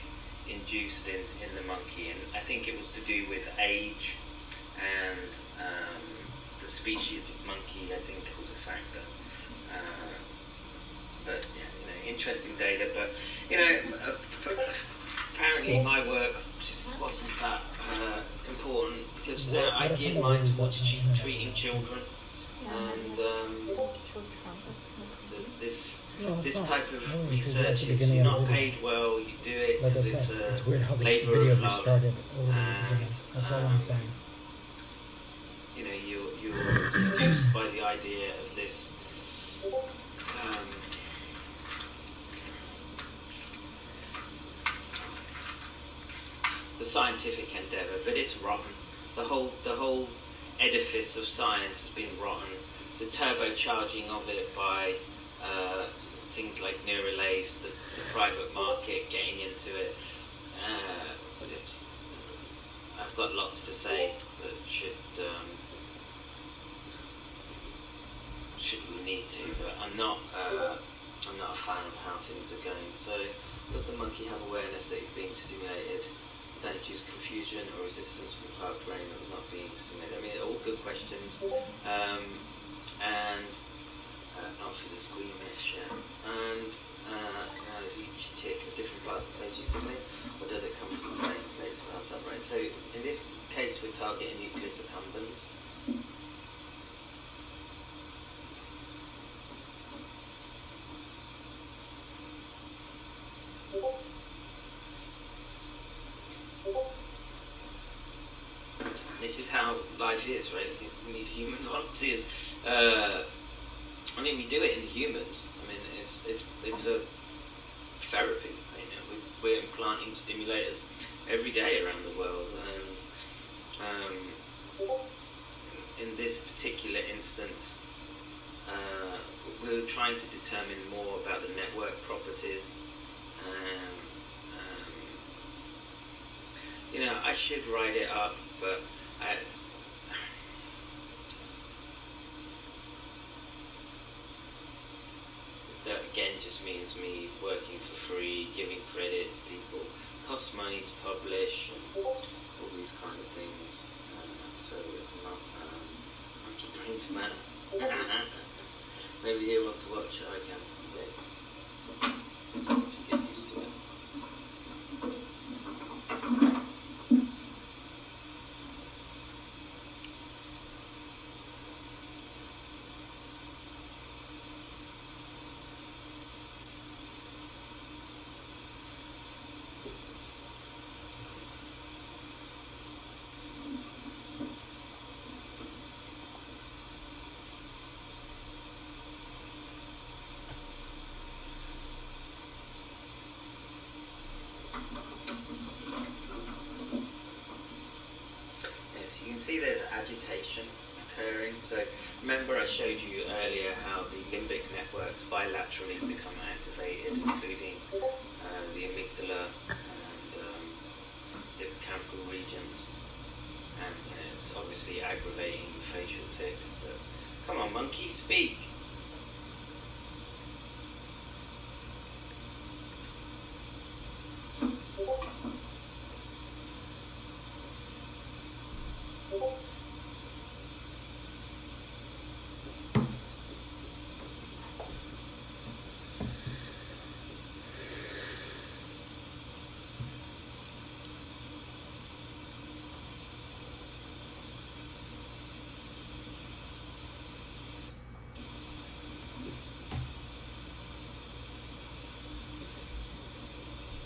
induced in the monkey, and I think it was to do with age and the species of monkey, I think, was a factor. But yeah, you know, interesting data. But you know, apparently my work just wasn't that important because I geared mine towards treating children, and this type of research is you're not paid well, you do it because it's a labour of love, and that's all I'm saying. You know, you're seduced by the idea of this. scientific endeavour, but it's rotten. The whole edifice of science has been rotten. The turbocharging of it by things like Neuralace, the private market getting into it. I've got lots to say that should we need to, but I'm not a fan of how things are going. So, does the monkey have awareness that he's being stimulated? Then choose confusion or resistance from the part of the brain that was not being stimulated. I mean, all good questions. And not for the squeamish. And does each tick a different part of the page you stimulate, or does it come from the same place outside brain? So in this case, we're targeting nucleus accumbens. This is how life is, right? We need human volunteers. I mean, we do it in humans. I mean, it's a therapy. You know, we're implanting stimulators every day around the world, and in this particular instance, we're trying to determine more about the network properties. You know, I should write it up, but that again just means me working for free, giving credit to people. It costs money to publish and all these kind of things. So I'm not brain to matter. Maybe you want to watch it, I can. Get used to it. See, there's agitation occurring. So remember I showed you earlier how the limbic networks bilaterally become activated, including